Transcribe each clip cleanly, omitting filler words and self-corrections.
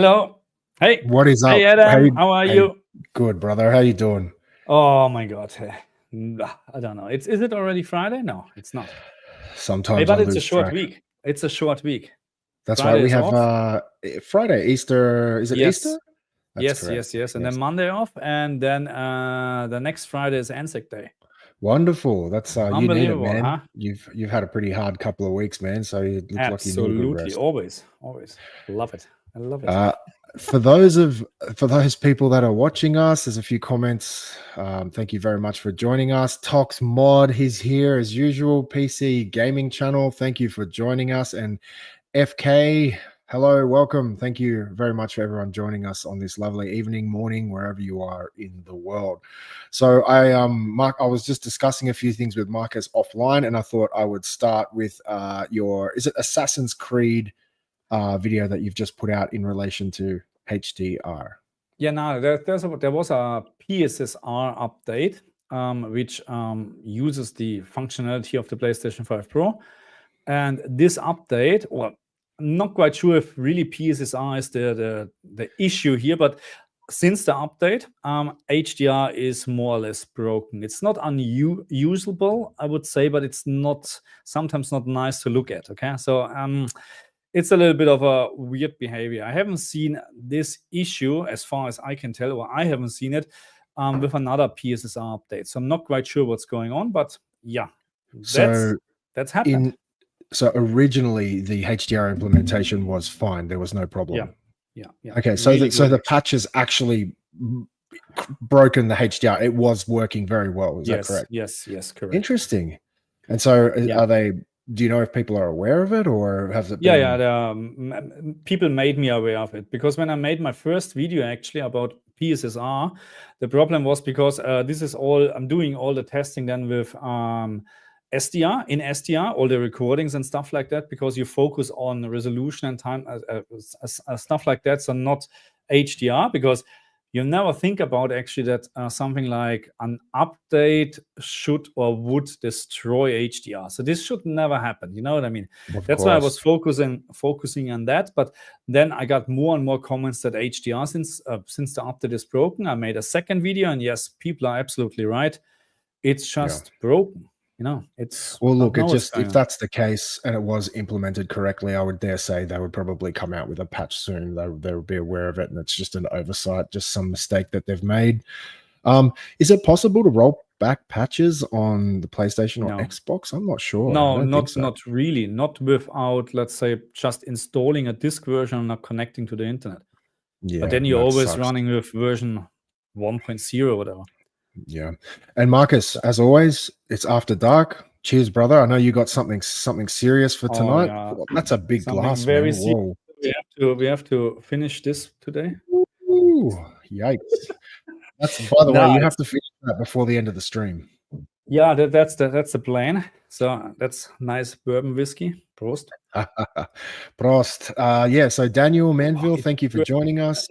Hello. Hey. What is up? Hey, Adam. How are you? Good, brother. How you doing? Oh my God. I don't know. Is it already Friday? No, it's not. Sometimes Hey, but I it's a lose short track. week. It's a short week. That's Friday right. We is have off. Friday, Easter. Is it Yes. Easter? That's correct. Yes. And then Monday off, and then the next Friday is Anzac Day. Wonderful. That's you need it, Unbelievable, man. huh? You've had a pretty hard couple of weeks, man. So you look like you need a good Absolutely. rest. Always. Love it. I love it. For those people that are watching us, there's a few comments. Thank you very much for joining us. Tox Mod, he's here as usual. PC Gaming Channel, thank you for joining us. And FK, hello, welcome. Thank you very much for everyone joining us on this lovely evening, morning, wherever you are in the world. So I was just discussing a few things with Marcus offline, and I thought I would start with is it Assassin's Creed video that you've just put out in relation to HDR? Yeah, no, there was a PSSR update, which uses the functionality of the PlayStation 5 Pro. And this update, well, I'm not quite sure if really PSSR is the issue here, but since the update, HDR is more or less broken. It's not unusable, I would say, but it's sometimes not nice to look at. Okay, so it's a little bit of a weird behavior. I haven't seen this issue, as far as I can tell, or I haven't seen it with another PSSR update. So I'm not quite sure what's going on, but yeah, that's happened. So originally the HDR implementation was fine. There was no problem. Yeah. Okay, so really the patch has actually broken the HDR. It was working very well. Is that correct? Yes, correct. Interesting. And so are they? Do you know if people are aware of it, or has it been? Yeah. People made me aware of it, because when I made my first video actually about PSSR, the problem was because I'm doing all the testing then with SDR, all the recordings and stuff like that, because you focus on resolution and time, stuff like that, so not HDR, because you never think about actually that something like an update should or would destroy HDR. So this should never happen. You know what I mean? That's why I was focusing on that. But then I got more and more comments that HDR, since the update is broken. I made a second video, and yes, people are absolutely right. It's just broken. You know, it's if that's the case and it was implemented correctly, I would dare say they would probably come out with a patch soon. They would be aware of it, and it's just an oversight, just some mistake that they've made. Is it possible to roll back patches on the PlayStation or Xbox? I'm not sure. No, not really. Not without, let's say, just installing a disk version and not connecting to the internet. Yeah, but then you're always running with version 1.0 or whatever. Yeah. And Marcus, as always, it's after dark. Cheers, brother. I know you got something serious for tonight. Yeah. That's a big glass, very man. Whoa. We have to finish this today. Ooh, yikes. That's, by the way, you have to finish that before the end of the stream. Yeah, that's the plan. So that's nice bourbon whiskey. Prost. Prost. Yeah, so Daniel Manville, thank you for joining us.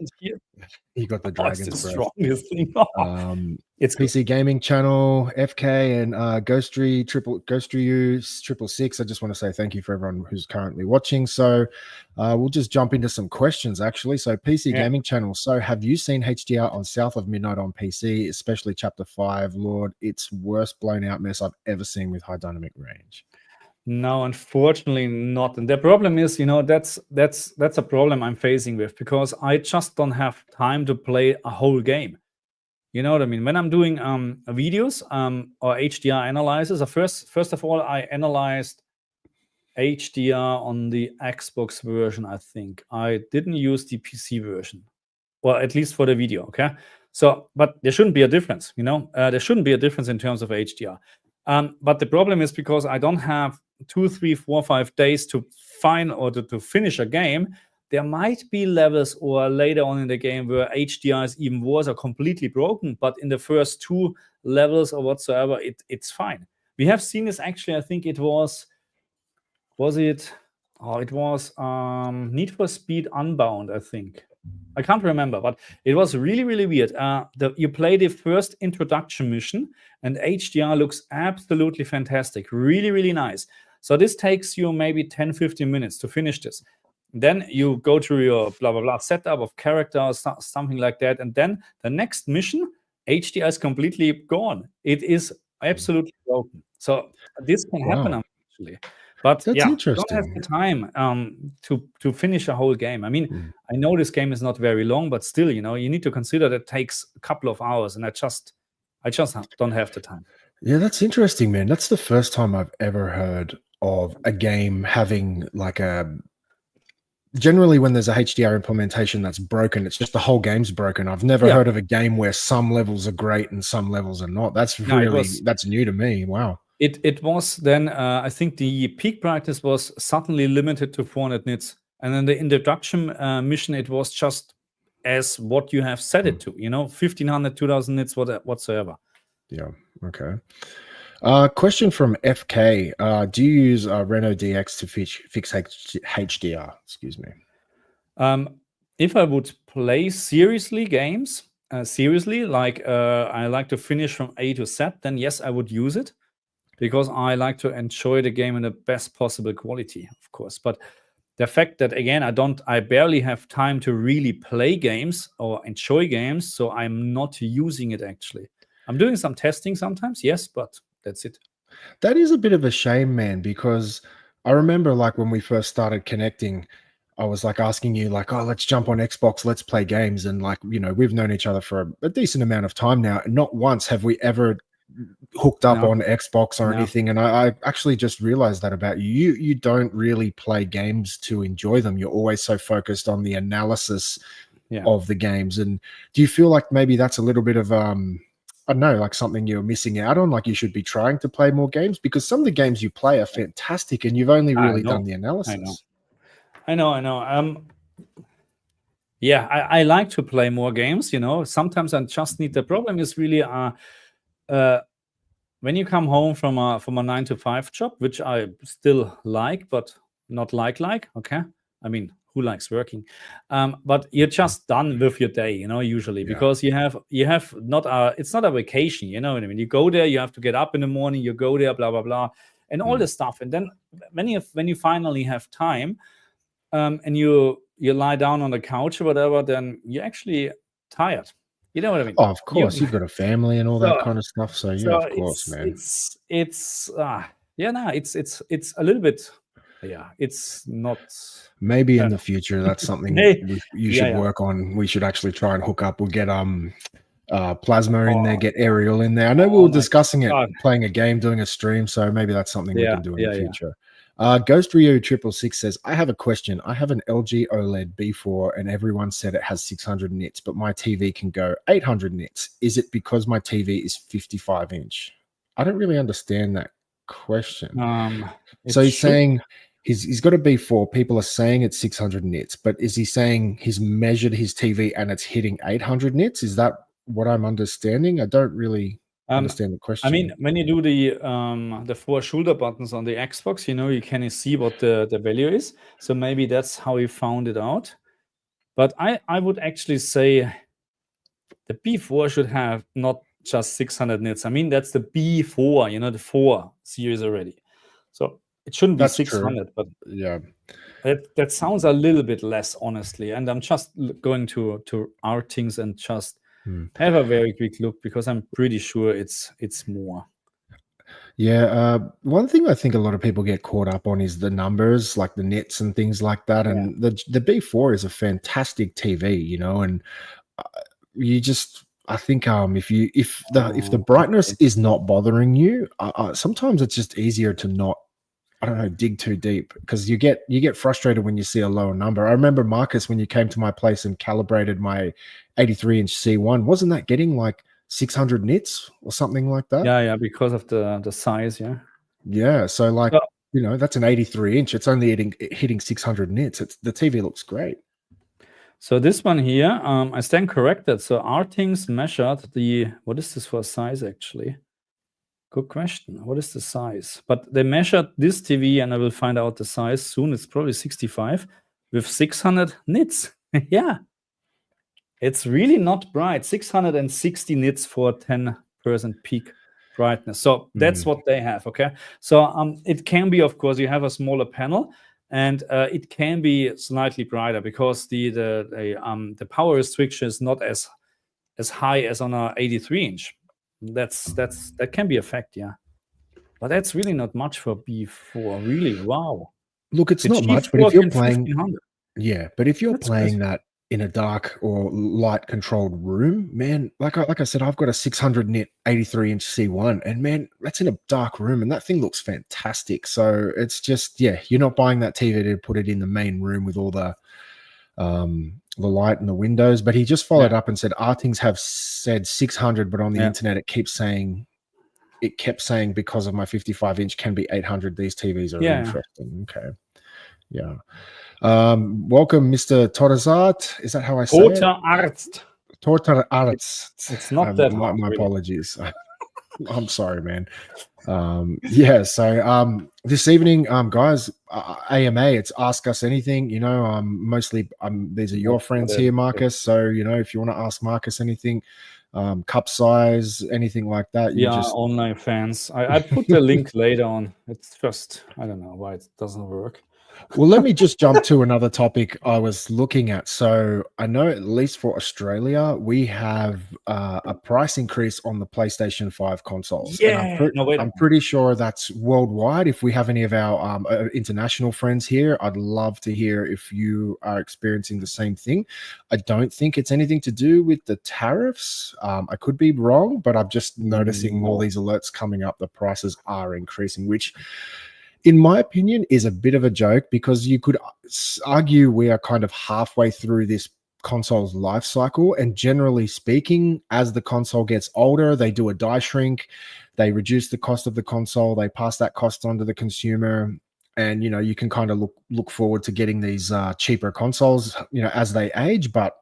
You got the dragon's breath. Strongest thing. It's PC Gaming Channel, FK, and Ghostry 666. I just want to say thank you for everyone who's currently watching. So we'll just jump into some questions, actually. So PC Gaming Channel. So have you seen HDR on South of Midnight on PC, especially Chapter 5? Lord, it's worst blown out mess I've ever seen with high dynamic range. No, unfortunately not. And the problem is, that's a problem I'm facing with, because I just don't have time to play a whole game. You know what I mean? When I'm doing videos or HDR analysis, first of all, I analyzed HDR on the Xbox version, I think. I didn't use the PC version, or at least for the video, okay? So, but there shouldn't be a difference, There shouldn't be a difference in terms of HDR. But the problem is, because I don't have 2, 3, 4, 5 days to find or to finish a game, there might be levels or later on in the game where HDR is even worse or completely broken. But in the first 2 levels or whatsoever, it's fine. We have seen this actually. I think it was it? Oh, it was Need for Speed Unbound, I think. I can't remember, but it was really, really weird. You play the first introduction mission, and HDR looks absolutely fantastic. Really, really nice. So this takes you maybe 10, 15 minutes to finish this. Then you go to your blah blah blah setup of characters, something like that, and then the next mission, HDR is completely gone. It is absolutely broken. So this can happen, Wow. actually. But That's yeah, you don't have interesting. the time to finish a whole game. I mean, Mm. I know this game is not very long, but still, you need to consider that it takes a couple of hours, and I just don't have the time. Yeah, that's interesting, man. That's the first time I've ever heard of a game having like a. Generally, when there's a HDR implementation that's broken, it's just the whole game's broken. I've never Yeah, heard of a game where some levels are great and some levels are not. That's no, that's new to me. Wow. it was then, I think the peak brightness was suddenly limited to 400 nits, and then the introduction mission, it was just as what you have set it to, 1500, 2000 nits, whatsoever. Yeah. Okay. Question from FK. Do you use Renault DX to fix HDR? Excuse me. If I would play seriously games, like I like to finish from A to Z, then yes, I would use it, because I like to enjoy the game in the best possible quality, of course. But the fact that, again, I barely have time to really play games or enjoy games, so I'm not using it actually. I'm doing some testing sometimes, yes, but that's it. That is a bit of a shame, man, because I remember like when we first started connecting, I was like asking you, like, oh, let's jump on Xbox, let's play games. And like, we've known each other for a decent amount of time now. And not once have we ever hooked up No, on Xbox or no, anything. And I actually just realized that about you. You don't really play games to enjoy them. You're always so focused on the analysis yeah. of the games. And do you feel like maybe that's a little bit of I don't know, like something you're missing out on? Like you should be trying to play more games, because some of the games you play are fantastic and you've only I really know, done the I know, analysis. I know. Yeah, I like to play more games. Sometimes I just need. The problem is really when you come home from a 9 to 5 job, which I still like, but not like. Okay, I mean, who likes working? But you're just done with your day, usually, Yeah. because you have not it's not a vacation, you know what I mean? You go there, you have to get up in the morning, you go there, blah blah blah, and all this stuff. And then when you finally have time, and you lie down on the couch or whatever, then you're actually tired. You know what I mean? Oh, of You course, you've got a family and all that so kind of stuff. So yeah, so of course, man. it's yeah, no, it's a little bit, yeah, it's not. Maybe I in don't the know. future, that's something Hey, you yeah, should yeah, work on. We should actually try and hook up. We'll get Plasma in there, oh, get Ariel in there. I know we oh were my discussing it, god, playing a game, doing a stream, so maybe that's something we yeah, can do in the yeah, yeah. future. Ghost Rio 666 says, I have a question. I have an LG OLED B4 and everyone said it has 600 nits, but my TV can go 800 nits. Is it because my TV is 55 inch? I don't really understand that question. So It he's should. saying he's got a B4. People are saying it's 600 nits, but is he saying he's measured his TV and it's hitting 800 nits? Is that what I'm understanding? I don't really understand the I mean, question. when you do the 4 shoulder buttons on the Xbox, you can see what the value is. So maybe that's how you found it out. But I would actually say the B4 should have not just 600 nits. I mean, that's the B4, the 4 series already. So it shouldn't be That's true. 600, but Yeah. that sounds a little bit less, honestly. And I'm just going to our things and just have a very quick look, because I'm pretty sure it's more. Yeah, one thing I think a lot of people get caught up on is the numbers, like the nits and things like that. Yeah. And the B4 is a fantastic TV, and uh, you just I think if the brightness Okay. is not bothering you, sometimes it's just easier to not, I don't know, dig too deep, because you get frustrated when you see a lower number. I remember, Marcus, when you came to my place and calibrated my 83-inch C1, wasn't that getting like 600 nits or something like that? Yeah, because of the size, yeah. Yeah, so like, So, that's an 83-inch. It's only hitting 600 nits. The TV looks great. so this one here, I stand corrected. So our things measured what is this for size actually? Good question. What is the size? But they measured this TV, and I will find out the size soon. It's probably 65 with 600 nits. Yeah, it's really not bright. 660 nits for 10% peak brightness. So that's what they have. Okay. So it can be, of course, you have a smaller panel, and it can be slightly brighter because the power restriction is not as high as on a 83-inch. That can be a fact, yeah. But that's really not much for B4. Really, wow. Look, it's The not much, but if G4 you're can playing, 1500. yeah, but if you're That's playing crazy. that in a dark or light controlled room, man, like I said, I've got a 600 nit 83-inch C1, and man, that's in a dark room, and that thing looks fantastic. So it's just, yeah, you're not buying that TV to put it in the main room with all the light and the windows. But he just followed up and said, Artings have said 600, but on the internet it kept saying because of my 55-inch can be 800. These TVs are interesting. Okay. Yeah. Welcome, Mr. Torazat. Is that how I say it? Torazat. It's not that hard. My apologies. I'm sorry, man. Yeah. So this evening, guys, AMA, it's Ask Us Anything. You know, mostly these are your friends here, Marcus. So you know, if you want to ask Marcus anything, cup size, anything like that, you just online fans. I put the link later on. It's just, I don't know why it doesn't work. Well, let me just jump to another topic I was looking at. So I know at least for Australia, we have a price increase on the PlayStation 5 consoles. Yeah, and I'm pretty sure that's worldwide. If we have any of our international friends here, I'd love to hear if you are experiencing the same thing. I don't think it's anything to do with the tariffs. I could be wrong, but I'm just noticing all these alerts coming up. The prices are increasing, which, in my opinion, is a bit of a joke, because you could argue we are kind of halfway through this console's life cycle. And generally speaking, as the console gets older, they do a die shrink, they reduce the cost of the console, they pass that cost on to the consumer. And, you know, you can kind of look forward to getting these cheaper consoles, you know, as they age. But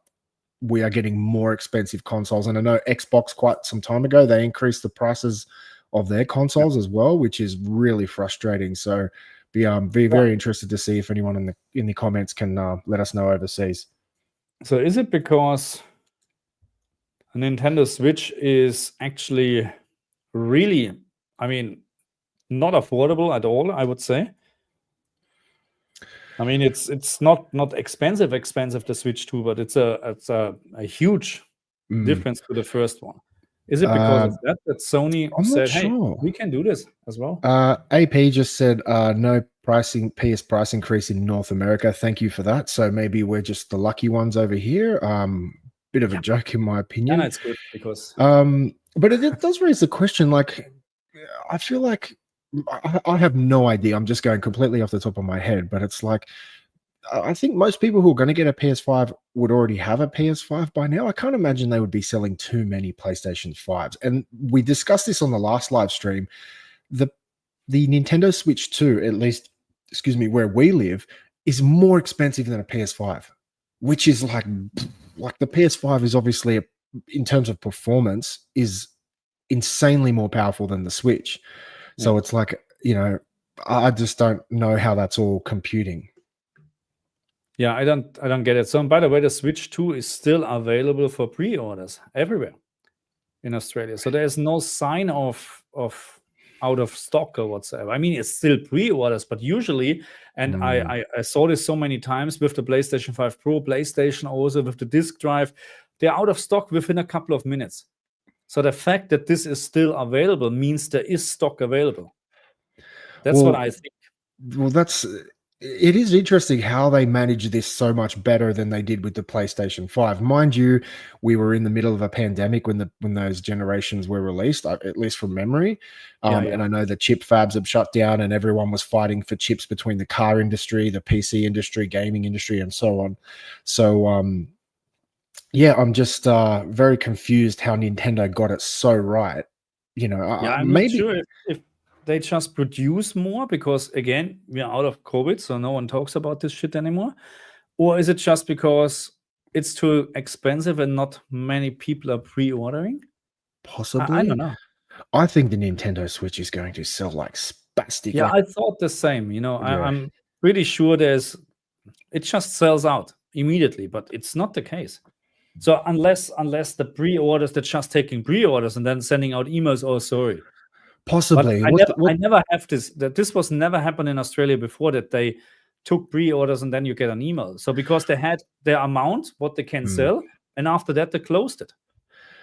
we are getting more expensive consoles. And I know Xbox, quite some time ago, they increased the prices of their consoles as well, which is really frustrating. So be very interested to see if anyone in the comments can let us know overseas. So is it because a Nintendo Switch is actually really, I mean, not affordable at all, I would say? I mean, it's not expensive the Switch 2, but it's a huge difference to the first one. Is it because of that Sony said, "Hey, we can do this as well"? AP just said no PS price increase in North America. Thank you for that. So maybe we're just the lucky ones over here. Bit of a joke, in my opinion. Yeah, it's good because but it does raise the question. Like, I feel like I have no idea. I'm just going completely off the top of my head, but it's like, I think most people who are going to get a PS5 would already have a PS5 by now. I can't imagine they would be selling too many PlayStation 5s. And we discussed this on the last live stream. The Nintendo Switch 2, at least, where we live, is more expensive than a PS5, which is like the PS5 is obviously, in terms of performance, is insanely more powerful than the Switch. So it's like, you know, I just don't know how that's all computing. Yeah, I don't get it. So, and by the way, the Switch 2 is still available for pre-orders everywhere in Australia. So there's no sign of out of stock or whatsoever. I mean, it's still pre-orders, but usually, and I saw this so many times with the PlayStation 5 Pro, PlayStation also with the disc drive, they're out of stock within a couple of minutes. So the fact that this is still available means there is stock available. That's what I think. Well, it is interesting how they manage this so much better than they did with the PlayStation 5. Mind you, we were in the middle of a pandemic when those generations were released, at least from memory. And I know the chip fabs have shut down and everyone was fighting for chips between the car industry, the PC industry, gaming industry, and so on. So, yeah, I'm just very confused how Nintendo got it so right. You know, I'm not sure if they just produce more because, again, we're out of COVID, so no one talks about this shit anymore. Or is it just because it's too expensive and not many people are pre-ordering? Possibly. I don't know. I think the Nintendo Switch is going to sell like spastic. Yeah, I thought the same. You know, I'm pretty sure it just sells out immediately, but it's not the case. So unless the pre-orders, they're just taking pre-orders and then sending out emails, oh, sorry. Possibly. But I never have this. That this was never happened in Australia before, that they took pre-orders and then you get an email. So because they had their amount, what they can sell, and after that they closed it.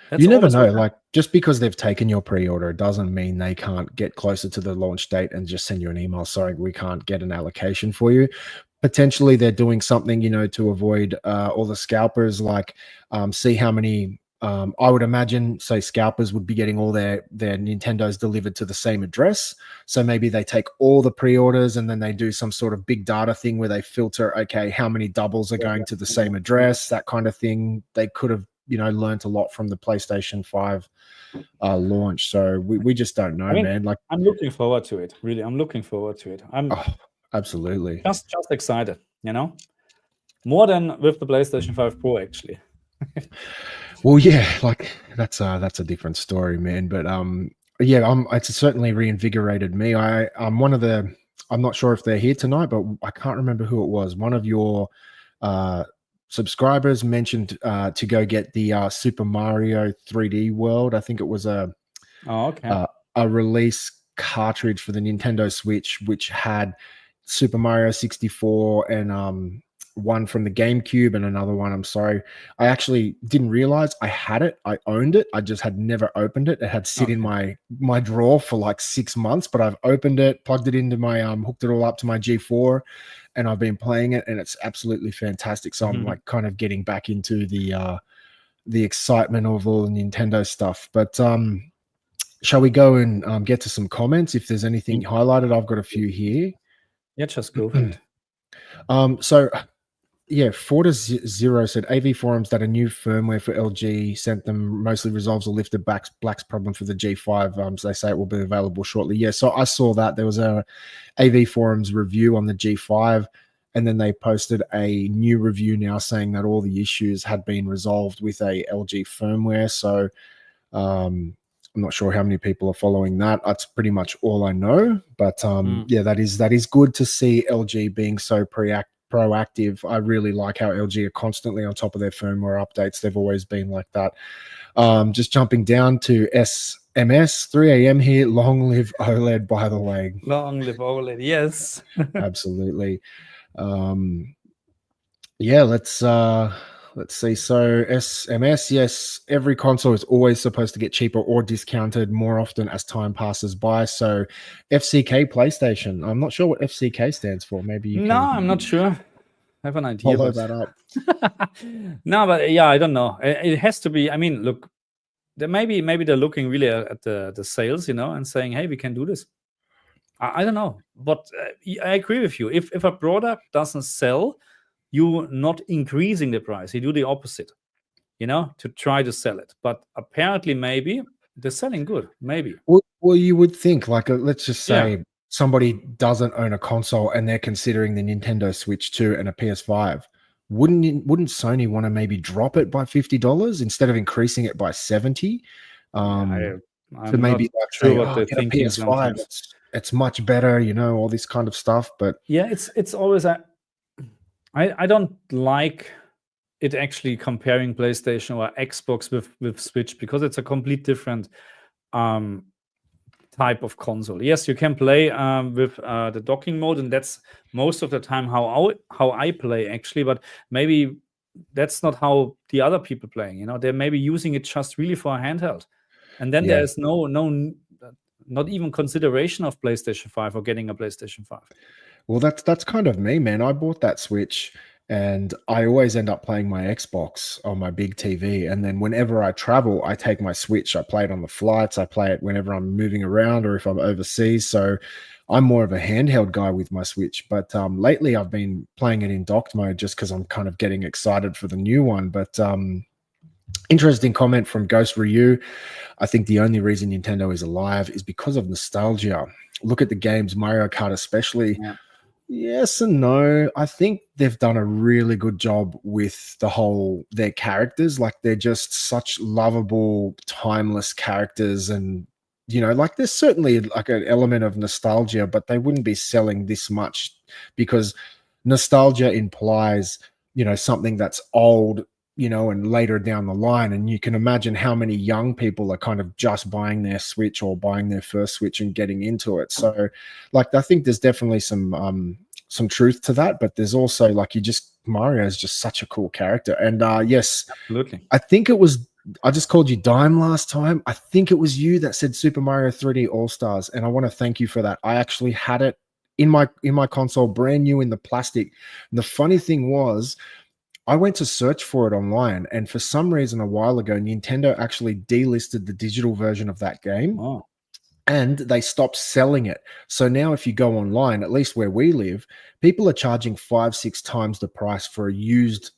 That's You never always know. what Like, just because they've taken your pre-order, it doesn't mean they can't get closer to the launch date and just send you an email. Sorry, we can't get an allocation for you. Potentially, they're doing something, to avoid all the scalpers. Like, see how many. I would imagine, say, scalpers would be getting all their Nintendos delivered to the same address. So maybe they take all the pre-orders and then they do some sort of big data thing where they filter, okay, how many doubles are going to the same address, that kind of thing. They could have, learned a lot from the PlayStation 5 launch. So we just don't know, man. Like, I'm looking forward to it. Really, I'm looking forward to it. I'm absolutely just excited. More than with the PlayStation 5 Pro, actually. Well, yeah, like that's a different story, man. But yeah, it's certainly reinvigorated me. I'm one of the. I'm not sure if they're here tonight, but I can't remember who it was. One of your subscribers mentioned to go get the Super Mario 3D World. I think it was a release cartridge for the Nintendo Switch, which had Super Mario 64 and one from the GameCube and another one. I'm sorry, I actually didn't realize I had it. I owned it. I just had never opened it. It had sit in my drawer for like 6 months, but I've opened it, plugged it into my hooked it all up to my G4, and I've been playing it, and it's absolutely fantastic. So I'm like kind of getting back into the excitement of all the Nintendo stuff. But shall we go and get to some comments? If there's anything highlighted, I've got a few here. Yeah, just go for it. So yeah, Forta Zero said AV forums that a new firmware for LG sent them mostly resolves a lifted Black's problem for the G5. So they say it will be available shortly. Yeah, so I saw that there was a AV forums review on the G5, and then they posted a new review now saying that all the issues had been resolved with a LG firmware. So I'm not sure how many people are following that. That's pretty much all I know. But yeah, that is good to see LG being so proactive. I really like how LG are constantly on top of their firmware updates. They've always been like that. Just jumping down to SMS, 3 a.m. here. Long live OLED, by the way. Long live OLED, yes. Absolutely. Yeah, let's see. So SMS, yes, every console is always supposed to get cheaper or discounted more often as time passes by. So FCK PlayStation, I'm not sure what FCK stands for. Maybe you can. No, I'm not sure. I have an idea. Follow that up. No, but yeah, I don't know. It has to be. I mean, look, maybe they're looking really at the sales, and saying, hey, we can do this. I don't know, but I agree with you. If a product doesn't sell, you not increasing the price. You do the opposite, to try to sell it. But apparently, maybe they're selling good. Maybe. Well, you would think, like, let's just say somebody doesn't own a console and they're considering the Nintendo Switch 2 and a PS5. Wouldn't Sony want to maybe drop it by $50 instead of increasing it by $70? I'm to maybe not like sure say, what they're thinking. PS5, it's much better, all this kind of stuff. But yeah, it's always I don't like it actually comparing PlayStation or Xbox with Switch, because it's a complete different type of console. Yes, you can play with the docking mode, and that's most of the time how I play actually. But maybe that's not how the other people playing. They're maybe using it just really for a handheld, and then there's no not even consideration of PlayStation 5 or getting a PlayStation 5. Well, that's kind of me, man. I bought that Switch and I always end up playing my Xbox on my big TV. And then whenever I travel, I take my Switch. I play it on the flights. I play it whenever I'm moving around or if I'm overseas. So I'm more of a handheld guy with my Switch. But lately I've been playing it in docked mode just because I'm kind of getting excited for the new one. But interesting comment from Ghost Ryu. I think the only reason Nintendo is alive is because of nostalgia. Look at the games, Mario Kart especially. Yeah. Yes and no. I think they've done a really good job with their characters. Like, they're just such lovable, timeless characters. And, like, there's certainly like an element of nostalgia, but they wouldn't be selling this much because nostalgia implies, something that's old, and later down the line. And you can imagine how many young people are kind of just buying their Switch or buying their first Switch and getting into it. So, like, I think there's definitely some some truth to that, but there's also like Mario is just such a cool character. And yes, Absolutely. I think I just called you Dime last time. I think it was you that said Super Mario 3D All Stars, and I want to thank you for that. I actually had it in my console, brand new in the plastic. And the funny thing was, I went to search for it online, and for some reason, a while ago, Nintendo actually delisted the digital version of that game. Oh. And they stopped selling it. So now if you go online, at least where we live, people are charging 5-6 times the price for a used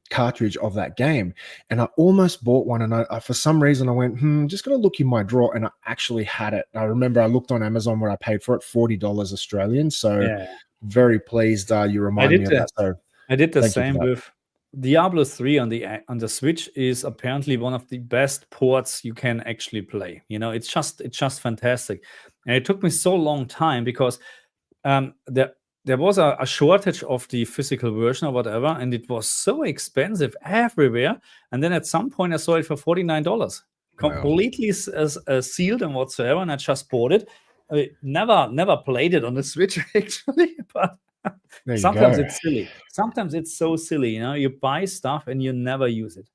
cartridge of that game. And I almost bought one, and for some reason I went, just going to look in my drawer, and I actually had it. I remember I looked on Amazon where I paid for it, $40 Australian. So Yeah. very pleased you reminded me of that. So I did the thank you for same that. with Diablo 3 on the Switch. Is apparently one of the best ports you can actually play. You know, it's just fantastic. And it took me so long time because there was a shortage of the physical version or whatever, and it was so expensive everywhere. And then at some point I saw it for $49, completely sealed and whatsoever, and I just bought it. I never played it on the Switch actually, but There you sometimes go. it's silly. Sometimes it's so silly, you know. You buy stuff and you never use it.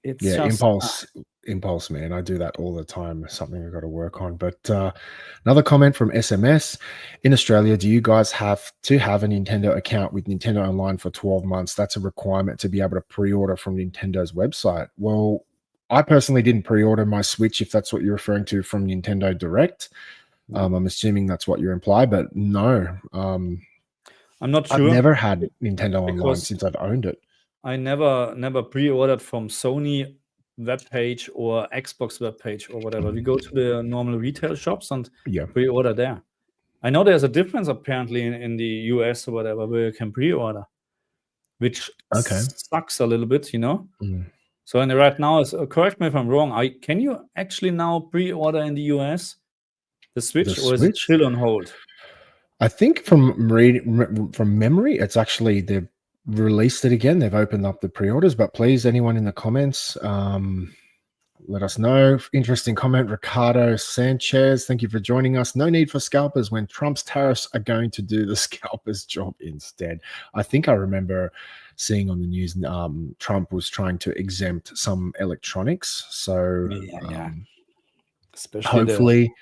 It's Yeah, just impulse, man. I do that all the time. Something I got to work on. But another comment from SMS: in Australia, do you guys have to have a Nintendo account with Nintendo Online for 12 months? That's a requirement to be able to pre-order from Nintendo's website. Well, I personally didn't pre-order my Switch, if that's what you're referring to, from Nintendo Direct. I'm assuming that's what you imply, but no. I'm not I've sure never had Nintendo Online because since I've owned it. I never pre-ordered from Sony webpage or Xbox webpage or whatever. We go to the normal retail shops and Yeah. pre-order there. I know there's a difference apparently in the US or whatever where you can pre-order, which Okay. sucks a little bit, you know. Mm. So and right now, correct me if I'm wrong. Can you actually now pre-order in the US the Switch, The or is it Switch? still on hold? I think from memory, it's actually they've released it again. They've opened up the pre-orders, but please, anyone in the comments, let us know. Interesting comment, Ricardo Sanchez. Thank you for joining us. No need for scalpers when Trump's tariffs are going to do the scalpers' job instead. I think I remember seeing on the news Trump was trying to exempt some electronics. So Yeah. Especially hopefully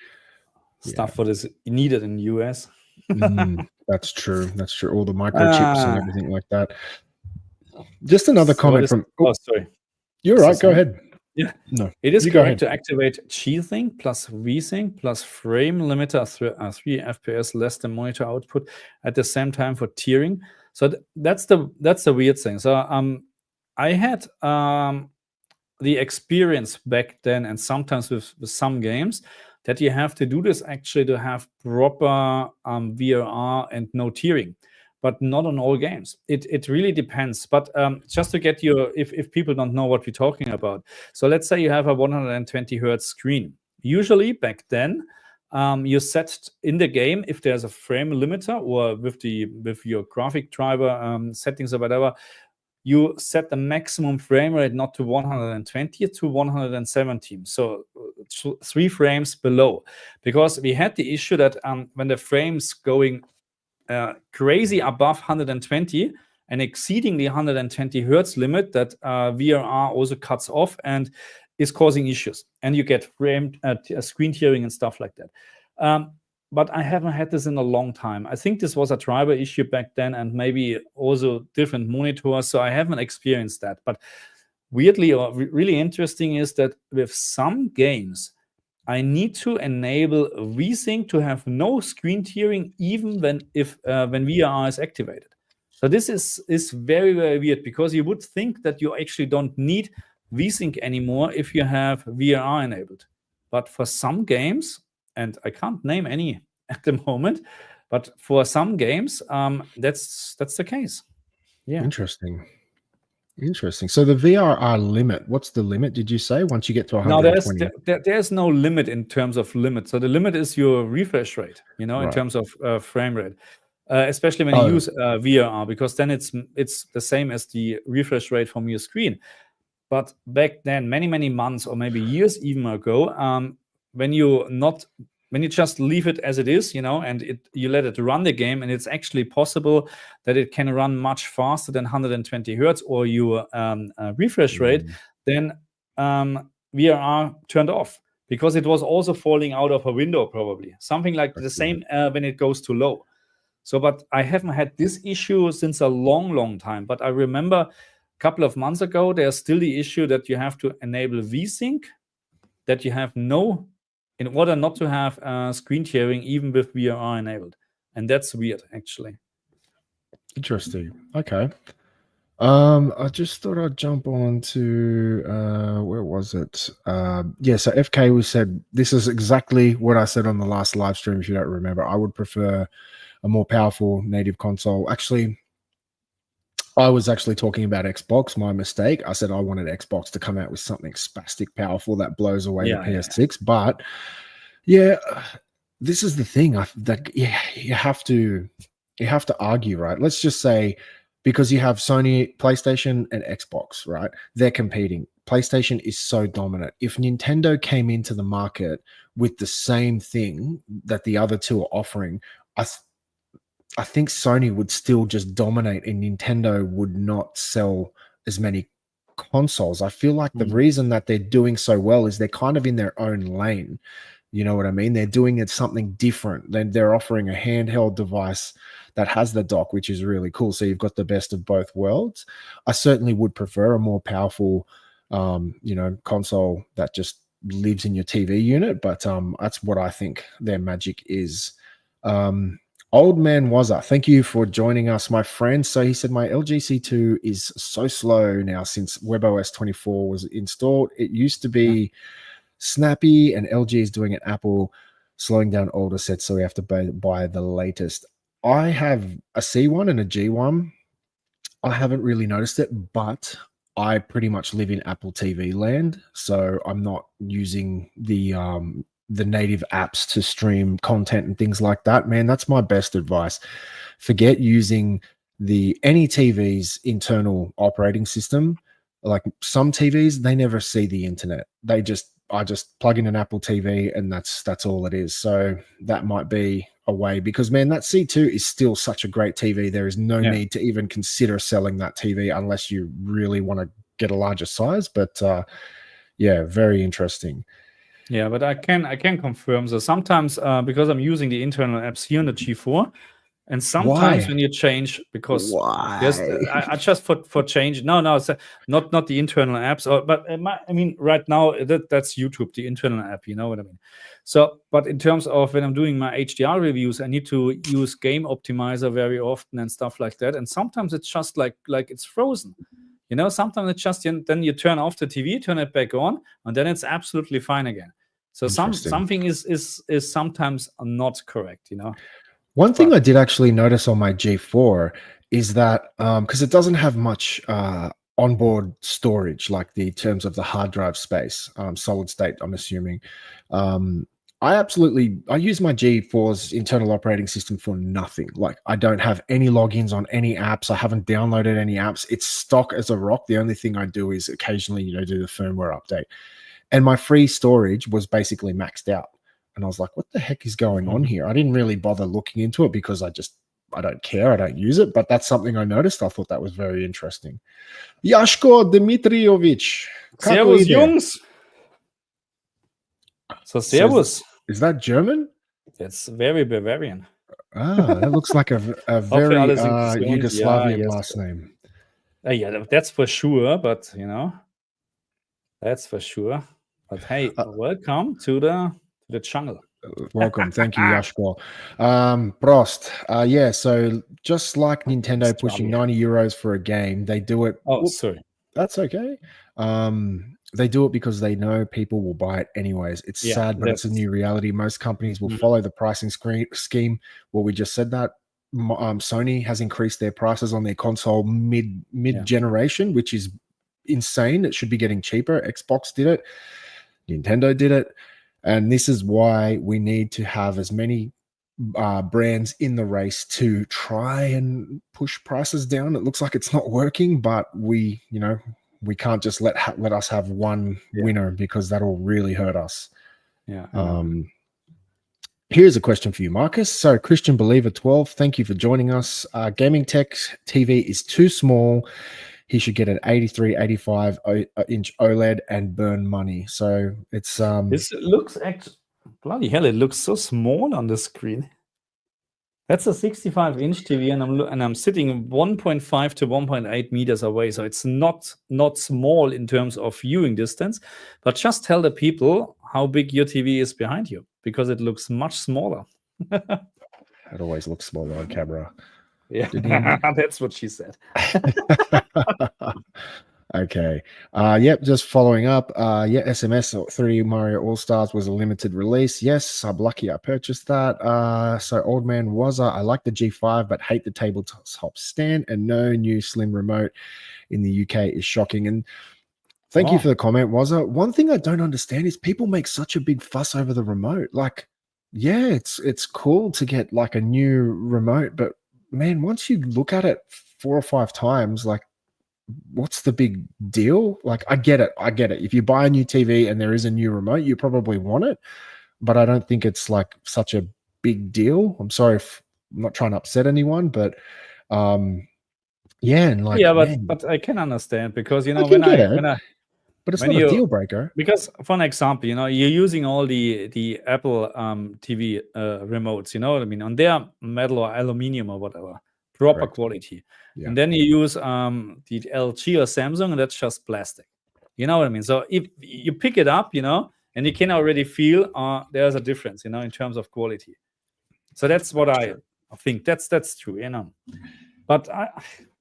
the stuff what is needed in the US. That's true. That's true. All the microchips and everything like that. Just another comment from. Oh, sorry. You're right. Go ahead. Yeah. No, it is you go correct ahead. to activate G-Sync plus V-Sync plus frame limiter 3 FPS less than monitor output at the same time for tiering. So that's the weird thing. So I had the experience back then, and sometimes with some games, that you have to do this actually to have proper VRR and no tearing, but not on all games. It really depends. But just to get your, if people don't know what we're talking about, so let's say you have a 120 hertz screen. Usually back then, you set in the game, if there's a frame limiter or with your graphic driver settings or whatever, you set the maximum frame rate not to 120 to 117, so 3 frames below, because we had the issue that when the frames going crazy above 120 and exceeding the 120 hertz limit, that VRR also cuts off and is causing issues, and you get screen tearing and stuff like that. But I haven't had this in a long time. I think this was a driver issue back then, and maybe also different monitors. So I haven't experienced that. But weirdly or really interesting is that with some games, I need to enable VSync to have no screen tearing, even when VRR is activated. So this is very, very weird, because you would think that you actually don't need VSync anymore if you have VRR enabled. But for some games, and I can't name any at the moment, but for some games, that's the case. Yeah. Interesting. So the VRR limit, what's the limit, did you say, once you get to 120? No, there's no limit in terms of limit. So the limit is your refresh rate, in Right. terms of frame rate, especially when you use VRR, because then it's the same as the refresh rate from your screen. But back then, many months or maybe years even ago, when you not when you just leave it as it is, and you let it run the game, and it's actually possible that it can run much faster than 120 hertz or your refresh rate, then VRR turned off, because it was also falling out of a window, probably something like the same when it goes too low. So, but I haven't had this issue since a long time. But I remember a couple of months ago, there's still the issue that you have to enable VSync, that you have in order not to have screen sharing, even with VRR enabled. And that's weird, actually. Interesting. Okay. I just thought I'd jump on to where was it? Yeah, so FK was said this is exactly what I said on the last live stream. If you don't remember, I would prefer a more powerful native console. Actually, I was actually talking about Xbox. My mistake. I said I wanted Xbox to come out with something spastic powerful that blows away the PS6. But yeah, this is the thing. You have to argue, right? Let's just say, because you have Sony, PlayStation, and Xbox, right? They're competing. PlayStation is so dominant. If Nintendo came into the market with the same thing that the other two are offering, I think Sony would still just dominate, and Nintendo would not sell as many consoles. I feel like the reason that they're doing so well is they're kind of in their own lane. You know what I mean? They're doing it something different. They're offering a handheld device that has the dock, which is really cool. So you've got the best of both worlds. I certainly would prefer a more powerful, console that just lives in your TV unit. But that's what I think their magic is. Old Man Wazza, thank you for joining us, my friend. So he said, my LG C2 is so slow now since WebOS 24 was installed. It used to be snappy, and LG is doing it. Apple slowing down older sets, so we have to buy the latest. I have a C1 and a G1. I haven't really noticed it, but I pretty much live in Apple TV land, so I'm not using the native apps to stream content and things like that. Man, that's my best advice. Forget using any TV's internal operating system. Like some TVs, they never see the internet. I just plug in an Apple TV, and that's all it is. So that might be a way, because man, that C2 is still such a great TV. There is no need to even consider selling that TV unless you really want to get a larger size. But very interesting. Yeah, but I can confirm. So sometimes, because I'm using the internal apps here on the G4, and sometimes when you change, because yes, I just for change. No, it's not the internal apps. But I mean, right now that's YouTube, the internal app. You know what I mean? So, but in terms of when I'm doing my HDR reviews, I need to use Game Optimizer very often and stuff like that. And sometimes it's just like it's frozen. Sometimes it's just, then you turn off the TV, turn it back on, and then it's absolutely fine again. So something is sometimes not correct. One thing I did actually notice on my G4 is that because it doesn't have much onboard storage, like the terms of the hard drive space, solid state, I'm assuming. I use my G4's internal operating system for nothing. Like, I don't have any logins on any apps. I haven't downloaded any apps. It's stock as a rock. The only thing I do is occasionally, do the firmware update. And my free storage was basically maxed out. And I was like, what the heck is going on here? I didn't really bother looking into it because I don't care. I don't use it. But that's something I noticed. I thought that was very interesting. Yashko Dmitrievich. Servus, Jungs. So, servus. Is that German? It's very Bavarian. That looks like a very Yugoslavian last name. Yeah, that's for sure. But, that's for sure. But hey, welcome to the jungle. Welcome. Thank you, Yashko. Prost. So just like Nintendo pushing €90 for a game, they do it. Oh, sorry. That's okay. They do it because they know people will buy it anyways. It's sad, but it's a new reality. Most companies will follow the pricing scheme. Well, we just said that. Sony has increased their prices on their console mid-generation, which is insane. It should be getting cheaper. Xbox did it. Nintendo did it. And this is why we need to have as many brands in the race to try and push prices down. It looks like it's not working, but we can't just let us have one winner, because that'll really hurt us. Yeah. Here's a question for you, Marcus. So, Christian Believer 12, thank you for joining us. Gaming Tech TV is too small. He should get an 83, 85 inch OLED and burn money. So it's This looks bloody hell, it looks so small on the screen. That's a 65-inch TV, and I'm sitting 1.5 to 1.8 meters away, so it's not small in terms of viewing distance. But just tell the people how big your TV is behind you, because it looks much smaller. It always looks smaller on camera. Yeah, that's what she said. Okay. Yep, just following up. Yeah, SMS 3 Mario All-Stars was a limited release. Yes, I'm lucky I purchased that. So Old Man Wazza, I like the G5, but hate the tabletop stand, and no new slim remote in the UK is shocking. And thank you for the comment, Wazza. One thing I don't understand is people make such a big fuss over the remote. Like, yeah, it's cool to get like a new remote, but man, once you look at it 4 or 5 times, like, what's the big deal? Like, I get it. If you buy a new TV and there is a new remote, you probably want it, but I don't think it's like such a big deal. I'm sorry if I'm not trying to upset anyone, but yeah, and like, yeah, man, but I can understand, because I can get it, but it's when not a deal breaker. Because, for an example, you're using all the Apple TV remotes, you know what I mean, on their metal or aluminum or whatever, proper Correct. quality. Yeah. And then you use the LG or Samsung, and that's just plastic. You know what I mean? So if you pick it up, and you can already feel there's a difference, in terms of quality. So that's what I think. That's true, But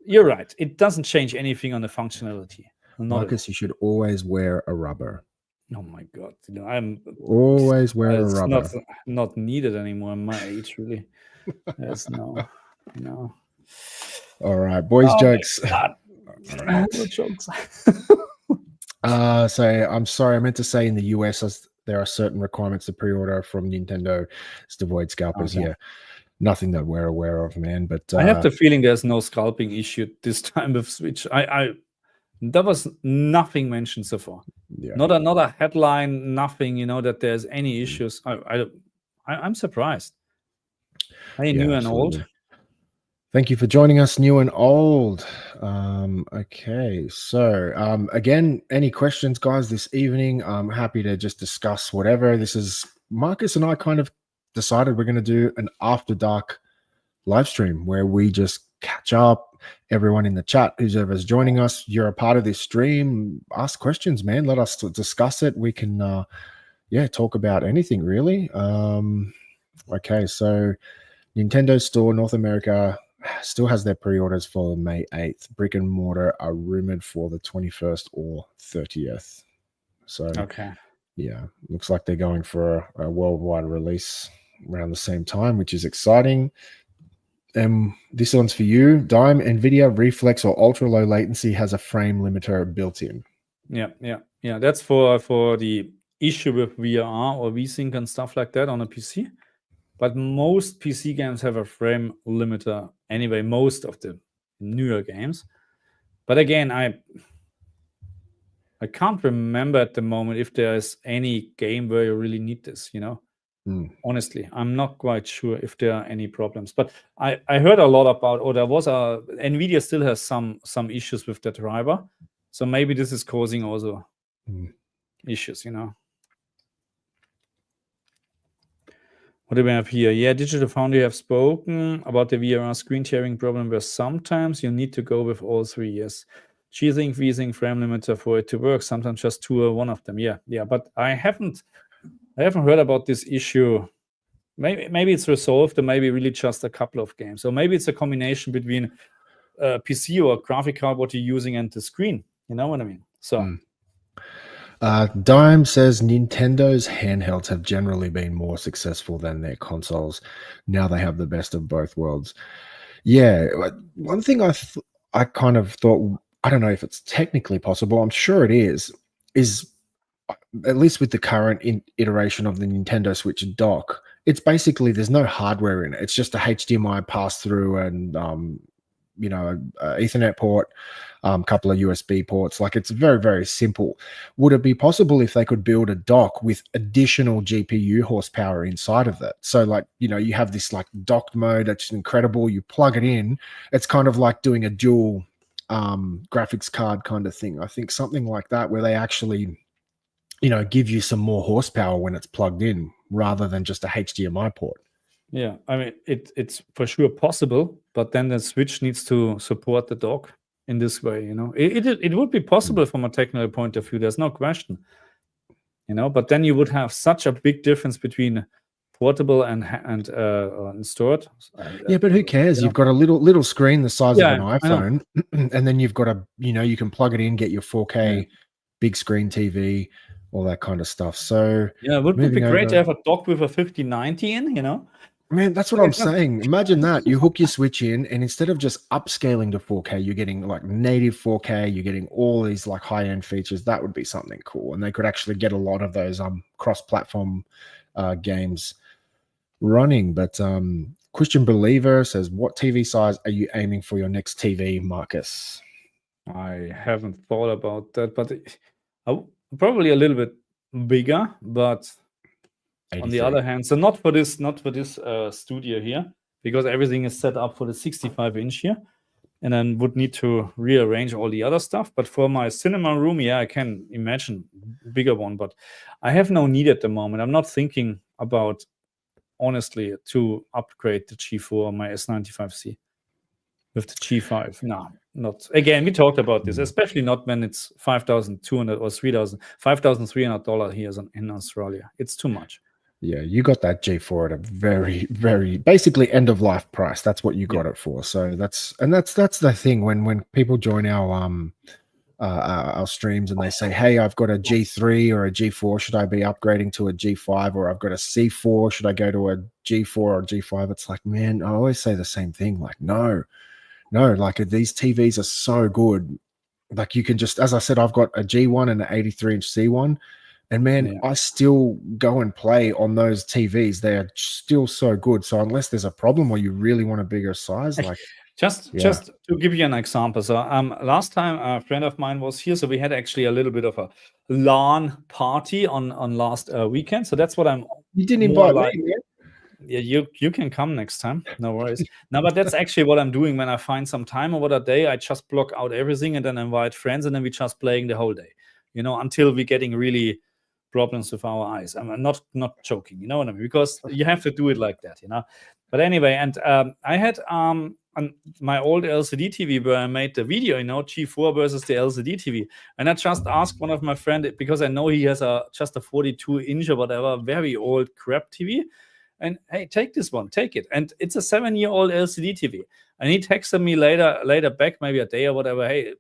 you're right. It doesn't change anything on the functionality. Marcus, you should always wear a rubber. Oh my God! I'm always wear a rubber. It's not needed anymore in my age, really. There's no. All right, boys, jokes. Right. Jokes. So I'm sorry, I meant to say in the US, there are certain requirements to pre-order from Nintendo. It's to avoid scalpers. Okay. Yeah, nothing that we're aware of, man. But I have the feeling there's no scalping issue this time with Switch. There was nothing mentioned so far. Yeah. Not a headline, nothing. That there's any issues. I'm surprised. Hey, new and old. Thank you for joining us, new and old. Okay, so again, any questions, guys, this evening? I'm happy to just discuss whatever. This is Marcus and I kind of decided we're going to do an after dark live stream where we just catch up. Everyone in the chat, who's ever is joining us, you're a part of this stream. Ask questions, man. Let us discuss it. We can, talk about anything really. Okay, so Nintendo Store North America still has their pre-orders for May 8th. Brick and mortar are rumored for the 21st or 30th. So, okay, yeah, looks like they're going for a worldwide release around the same time, which is exciting. This one's for you, Dime. NVIDIA Reflex or ultra low latency has a frame limiter built in. Yeah. That's for the issue with VR or VSync and stuff like that on a PC. But most PC games have a frame limiter anyway, most of the newer games. But again, I can't remember at the moment if there's any game where you really need this, Honestly, I'm not quite sure if there are any problems. But I heard a lot about, or there was NVIDIA still has some issues with the driver. So maybe this is causing also issues, What do we have here? Yeah, Digital Foundry have spoken about the VRR screen sharing problem where sometimes you need to go with all 3 years. G-Sync, V-Sync, frame limiter for it to work. Sometimes just 2 or 1 of them. Yeah. But I haven't heard about this issue. Maybe it's resolved, or maybe really just a couple of games. Or maybe it's a combination between PC or graphic card, what you're using, and the screen. You know what I mean? So. Dime says Nintendo's handhelds have generally been more successful than their consoles. Now they have the best of both worlds. Yeah, one thing I kind of thought, I don't know if it's technically possible, I'm sure it is at least with the current iteration of the Nintendo Switch dock, it's basically, there's no hardware in it. It's just a HDMI pass-through and, Ethernet port. couple of USB ports. Like it's very, very simple. Would it be possible if they could build a dock with additional GPU horsepower inside of it? So like, you know, you have this like docked mode that's incredible. You plug it in. It's kind of like doing a dual graphics card kind of thing. I think something like that where they actually, you know, give you some more horsepower when it's plugged in rather than just a HDMI port. Yeah, I mean, it's for sure possible, but then the Switch needs to support the dock in this way, you know. It would be possible from a technical point of view, there's no question, you know, but then you would have such a big difference between portable and stored. Yeah, but who cares? You know? You've got a little screen the size of Yeah, an I know. iPhone, and then you've got a, you know, you can plug it in, get your 4K Yeah. big screen TV, all that kind of stuff. So Yeah, it would be moving great to over, have a dock with a 5090 in, you know. man, that's what I'm saying. Imagine that you hook your Switch in, and instead of just upscaling to 4K, you're getting like native 4K. You're getting all these like high end features. That would be something cool, and they could actually get a lot of those cross-platform games running. But Christian Believer says, what TV size are you aiming for your next TV, Marcus? I haven't thought about that, but probably a little bit bigger. But 83. on the other hand, so not for this studio here, because everything is set up for the 65-inch here, and then would need to rearrange all the other stuff. But for my cinema room, yeah, I can imagine bigger one, but I have no need at the moment. I'm not thinking about, honestly, to upgrade the G4 or my S95C with the G5. No, not again. We talked about this, especially not when it's $5,200 or $5,300 here in Australia. It's too much. Yeah, you got that G4 at a very, very basically end of life price. That's what you got it for. So that's the thing when people join our streams and they say, hey, I've got a G3 or a G4, should I be upgrading to a G5? Or I've got a C4, should I go to a G4 or G5? It's like, man, I always say the same thing. Like, no, like these TVs are so good. Like you can just, as I said, I've got a G1 and an 83-inch C1. And man, Yeah. I still go and play on those TVs. They are still so good. So unless there's a problem or you really want a bigger size, like just to give you an example. So last time a friend of mine was here, so we had actually a little bit of a LAN party on last weekend. So that's what I'm. You didn't invite me, man. Yeah, you can come next time. No worries. No, but that's actually what I'm doing when I find some time over the day. I just block out everything and then invite friends, and then we just playing the whole day. You know, until we're getting really problems with our eyes. I'm not joking, you know what I mean? Because you have to do it like that, you know. But anyway, and I had my old LCD TV where I made the video, you know, G4 versus the LCD TV, and I just asked one of my friends, because I know he has just a 42-inch or whatever, very old crap TV, and hey, take this one, take it. And it's a 7-year-old LCD TV, and he texted me later back, maybe a day or whatever, hey,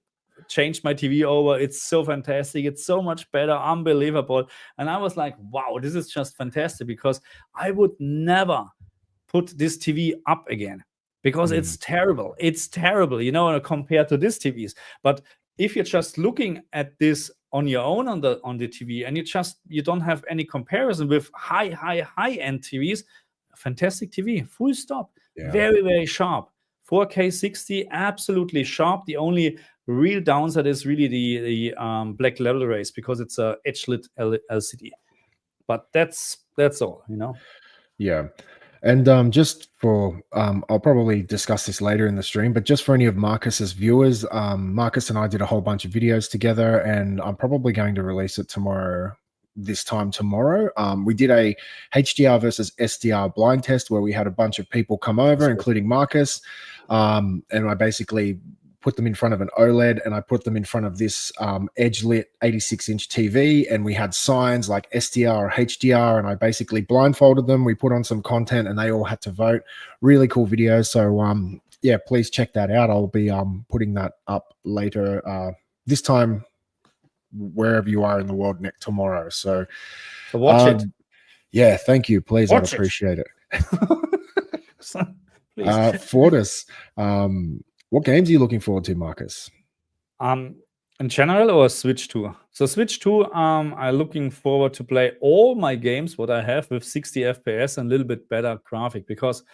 changed my TV over. It's so fantastic. It's so much better. Unbelievable. And I was like, wow, this is just fantastic, because I would never put this TV up again because it's terrible. It's terrible, you know, compared to these TVs. But if you're just looking at this on your own on the TV, and you don't have any comparison with high end TVs, fantastic TV, full stop. Yeah. Very, very sharp. 4K 60, absolutely sharp. The only real downside is really the black level rays, because it's a edge lit LCD. But that's all, you know. Yeah. And just for I'll probably discuss this later in the stream, but just for any of Marcus's viewers, Marcus and I did a whole bunch of videos together, and I'm probably going to release it this time tomorrow. We did a HDR versus SDR blind test where we had a bunch of people come over, including Marcus, and I basically put them in front of an OLED, and I put them in front of this edge lit 86-inch TV, and we had signs like SDR or HDR, and I basically blindfolded them. We put on some content, and they all had to vote. Really cool video. So yeah, please check that out. I'll be putting that up later this time, wherever you are in the world, tomorrow. So watch it. Yeah, thank you. Please, I'd appreciate it. Fortis, what games are you looking forward to, Marcus? In general, or Switch 2? So Switch 2, I'm looking forward to play all my games what I have with 60 FPS and a little bit better graphic, because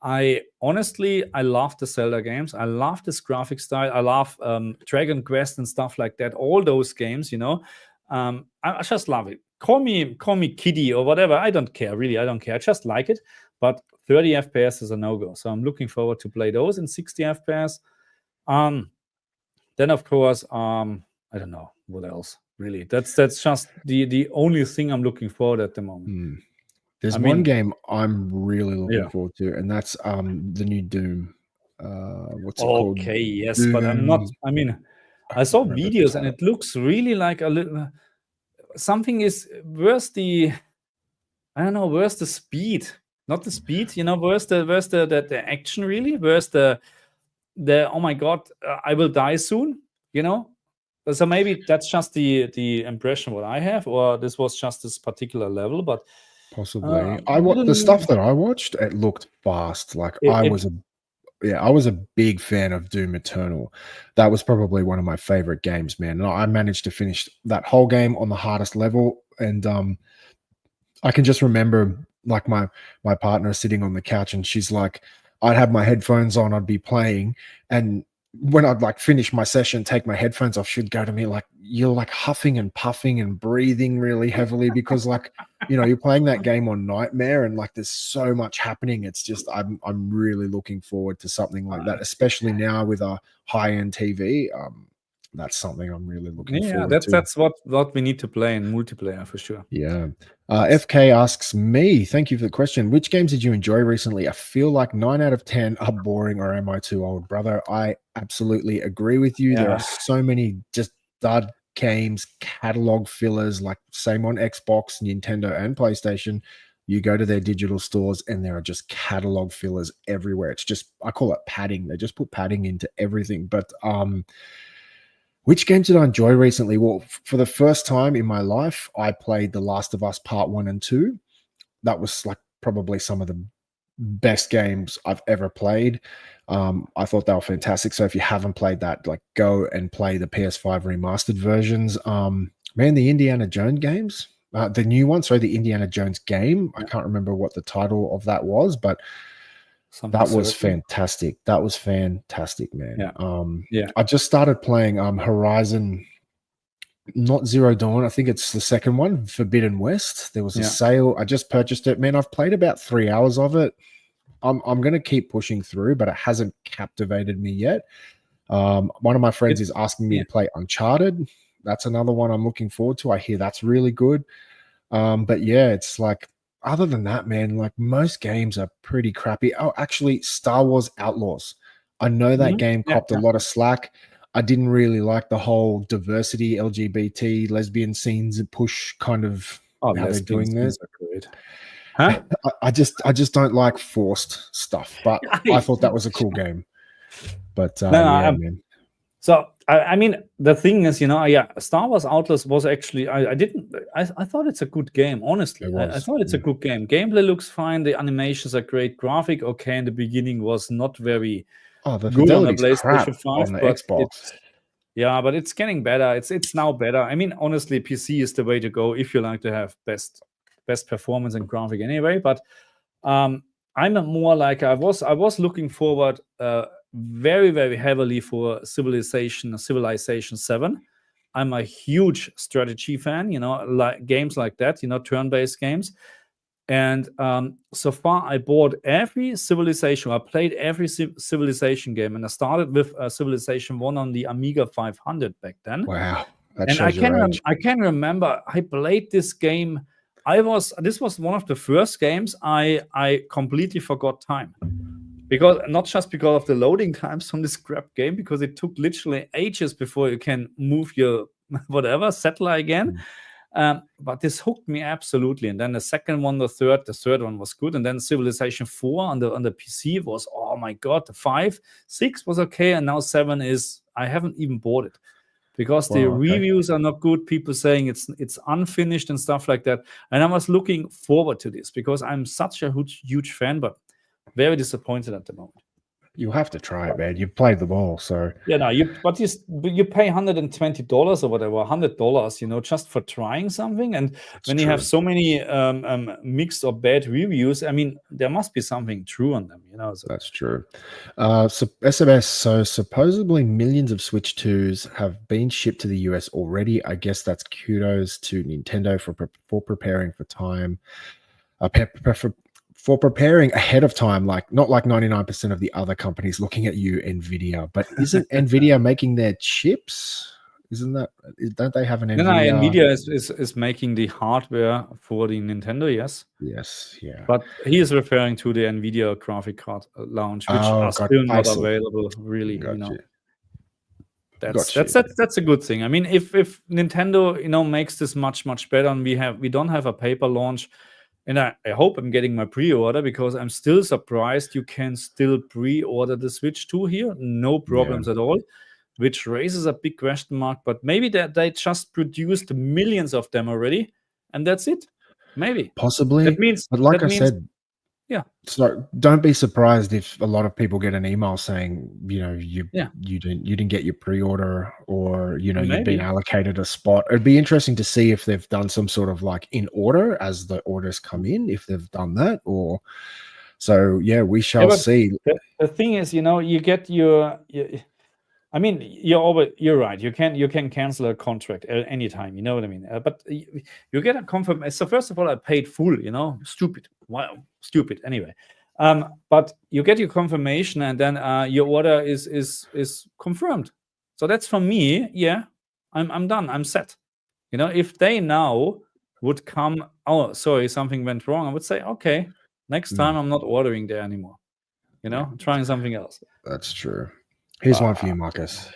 I honestly, I love the Zelda games. I love this graphic style. I love Dragon Quest and stuff like that. All those games, I just love it. Call me kiddie or whatever. I don't care, really. I don't care. I just like it. But 30 FPS is a no-go. So I'm looking forward to play those in 60 FPS. Then of course, I don't know what else. Really, that's just the only thing I'm looking forward at the moment. There's I one mean, game I'm really looking yeah. forward to, and that's the new Doom. What's it called? Okay, yes, but I'm not. Doom. I mean, I I saw can't remember the videos and title. it looks really like a little something is where's the I don't know, where's the speed? Not the speed, where's the action really? Where's the oh my god, I will die soon, So maybe that's just the impression what I have, or this was just this particular level, but Possibly. The didn't stuff that I watched, it looked fast. Like it, I it was a big fan of Doom Eternal. That was probably one of my favorite games, man. And I managed to finish that whole game on the hardest level. And I can just remember like my partner sitting on the couch, and she's like, I'd have my headphones on, I'd be playing, and when I'd like finish my session, take my headphones off, she'd go to me like, you're like huffing and puffing and breathing really heavily because like, you're playing that game on Nightmare and like there's so much happening. It's just I'm really looking forward to something like that, especially now with a high-end TV. That's something I'm really looking yeah, forward to. that's what we need to play in multiplayer for sure. Yeah. FK asks me, thank you for the question. Which games did you enjoy recently? I feel like 9 out of 10 are boring, or am I too old? Brother, I absolutely agree with you. There Yeah. are so many just dud games, catalog fillers, like same on Xbox, Nintendo, and PlayStation. You go to their digital stores and there are just catalog fillers everywhere. It's just, I call it padding. They just put padding into everything. But which games did I enjoy recently? Well, for the first time in my life, I played The Last of Us Part 1 and 2. That was like probably some of the best games I've ever played. I thought they were fantastic. So if you haven't played that, like go and play the PS5 remastered versions. Man, the Indiana Jones games, the new one, sorry, the Indiana Jones game. I can't remember what the title of that was, but Something that was certain. fantastic. That was fantastic, man. Yeah. Yeah. I just started playing Horizon, not Zero Dawn. I think it's the second one, Forbidden West. There was a Yeah. sale. I just purchased it. Man, I've played about 3 hours of it. I'm going to keep pushing through, but it hasn't captivated me yet. One of my friends is asking me to play Uncharted. That's another one I'm looking forward to. I hear that's really good. But yeah, it's like, other than that, man, like most games are pretty crappy. Oh, actually, Star Wars Outlaws. I know that game copped a lot of slack. I didn't really like the whole diversity, LGBT, lesbian scenes push kind of how they're doing this. Are great. Huh? I just don't like forced stuff. But I thought that was a cool game. But yeah, man. So I mean, the thing is, Star Wars Outlaws was actually I thought it's a good game. Honestly, I thought it's a good game. Gameplay looks fine. The animations are great. Graphic, okay. In the beginning, was not very the good on the fidelity's crap PlayStation 5, on the but Xbox. but it's getting better. It's now better. I mean, honestly, PC is the way to go if you like to have best performance and graphic anyway. But I'm more like I was looking forward very, very heavily for Civilization 7. I'm a huge strategy fan, like games like that, turn-based games. And so far, I bought every Civilization. I played every Civilization game, and I started with Civilization 1 on the Amiga 500 back then. Wow, that and shows your age. I can remember I played this game. This was one of the first games I completely forgot time. Because not just because of the loading times from this crap game, because it took literally ages before you can move your whatever satellite again. But this hooked me absolutely. And then the second one, the third one was good. And then Civilization 4 on the PC was, oh my god, the 5, 6 was okay, and now 7 is I haven't even bought it. Because the reviews are not good, people saying it's unfinished and stuff like that. And I was looking forward to this because I'm such a huge fan, but very disappointed at the moment. You'll have to try it, man. You've played them all, so Yeah, no, you pay $120 or whatever, $100, just for trying something. And it's when you have true. so many mixed or bad reviews, I mean, there must be something true on them, So That's true. So SMS. So supposedly millions of Switch 2s have been shipped to the US already. I guess that's kudos to Nintendo for preparing for time. For preparing ahead of time, like not like 99% of the other companies looking at you, Nvidia. But isn't Nvidia making their chips? Isn't that? Don't they have an then Nvidia? Nvidia is making the hardware for the Nintendo, yes. Yes. Yeah. But he is referring to the Nvidia graphic card launch, which Oh, are still I not see. available, really, Got you. That's Got you. that's a good thing. I mean, if Nintendo makes this much better, and we don't have a paper launch, and I hope I'm getting my pre-order, because I'm still surprised you can still pre-order the Switch 2 here, no problems at all, which raises a big question mark. But maybe that they just produced millions of them already, and that's it. Maybe Possibly, that means but like I said, yeah. so don't be surprised if a lot of people get an email saying, you didn't get your pre-order, or you've been Maybe. allocated a spot. It'd be interesting to see if they've done some sort of like in order as the orders come in, if they've done that, or so. Yeah, we shall but see. the thing is, you get I mean, you're right. You can cancel a contract at any time. You know what I mean? But you get a confirmation. So first of all, I paid full. Stupid. Wow, stupid. Anyway, but you get your confirmation, and then your order is confirmed. So that's for me. Yeah, I'm done. I'm set. If they now would come, oh, sorry, something went wrong, I would say, okay, next time I'm not ordering there anymore. I'm trying something else. That's true. Here's one for you, Marcus.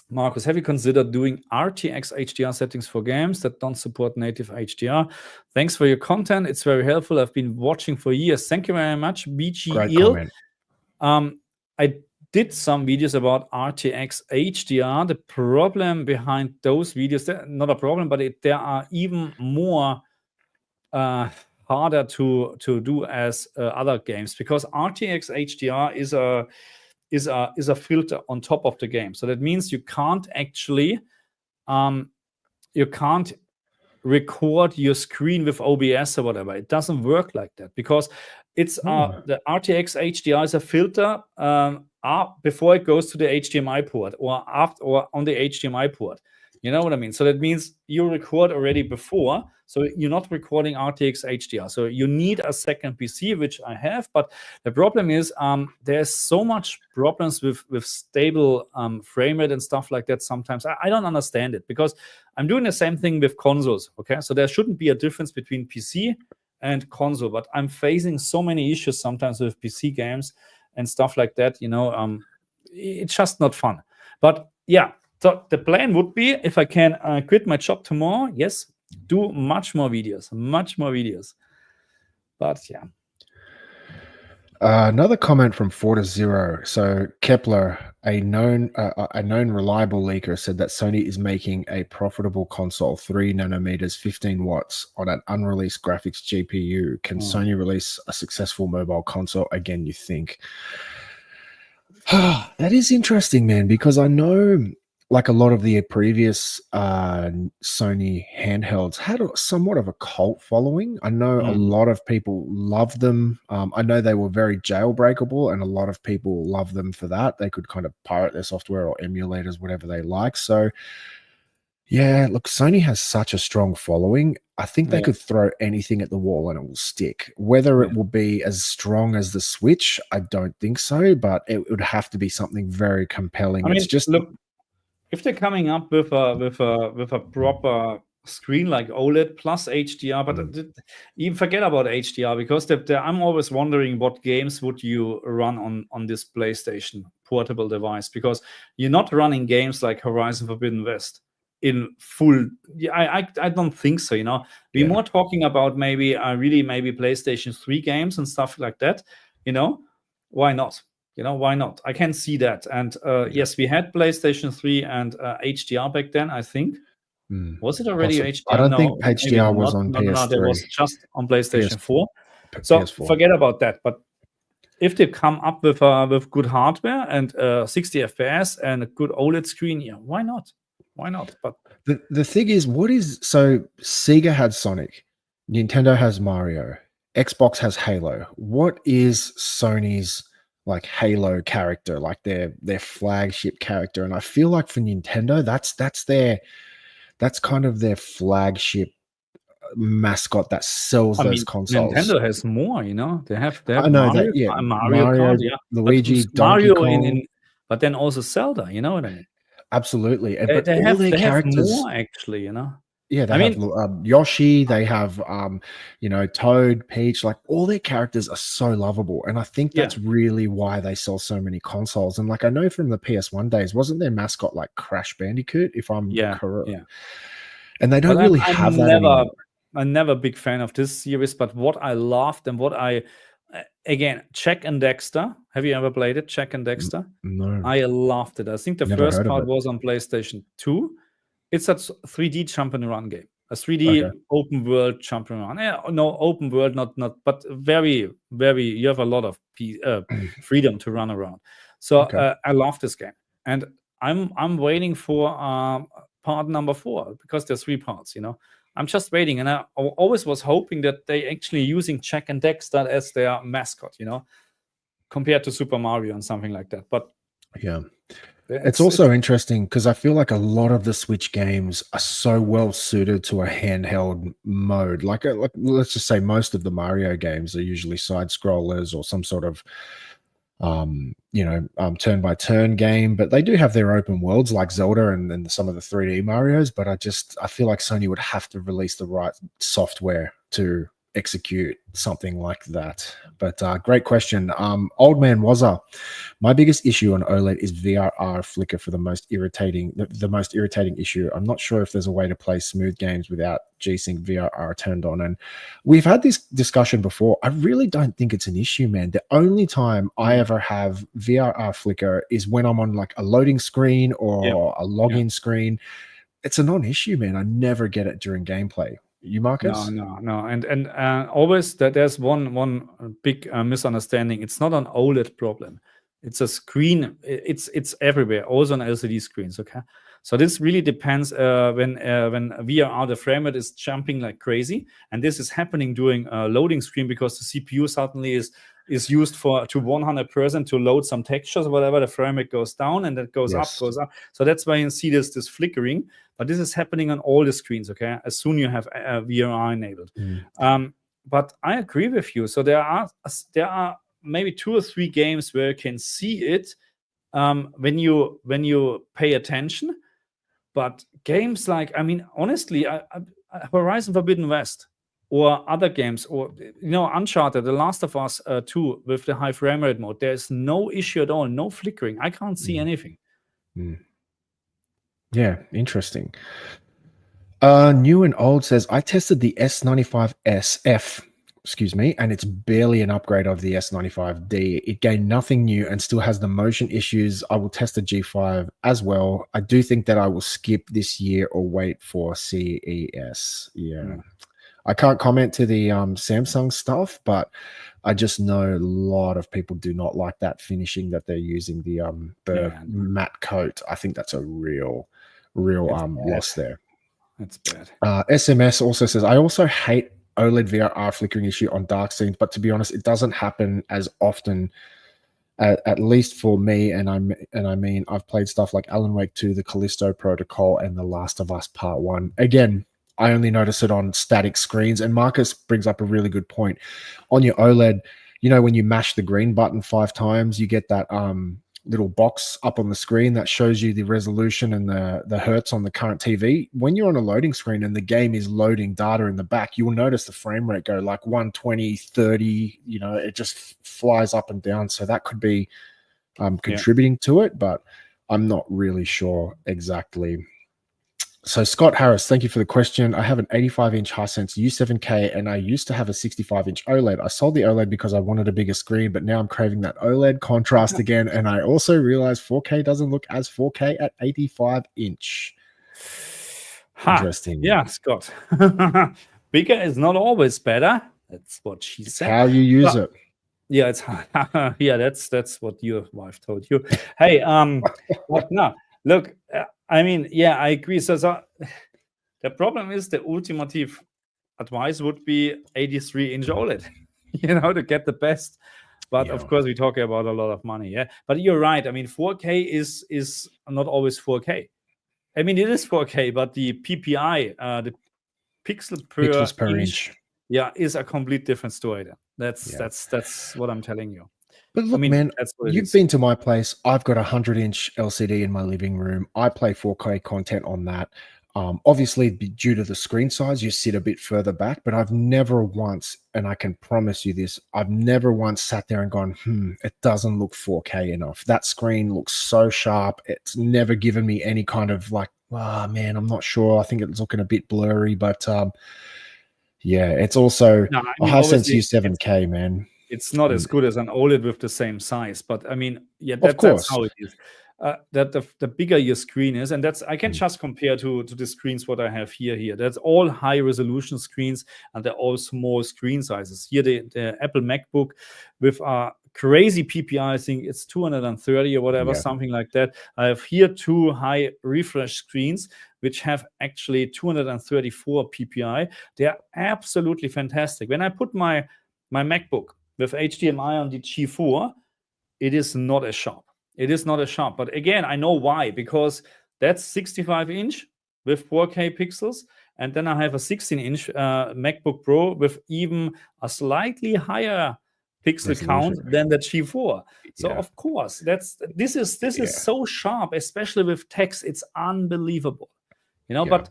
Marcus, have you considered doing RTX HDR settings for games that don't support native HDR? Thanks for your content. It's very helpful. I've been watching for years. Thank you very much, BG Great Eel. comment. I did some videos about RTX HDR. The problem behind those videos, not a problem, but there are even more harder to do as other games, because RTX HDR is a filter on top of the game. So that means you can't actually record your screen with OBS or whatever. It doesn't work like that, because it's the RTX HDR is a filter before it goes to the HDMI port, or after, or on the HDMI port. You know what I mean? So that means you record already before, so you're not recording RTX HDR. So you need a second PC, which I have. But the problem is there's so much problems with stable frame rate and stuff like that sometimes. I don't understand it, because I'm doing the same thing with consoles. Okay, so there shouldn't be a difference between PC and console, but I'm facing so many issues sometimes with PC games and stuff like that. It's just not fun. But yeah. So the plan would be, if I can quit my job tomorrow, yes, do much more videos. But yeah. Another comment from 4-0. So Kepler, a known reliable leaker, said that Sony is making a profitable console, 3 nanometers, 15 watts, on an unreleased graphics GPU. Can Sony release a successful mobile console again, you think? That is interesting, man, because I know, like, a lot of the previous Sony handhelds had somewhat of a cult following. I know a lot of people love them. I know they were very jailbreakable, and a lot of people love them for that. They could kind of pirate their software or emulators, whatever they like. So, yeah, look, Sony has such a strong following. I think they could throw anything at the wall and it will stick. Whether it will be as strong as the Switch, I don't think so, but it would have to be something very compelling. I mean, it's just look, if they're coming up with a proper screen like OLED plus HDR, but even forget about HDR, because I'm always wondering what games would you run on this PlayStation portable device, because you're not running games like Horizon Forbidden West in full. I don't think so. We're more talking about maybe PlayStation 3 games and stuff like that. Why not? Why not? I can see that. And yes, we had PlayStation 3 and HDR back then, I think. Was it already HDR? I don't think HDR was on PS3. No, there was just on PlayStation 4. So forget about that. But if they come up with good hardware and 60 FPS and a good OLED screen, yeah, why not? Why not? But the thing is, so Sega had Sonic, Nintendo has Mario, Xbox has Halo. What is Sony's like Halo character, like their flagship character? And I feel like for Nintendo, that's kind of their flagship mascot that sells I those mean, consoles. Nintendo has more, you know. They have I know that, yeah, Mario Mario, Kart, yeah, but Luigi, Donkey Mario Kong, but then also Zelda. You know what I mean? absolutely. But all their They have characters, more actually. You know. yeah, they I have mean, Yoshi, they have Toad, Peach. Like all their characters are so lovable, and I think yeah, that's really why they sell so many consoles. And like I know from the PS1 days, wasn't their mascot like Crash Bandicoot, if I'm yeah, correct? yeah. And they But don't really have that anymore. I'm never a big fan of this series. But what I loved and what I again, Jack and Dexter. Have you ever played it, Jack and Dexter? No, I loved it. I think the never first heard of part it. was on PlayStation 2. It's a 3D jump and run game, a 3D Okay. open world jump and run. No, open world, not, but very, very. You have a lot of freedom to run around. So Okay. I love this game, and I'm waiting for part number 4 because there's 3 parts. You know, I'm just waiting, and I always was hoping that they actually using Jack and Dexter as their mascot. You know, compared to Super Mario and something like that. But Yeah. It's also interesting because I feel like a lot of the Switch games are so well suited to a handheld mode. Like let's just say most of the Mario games are usually side scrollers or some sort of turn by turn game, but they do have their open worlds like Zelda and some of the 3D Marios. But I feel like Sony would have to release the right software to execute something like that. But great question. Old Man Wazza, my biggest issue on OLED is VRR flicker for the most irritating issue. I'm not sure if there's a way to play smooth games without G-Sync VRR turned on. And we've had this discussion before. I really don't think it's an issue, man. The only time I ever have VRR flicker is when I'm on like a loading screen or a login screen. It's a non-issue, man. I never get it during gameplay. You, Marcus? No. And always that there's one big misunderstanding. It's not an OLED problem. It's a screen. It's everywhere, also on LCD screens. Okay, so this really depends when VRR the frame rate is jumping like crazy, and this is happening during a loading screen because the CPU suddenly is used to 100% to load some textures or whatever. The frame rate goes down and that goes up. So that's why you see this flickering. But this is happening on all the screens. Okay, as soon you have VRR enabled. But I agree with you. So there are maybe 2 or 3 games where you can see it when you pay attention. But games like, I mean, honestly, Horizon Forbidden West or other games, or Uncharted, The Last of Us 2 with the high frame rate mode, there's no issue at all, no flickering. I can't see anything. Yeah, interesting. New and Old says, I tested the S95SF, and it's barely an upgrade of the S95D. It gained nothing new and still has the motion issues. I will test the G5 as well. I do think that I will skip this year or wait for CES. Yeah. I can't comment to the Samsung stuff, but I just know a lot of people do not like that finishing that they're using, the matte coat. I think that's a real loss there. That's bad. SMS also says, I also hate OLED VRR flickering issue on dark scenes, but to be honest, it doesn't happen as often, at least for me. And I mean, I've played stuff like Alan Wake 2, The Callisto Protocol, and The Last of Us Part 1. Again, I only notice it on static screens. And Marcus brings up a really good point. On your OLED, when you mash the green button 5 times, you get that little box up on the screen that shows you the resolution and the hertz on the current TV. When you're on a loading screen and the game is loading data in the back, you will notice the frame rate go like 120, 30, it just flies up and down. So that could be contributing to it, but I'm not really sure exactly. So Scott Harris, thank you for the question. I have an 85-inch Hisense U7K and I used to have a 65-inch OLED. I sold the OLED because I wanted a bigger screen, but now I'm craving that OLED contrast again. And I also realized 4K doesn't look as 4K at 85-inch. Interesting. Yeah, Scott. Bigger is not always better. That's what she said. How you use it. Yeah, it's yeah, that's what your wife told you. Hey, but no, look, I mean, yeah, I agree. So the problem is the ultimate advice would be 83-inch OLED, to get the best. But Yeah. of course, we're talking about a lot of money. Yeah, but you're right. I mean, 4K is not always 4K. I mean, it is 4K, but the PPI, the pixel per Pixels per inch, inch. yeah, is a complete different story. Then that's Yeah. that's what I'm telling you. But I look, mean, man, that's what it you've is. been to my place. I've got a 100-inch LCD in my living room. I play 4K content on that. Obviously, due to the screen size, you sit a bit further back, but I've never once, and I can promise you this, I've never once sat there and gone, it doesn't look 4K enough. That screen looks so sharp. It's never given me any kind of like, man, I'm not sure. I think it's looking a bit blurry, but yeah, it's also No, I a mean, Hisense obviously, it's U7K, man. it's not as And good as an OLED with the same size, but I mean, yeah, of that's course. how it is. That the bigger your screen is, and that's I can Mm, just compare to the screens what I have here. Here, that's all high resolution screens, and they're all small screen sizes. Here, the Apple MacBook with a crazy PPI, I think it's 230 or whatever, yeah, something like that. I have here two high refresh screens which have actually 234 PPI. They are absolutely fantastic. When I put my MacBook with HDMI on the G4, it is not as sharp. It is not as sharp. But again, I know why, because that's 65-inch with 4K pixels. And then I have a 16-inch MacBook Pro with even a slightly higher pixel count resolution. than the G4. So Yeah, of course, this is yeah, so sharp, especially with text. It's unbelievable. yeah, But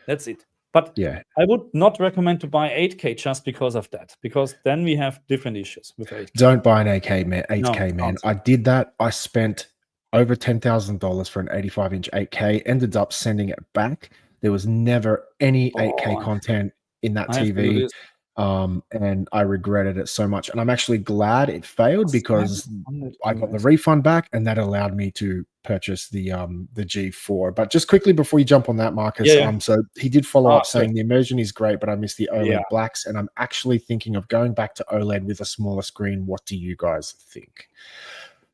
that's it. But yeah. I would not recommend to buy 8K just because of that, because then we have different issues with 8K. Don't buy an 8K man. No, 8K man. don't. I did that. I spent over $10,000 for an 85-inch 8K. Ended up sending it back. There was never any 8K Oh, content in that I have to do TV. this. And I regretted it so much. And I'm actually glad it failed because 700 I got the US. refund back, and that allowed me to purchase the G4. But just quickly before you jump on that, Marcus, Yeah. so he did follow up Sure. saying the immersion is great, but I miss the Yeah. OLED blacks, and I'm actually thinking of going back to OLED with a smaller screen. What do you guys think?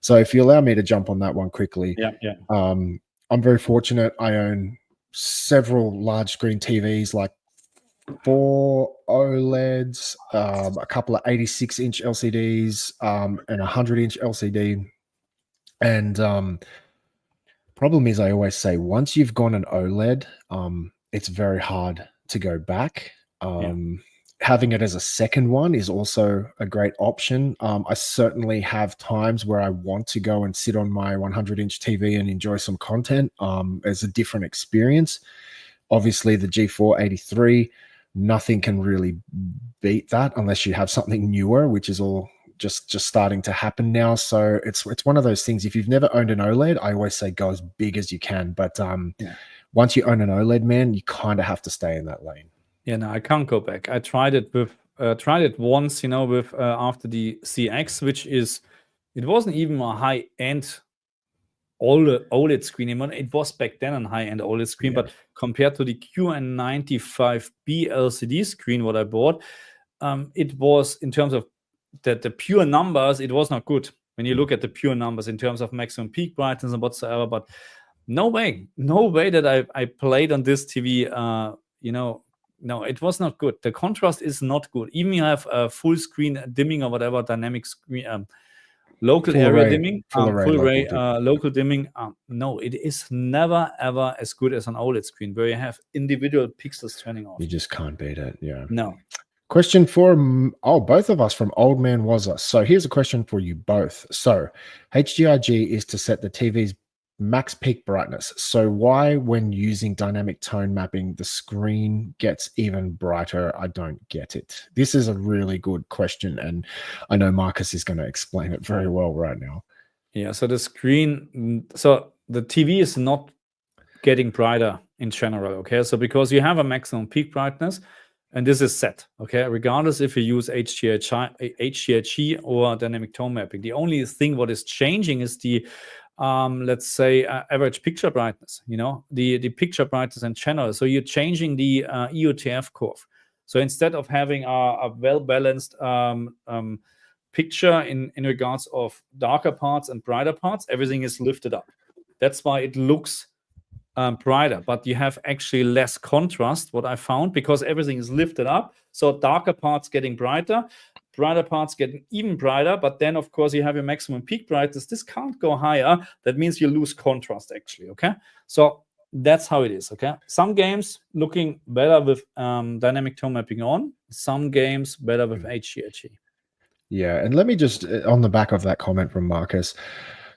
So if you allow me to jump on that one quickly, Yeah. I'm very fortunate. I own several large screen TVs, like 4 OLEDs, a couple of 86-inch LCDs, and a 100-inch LCD. And problem is, I always say, once you've gone an OLED, it's very hard to go back. Yeah. Having it as a second one is also a great option. I certainly have times where I want to go and sit on my 100-inch TV and enjoy some content. It's a different experience. Obviously, the G4 83, nothing can really beat that unless you have something newer, which is all just starting to happen now. So it's one of those things. If you've never owned an OLED, I always say go as big as you can. But Yeah. once you own an OLED, man, you kind of have to stay in that lane. Yeah, no, I can't go back. I tried it once, with after the CX, which is it wasn't even a high-end OLED screen. It was back then a high-end OLED screen, Yeah. but compared to the QN95B LCD screen what I bought, it was in terms of the pure numbers, it was not good when you look at the pure numbers in terms of maximum peak brightness and whatsoever. But no way that I played on this TV. No, it was not good. The contrast is not good. Even you have a full screen dimming or whatever, dynamic screen, local Full area array, dimming, full array full local array dip. local dimming. No, it is never ever as good as an OLED screen where you have individual pixels turning off. You just can't beat it. Yeah. No. Question for both of us from Old Man Was Us. So here's a question for you both. So HDRG is to set the TV's max peak brightness. So why, when using dynamic tone mapping, the screen gets even brighter? I don't get it. This is a really good question, and I know Marcus is going to explain it very well right now. Yeah, so the TV is not getting brighter in general, okay? So because you have a maximum peak brightness, and this is set, okay? Regardless if you use HDRG or dynamic tone mapping. The only thing what is changing is the, let's say, average picture brightness, the picture brightness in general. So you're changing the EOTF curve. So instead of having a well-balanced picture in regards of darker parts and brighter parts, everything is lifted up. That's why it looks brighter, but you have actually less contrast, what I found, because everything is lifted up. So darker parts getting brighter parts getting even brighter, but then of course you have your maximum peak brightness. This can't go higher. That means you lose contrast actually, okay? So that's how it is, okay? Some games looking better with dynamic tone mapping on, some games better with HDRG. Yeah, and let me just on the back of that comment from Marcus.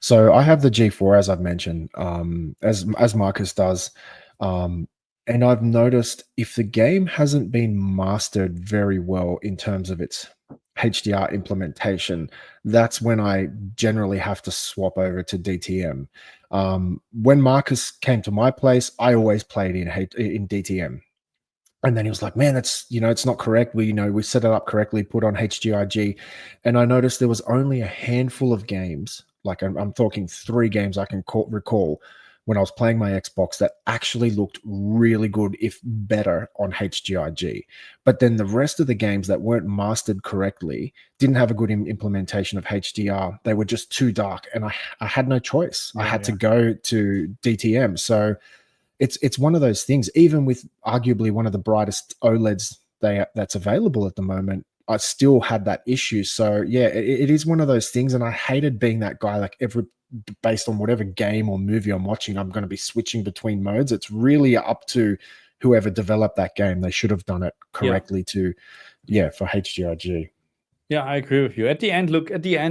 So I have the G4 as I've mentioned, as Marcus does, and I've noticed if the game hasn't been mastered very well in terms of its HDR implementation, that's when I generally have to swap over to DTM. When Marcus came to my place, I always played in DTM. And then he was like, man, that's, it's not correct. We set it up correctly, put on HGIG. And I noticed there was only a handful of games, like I'm talking 3 games I can recall when I was playing my Xbox that actually looked really good, if better, on HGIG. But then the rest of the games that weren't mastered correctly didn't have a good implementation of HDR. They were just too dark. And I had no choice. I had to go to DTM. So it's one of those things, even with arguably one of the brightest OLEDs that's available at the moment, I still had that issue. So yeah, it is one of those things. And I hated being that guy, like based on whatever game or movie I'm watching, I'm going to be switching between modes. It's really up to whoever developed that game. They should have done it correctly for HGRG. Yeah, I agree with you. At the end,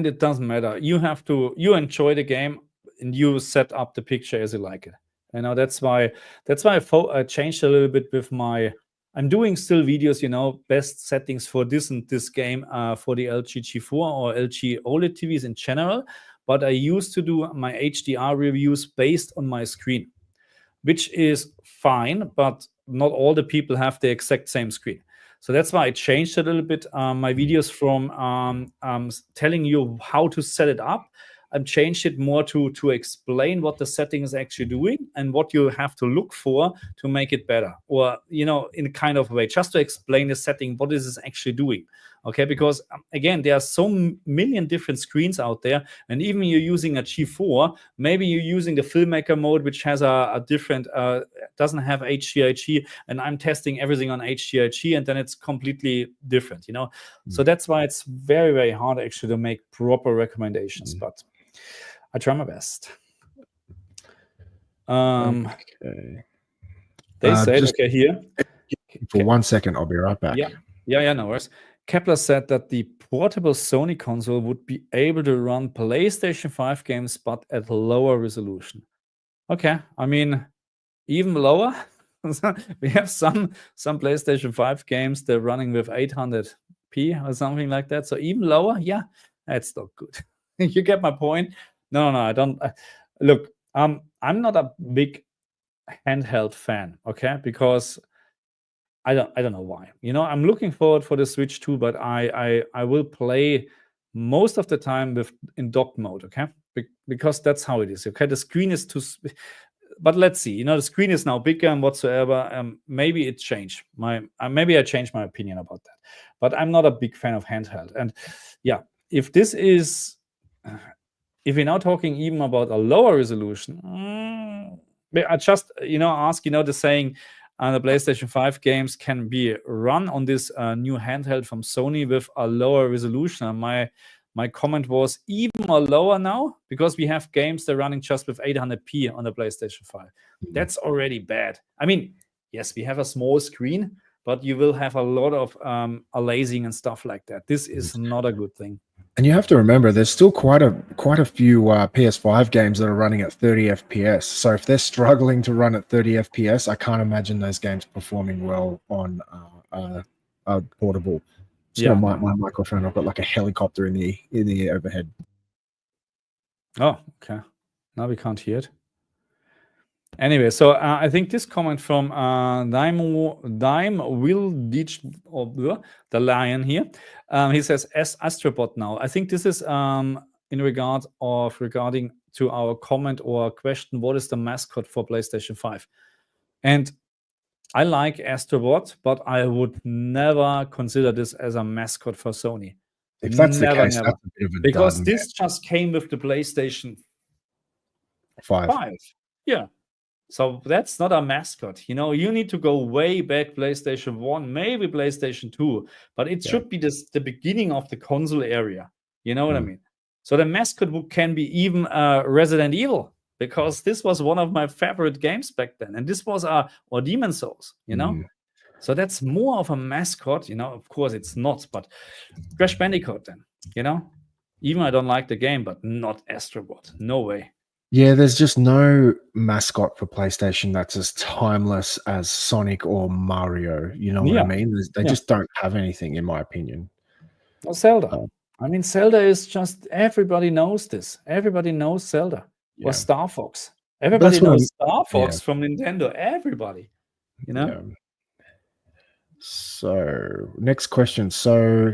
it doesn't matter. You enjoy the game and you set up the picture as you like it. That's why I changed a little bit with I'm doing still videos, best settings for this and this game for the LG G4 or LG OLED TVs in general. But I used to do my HDR reviews based on my screen, which is fine, but not all the people have the exact same screen. So that's why I changed a little bit my videos from telling you how to set it up. I've changed it more to explain what the setting is actually doing and what you have to look for to make it better, or in a kind of way, just to explain the setting, what is this actually doing. Okay, because again, there are so million different screens out there, and even you're using a G4, maybe you're using the filmmaker mode, which has a different doesn't have HDRG, and I'm testing everything on HDRG, and then it's completely different. So that's why it's very, very hard actually to make proper recommendations, but I try my best. Okay. They said, okay, here. For 1 second, I'll be right back. Yeah, no worries. Kepler said that the portable Sony console would be able to run PlayStation 5 games, but at lower resolution. Okay, I mean, even lower. We have some PlayStation 5 games, they're running with 800p or something like that. So even lower, yeah, that's not good. You get my point? No, I don't. Look, I'm not a big handheld fan, okay? Because I don't know why. I'm looking forward for the Switch 2, but I will play most of the time in dock mode, okay? Because that's how it is, okay? The screen is too, but let's see. The screen is now bigger and whatsoever. Maybe it changed. Maybe I changed my opinion about that. But I'm not a big fan of handheld. And yeah, if this is, if we're now talking even about a lower resolution, I just ask the saying. The PlayStation 5 games can be run on this new handheld from Sony with a lower resolution. And my comment was even more lower now, because we have games that are running just with 800p on the PlayStation 5. That's already bad. I mean, yes, we have a small screen, but you will have a lot of aliasing and stuff like that. This is not a good thing. And you have to remember, there's still quite a few PS5 games that are running at 30 FPS. So if they're struggling to run at 30 FPS, I can't imagine those games performing well on a portable. My microphone. I've got like a helicopter in the overhead. Oh, okay. Now we can't hear it. Anyway, so I think this comment from Dime will ditch the lion here. He says, as Astrobot now. I think this is in regarding to our comment or question, what is the mascot for PlayStation 5? And I like Astrobot, but I would never consider this as a mascot for Sony. If that's the Never, case, never. that's a bit of a dud, Because man. this just came with the PlayStation 5. 5. Yeah. So that's not a mascot. You know, you need to go way back, PlayStation 1, maybe PlayStation 2, but it Yeah. should be the beginning of the console area. You know what I Mm. mean? So the mascot can be even Resident Evil, because this was one of my favorite games back then. And this was or Demon Souls, you know? Mm. So that's more of a mascot, you know. Of course it's not, but Crash Bandicoot then, you know? Even I don't like the game, but not Astrobot. No way. Yeah, there's just no mascot for PlayStation that's as timeless as Sonic or Mario. You know what I Yeah. mean? They Yeah. just don't have anything, in my opinion. Or Zelda. Uh, I mean, Zelda is just, everybody knows this. Everybody knows Zelda. Or yeah, Star Fox. but Everybody that's what knows I'm. Star Yeah, Fox from Nintendo. Everybody, you know? yeah. So next question. So,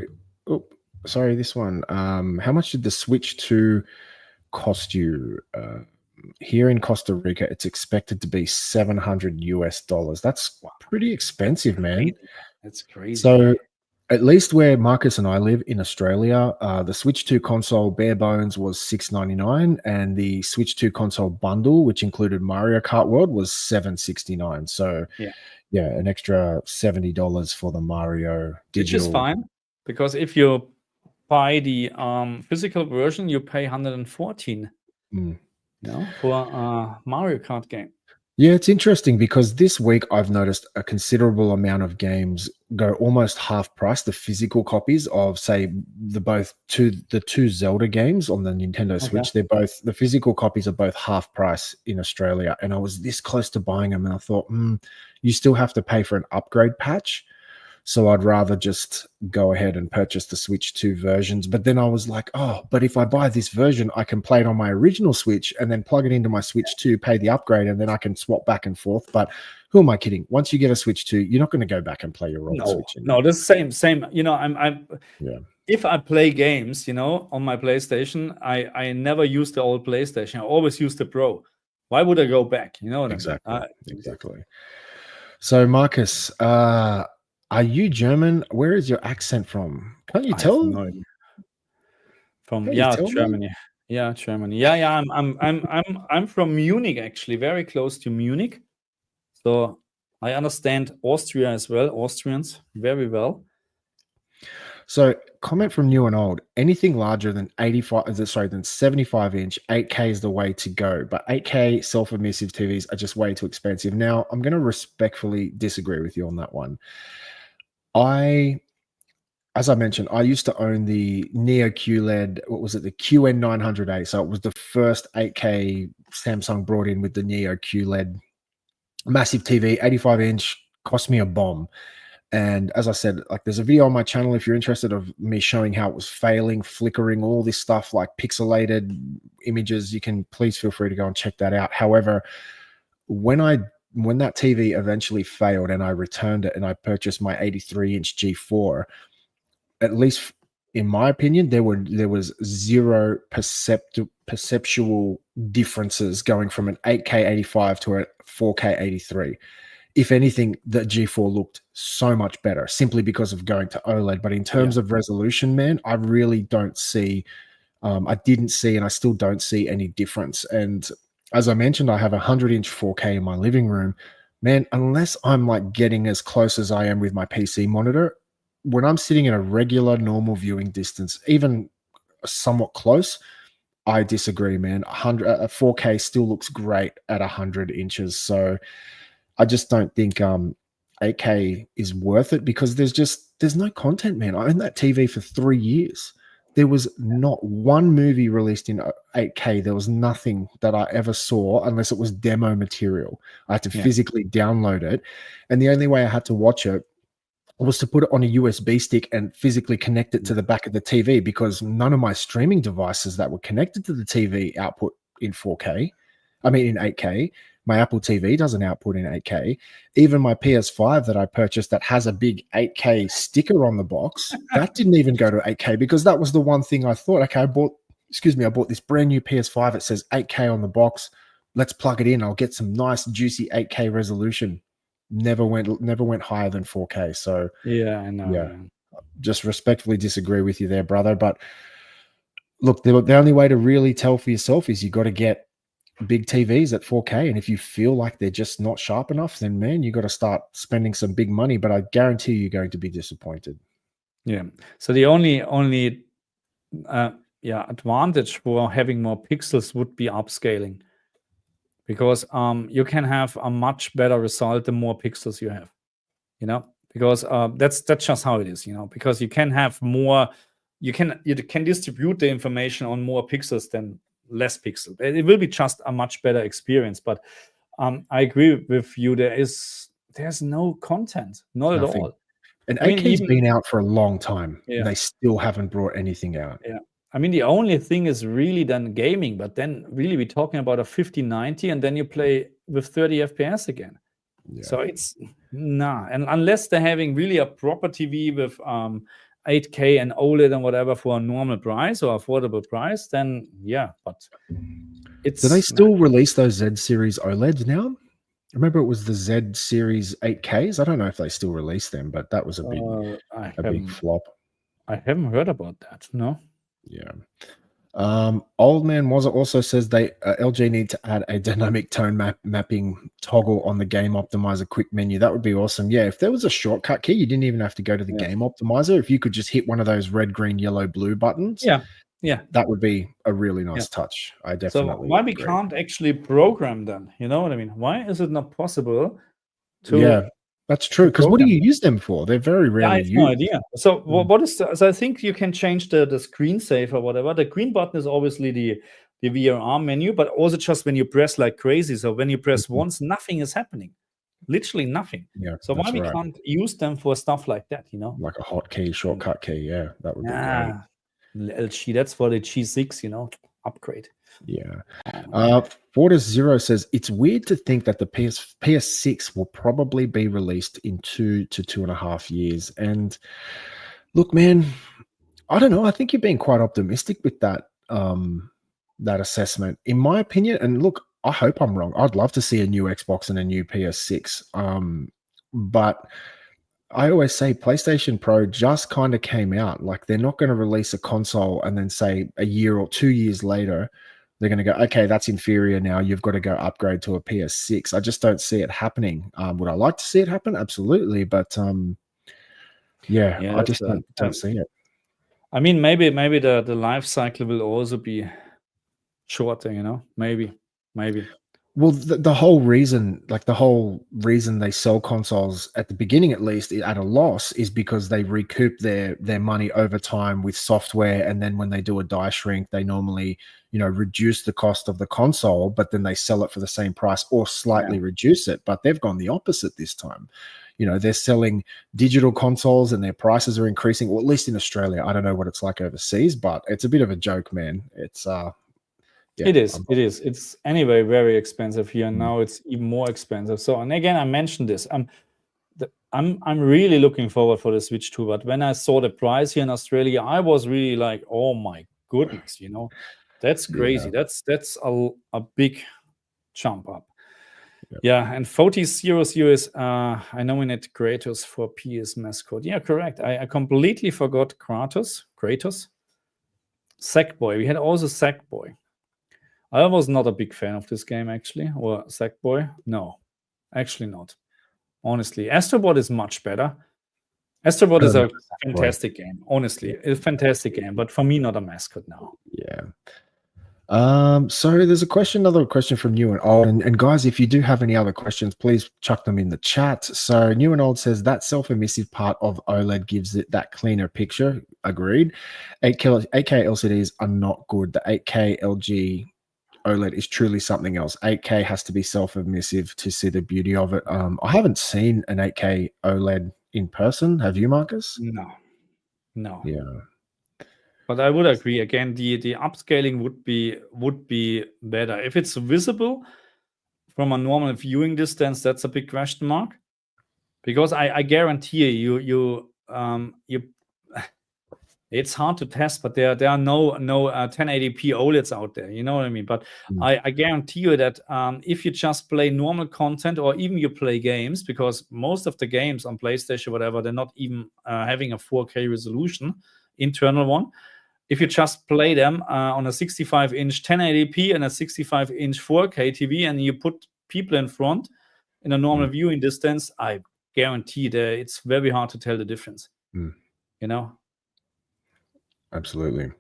sorry, this one. How much did the Switch 2 cost you? Here in Costa Rica, it's expected to be $700. That's Wow, pretty expensive, man. crazy. That's crazy. So at least where Marcus and I live in Australia, the Switch 2 console bare bones was $699, and the Switch 2 console bundle, which included Mario Kart World, was $769. So Yeah. yeah, an extra $70 for the Mario Which is digital. fine, because if you buy the physical version, you pay 114, Mm. you know, for a Mario Kart game. Yeah, it's interesting because this week I've noticed a considerable amount of games go almost half price. The physical copies of, say, the two Zelda games on the Nintendo Okay. Switch, the physical copies are both half price in Australia. And I was this close to buying them, and I thought, you still have to pay for an upgrade patch. So I'd rather just go ahead and purchase the Switch 2 versions. But then I was like, but if I buy this version, I can play it on my original Switch and then plug it into my Switch 2, pay the upgrade, and then I can swap back and forth. But who am I kidding? Once you get a Switch 2, you're not going to go back and play your old Switch anymore. No, the same. You know, Yeah. If I play games, you know, on my PlayStation, I never use the old PlayStation. I always use the Pro. Why would I go back? You know what Exactly. I mean? Exactly. So, Marcus, are you German? Where is your accent from? Can't you I have tell? no idea. From Can't you tell, man? Germany. Yeah, Germany. Yeah. I'm from Munich, actually, very close to Munich. So I understand Austria as well, Austrians very well. So, comment from new and old. Anything larger than 75-inch, 8K is the way to go. But 8K self-emissive TVs are just way too expensive. Now, I'm going to respectfully disagree with you on that one. As I mentioned, I used to own the Neo QLED. What was it? The QN900A. So it was the first 8K Samsung brought in with the Neo QLED massive TV, 85-inch. Cost me a bomb. And as I said, like, there's a video on my channel if you're interested of me showing how it was failing, flickering, all this stuff, like pixelated images. You can please feel free to go and check that out. However, when that TV eventually failed and I returned it and I purchased my 83-inch G4, at least in my opinion, there was zero perceptual differences going from an 8K 85 to a 4K 83. If anything, the G4 looked so much better simply because of going to OLED. But in terms of resolution, man, I really don't see, I didn't see, and I still don't see any difference. And as I mentioned, I have a 100-inch 4K in my living room. Man, unless I'm like getting as close as I am with my PC monitor, when I'm sitting in a regular, normal viewing distance, even somewhat close, I disagree, man. 4K still looks great at 100 inches. So I just don't think 8K is worth it because there's no content, man. I owned that TV for 3 years. There was not one movie released in 8K. There was nothing that I ever saw unless it was demo material. I had to physically download it. And the only way I had to watch it was to put it on a USB stick and physically connect it to the back of the TV because none of my streaming devices that were connected to the TV output in 4K. I mean, in 8K. My Apple TV doesn't output in 8K. Even my PS5 that I purchased that has a big 8K sticker on the box, that didn't even go to 8K because that was the one thing I thought, okay, I bought this brand new PS5. It says 8K on the box. Let's plug it in. I'll get some nice, juicy 8K resolution. Never went higher than 4K. So yeah, I know. yeah. Man. just respectfully disagree with you there, brother. But look, the only way to really tell for yourself is you got to get big TVs at 4K. And if you feel like they're just not sharp enough, then man, you got to start spending some big money. But I guarantee you're going to be disappointed. Yeah. So the only advantage for having more pixels would be upscaling, because you can have a much better result the more pixels you have. Because that's just how it is. Because you can have more. You can distribute the information on more pixels than less pixels. It will be just a much better experience. But I agree with you. There's no content, not Nothing. at all. And I mean, 8K's even been out for a long time. Yeah. And they still haven't brought anything out. Yeah. I mean, the only thing is really then gaming, but then really we're talking about a 5090, and then you play with 30 FPS again. Yeah. So it's nah. And unless they're having really a proper TV with 8K and OLED and whatever for a normal price or affordable price, then yeah. But it's Do they still release those Z series OLEDs now? Remember, it was the Z series 8Ks. I don't know if they still release them, but that was a big flop. I haven't heard about that. No. Yeah. Old Man Was also says they LG need to add a dynamic tone mapping toggle on the game optimizer quick menu. That would be awesome. Yeah, if there was a shortcut key, you didn't even have to go to the game optimizer. If you could just hit one of those red, green, yellow, blue buttons, yeah, that would be a really nice touch. I definitely. So why we can't actually program them? You know what I mean? Why is it not possible to? Yeah, that's true. Because what do you use them for? They're very rarely used. I have no idea. So what is? So I think you can change the screensaver or whatever. The green button is obviously the VRR menu, but also just when you press like crazy. So when you press once, nothing is happening. Literally nothing. Yeah. So why we can't use them for stuff like that? Like a hotkey, shortcut key. Yeah, that would be great. LG, that's for the G6, upgrade. Yeah. Fortis0 says it's weird to think that the PS6 will probably be released in 2 to 2.5 years. And look, man, I don't know. I think you're being quite optimistic with that that assessment, in my opinion. And look, I hope I'm wrong. I'd love to see a new Xbox and a new PS6. But I always say PlayStation Pro just kind of came out. Like, they're not going to release a console and then say a year or 2 years later, they're going to go, okay, that's inferior now. You've got to go upgrade to a PS6. I just don't see it happening. Would I like to see it happen? Absolutely. But I just don't see it. I mean, maybe the life cycle will also be shorter, maybe. Well, the whole reason they sell consoles at the beginning, at least at a loss, is because they recoup their money over time with software, and then when they do a die shrink, they normally reduce the cost of the console, but then they sell it for the same price or slightly reduce it. But they've gone the opposite this time. They're selling digital consoles and their prices are increasing, or at least in Australia. I don't know what it's like overseas, but it's a bit of a joke, man. It's it is. It's anyway very expensive here, and now it's even more expensive. So, and again, I mentioned this. I'm really looking forward for the Switch 2. But when I saw the price here in Australia, I was really like, oh my goodness, that's crazy. That's a big jump up. Yeah, and 4000 is I nominate Kratos for PS mascot. Yeah, correct. I completely forgot Kratos. Sackboy. We had also Sackboy. I was not a big fan of this game, actually. Or Sackboy. No, actually not. Honestly, Astrobot is much better. Astrobot is a fantastic game. Honestly, a fantastic game. But for me, not a mascot now. Yeah. So there's another question from New and Old, and guys, if you do have any other questions, please chuck them in the chat. So New and Old says that self-emissive part of OLED gives it that cleaner picture. Agreed. 8K LCDs are not good. The 8K LG OLED is truly something else. 8K has to be self-emissive to see the beauty of it. I haven't seen an 8K OLED in person. Have you, Marcus? No. Yeah. But I would agree. Again, the upscaling would be better. If it's visible from a normal viewing distance, that's a big question mark. Because I guarantee you It's hard to test, but there are no 1080p OLEDs out there. You know what I mean? But I guarantee you that if you just play normal content, or even you play games, because most of the games on PlayStation, whatever, they're not even having a 4K resolution, internal one. If you just play them on a 65-inch 1080p and a 65-inch 4K TV, and you put people in front in a normal viewing distance, I guarantee that it's very hard to tell the difference. You know? Absolutely.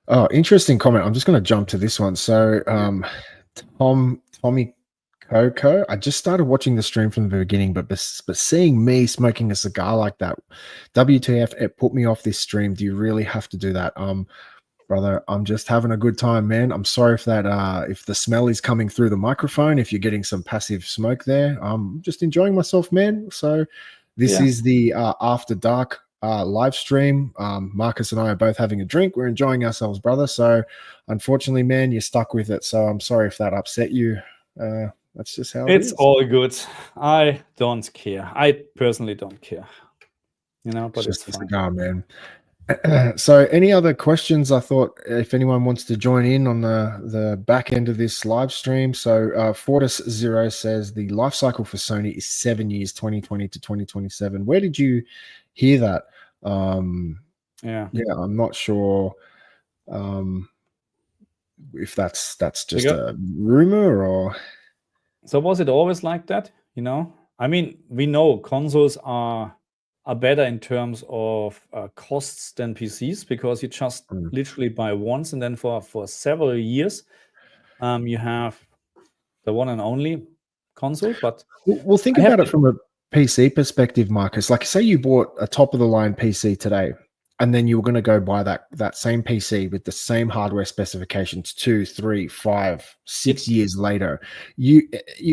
Oh, interesting comment. I'm just going to jump to this one. So, Tommy Coco, I just started watching the stream from the beginning, but seeing me smoking a cigar like that, WTF, it put me off this stream. Do you really have to do that? Brother, I'm just having a good time, man. I'm sorry if that if the smell is coming through the microphone, if you're getting some passive smoke there. I'm just enjoying myself, man. So this is the After Dark live stream. Marcus and I are both having a drink. We're enjoying ourselves, brother. So unfortunately, man, you're stuck with it. So I'm sorry if that upset you. That's just how it is. It's all good. I don't care. I personally don't care. You know, but it's just fine. a cigar, man. So any other questions? I thought if anyone wants to join in on the back end of this live stream. So Fortis Zero says the life cycle for Sony is 7 years, 2020 to 2027. Where did you hear that? Yeah, I'm not sure if that's just a rumor or. So was it always like that? You know, I mean, we know consoles are better in terms of costs than PCs, because you just literally buy once, and then for several years you have the one and only console. But well, think about it from a PC perspective, Marcus. Like, say you bought a top of the line PC today, and then you were going to go buy that same PC with the same hardware specifications 2, 3, 5, 6 years later. You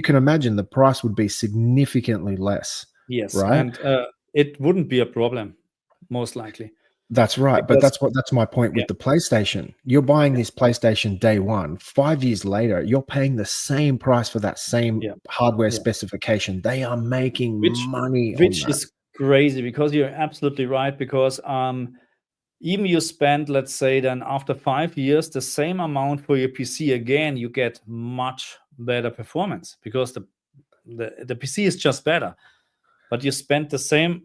can imagine the price would be significantly less. Yes, right? And it wouldn't be a problem, most likely. That's right. But that's my point with the PlayStation. You're buying this PlayStation day one. 5 years later, you're paying the same price for that same hardware specification. They are making money on that. Which is crazy, because you're absolutely right. Because even you spend, let's say, then after 5 years, the same amount for your PC again, you get much better performance, because the PC is just better. But you spend the same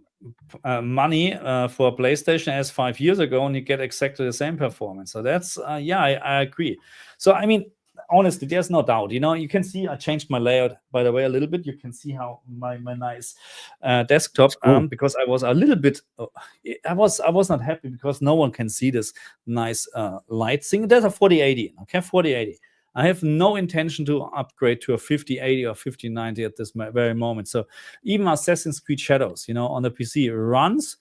money for a PlayStation as 5 years ago, and you get exactly the same performance. So that's I agree. So I mean, honestly, there's no doubt. You know, you can see I changed my layout, by the way, a little bit. You can see how my nice desktop, because I was a little bit I was not happy, because no one can see this nice light thing. There's a 4080, okay, 4080. I have no intention to upgrade to a 5080 or 5090 at this very moment. So even Assassin's Creed Shadows, you know, on the PC runs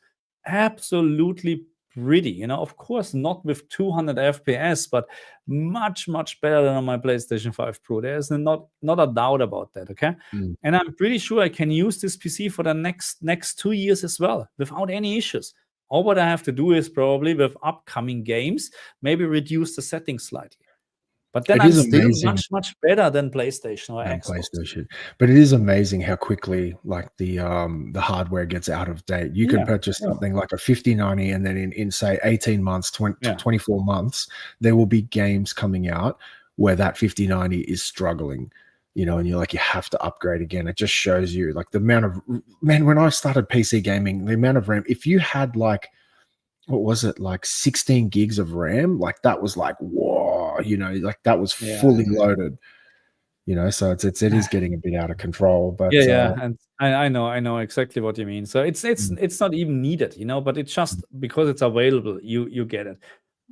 absolutely pretty. You know, of course, not with 200 FPS, but much better than on my PlayStation 5 Pro. There's not a doubt about that. Okay, and I'm pretty sure I can use this PC for the next 2 years as well without any issues. All what I have to do is probably with upcoming games maybe reduce the settings slightly. But then I'm still much better than PlayStation or Xbox. But it is amazing how quickly, like, the hardware gets out of date. You can purchase something like a 5090, and then in say 18 months, 24 months, there will be games coming out where that 5090 is struggling. You know, and you're like, you have to upgrade again. It just shows you, like, the amount of, man, when I started PC gaming, the amount of RAM, if you had like, what was it, like 16 gigs of RAM, like that was like, whoa, you know, like that was fully loaded, you know. So it is getting a bit out of control. But and I know exactly what you mean. So it's not even needed, you know, but it's just because it's available, you get it.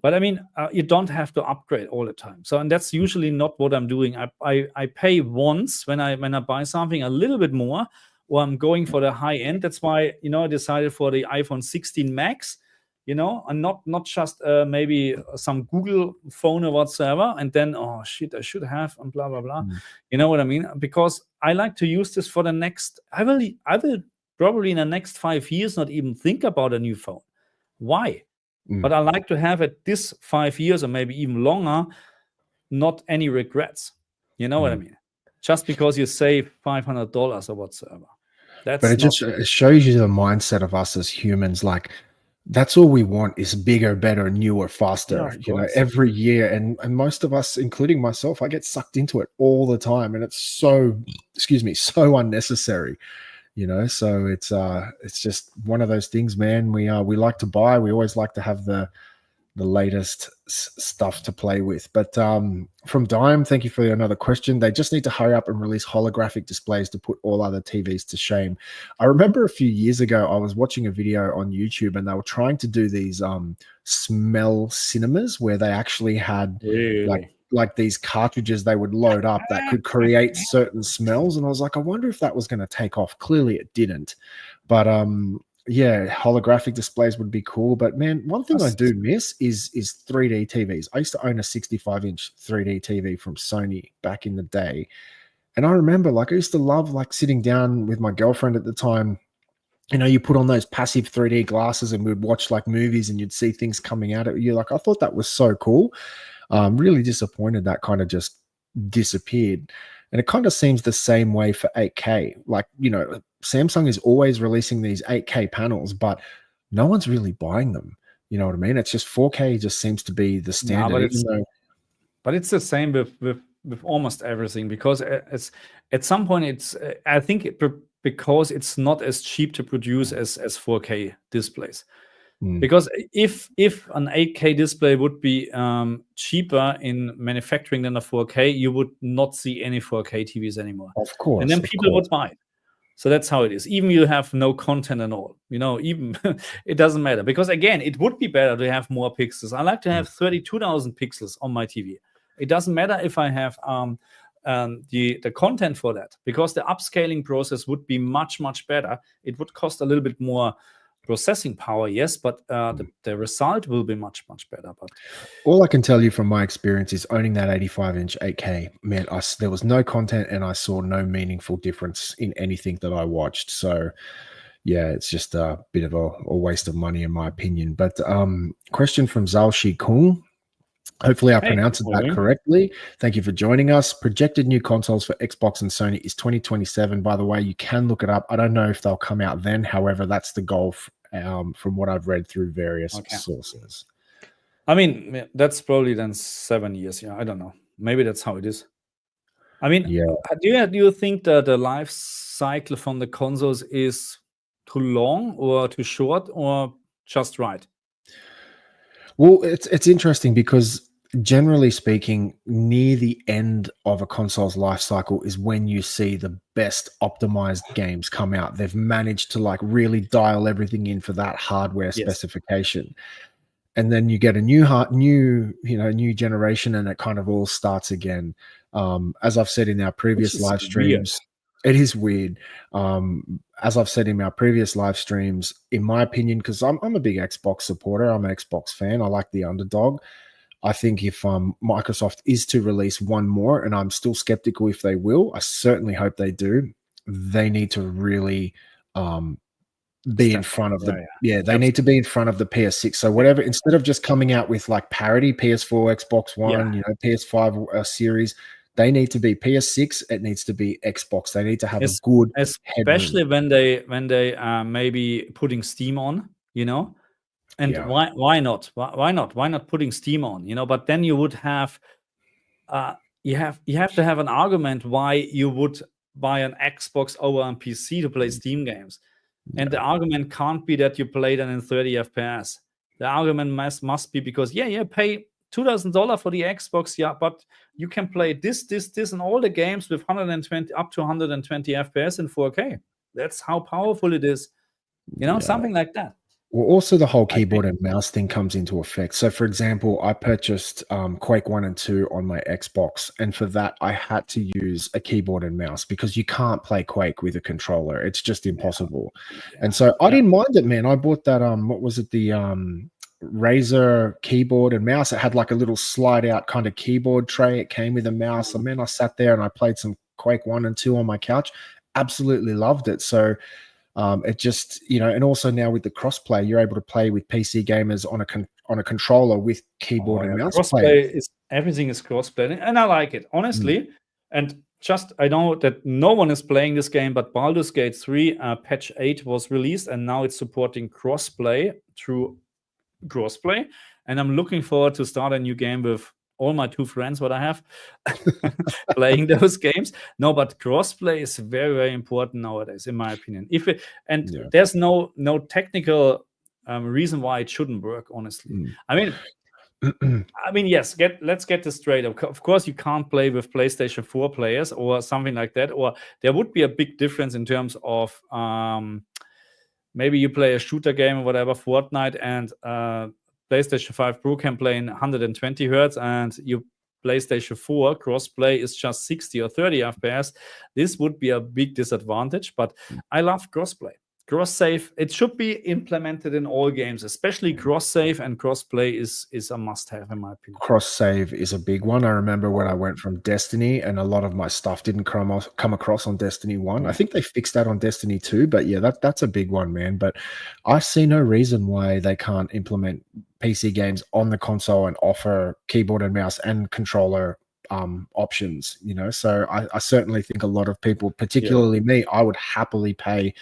But I mean, you don't have to upgrade all the time. So, and that's usually not what I'm doing. I pay once when I buy something a little bit more, or I'm going for the high end. That's why, you know, I decided for the iPhone 16 Max. You know, and not just maybe some Google phone or whatsoever, and then, oh shit, I should have, and blah blah blah. You know what I mean? Because I like to use this for the next. I will probably in the next 5 years not even think about a new phone. Why? But I like to have it this 5 years or maybe even longer, not any regrets. You know what I mean? Just because you save $500 or whatsoever. But it just shows you the mindset of us as humans, like. That's all we want is bigger, better, newer, Yeah, faster, of course. every year. And most of us, including myself, I get sucked into it all the time. And it's so, excuse me, so unnecessary, So it's just one of those things, man. We like to buy, we always like to have the latest stuff to play with. But from Dime, thank you for another question. They just need to hurry up and release holographic displays to put all other TVs to shame. I remember a few years ago, I was watching a video on YouTube and they were trying to do these smell cinemas where they actually had Really? like these cartridges they would load up that could create certain smells. And I was like, I wonder if that was going to take off. Clearly it didn't. But yeah, holographic displays would be cool. But man, one thing I do miss is 3D TVs. I used to own a 65-inch 3D TV from Sony back in the day. And I remember I used to love sitting down with my girlfriend at the time. You put on those passive 3D glasses and we'd watch movies and you'd see things coming out at you. I thought that was so cool. Really disappointed that kind of just disappeared. And it kind of seems the same way for 8K. Samsung is always releasing these 8K panels, but no one's really buying them. You know what I mean? It's just 4K just seems to be the standard. But it's the same with almost everything, because it's at some point it's I think because it's not as cheap to produce as 4K displays. Because if an 8K display would be cheaper in manufacturing than a 4K, you would not see any 4K TVs anymore. Of course. And then people would buy it. So that's how it is. Even you have no content at all, even it doesn't matter. Because again, it would be better to have more pixels. I like to have 32,000 pixels on my TV. It doesn't matter if I have the content for that, because the upscaling process would be much, much better. It would cost a little bit more processing power, yes, but the result will be much, much better. But all I can tell you from my experience is owning that 85-inch 8K, man, there was no content and I saw no meaningful difference in anything that I watched. So yeah, it's just a bit of a waste of money in my opinion. But question from Zhao Shi Kung. Hopefully I pronounced that correctly. Thank you for joining us. Projected new consoles for Xbox and Sony is 2027. By the way, you can look it up. I don't know if they'll come out then. However, that's the goal from what I've read through various sources. I mean, that's probably then 7 years. Yeah, I don't know. Maybe that's how it is. I mean, yeah. Do you think that the life cycle from the consoles is too long or too short or just right? Well, it's interesting because generally speaking, near the end of a console's life cycle is when you see the best optimized games come out. They've managed to really dial everything in for that hardware specification. And then you get a new generation and it kind of all starts again. As I've said in our previous live streams, it is weird. As I've said in our previous live streams, in my opinion, because I'm a big Xbox supporter, I'm an Xbox fan, I like the underdog. I think if Microsoft is to release one more, and I'm still skeptical if they will, I certainly hope they do, they need to really be in front of they need to be in front of the PS6. So whatever, instead of just coming out with parity, PS4, Xbox One, PS5 series, they need to be PS6. It needs to be Xbox. They need to have a good, especially headroom. when they maybe putting Steam on, and why not? Why not putting Steam on? But then you would have, you have to have an argument why you would buy an Xbox over on PC to play Steam games, and the argument can't be that you play them in 30 FPS. The argument must be because pay $2,000 for the Xbox, but you can play this, and all the games with 120 up to 120 FPS in 4K. That's how powerful it is. Something like that. Well, also the whole keyboard and mouse thing comes into effect. So, for example, I purchased Quake 1 and 2 on my Xbox, and for that, I had to use a keyboard and mouse because you can't play Quake with a controller. It's just impossible. And so I didn't mind it, man. I bought that, what was it, the Razer keyboard and mouse. It had a little slide out kind of keyboard tray. It came with a mouse. And man, I sat there and I played some Quake 1 and 2 on my couch. Absolutely loved it. So it just, and also now with the crossplay, you're able to play with PC gamers on a controller with keyboard and mouse. Crossplay everything is crossplay, and I like it honestly. And just I know that no one is playing this game, but Baldur's Gate 3 patch 8 was released, and now it's supporting crossplay through crossplay. And I'm looking forward to start a new game with all my 2 friends what I have playing those games. No, but crossplay is very, very important nowadays, in my opinion. There's no technical reason why it shouldn't work, honestly. I mean, yes, let's get this straight. Of course, you can't play with PlayStation 4 players or something like that, or there would be a big difference in terms of maybe you play a shooter game or whatever, Fortnite, and PlayStation 5 Pro can play in 120 hertz, and you PlayStation 4 crossplay is just 60 or 30 FPS. This would be a big disadvantage, but I love crossplay. Cross save, it should be implemented in all games, especially cross save, and crossplay is a must have, in my opinion. Cross save is a big one. I remember when I went from Destiny, and a lot of my stuff didn't come across on Destiny 1. I think they fixed that on Destiny 2, but yeah, that's a big one, man. But I see no reason why they can't implement PC games on the console and offer keyboard and mouse and controller options, you know. So I certainly think a lot of people, particularly me, I would happily pay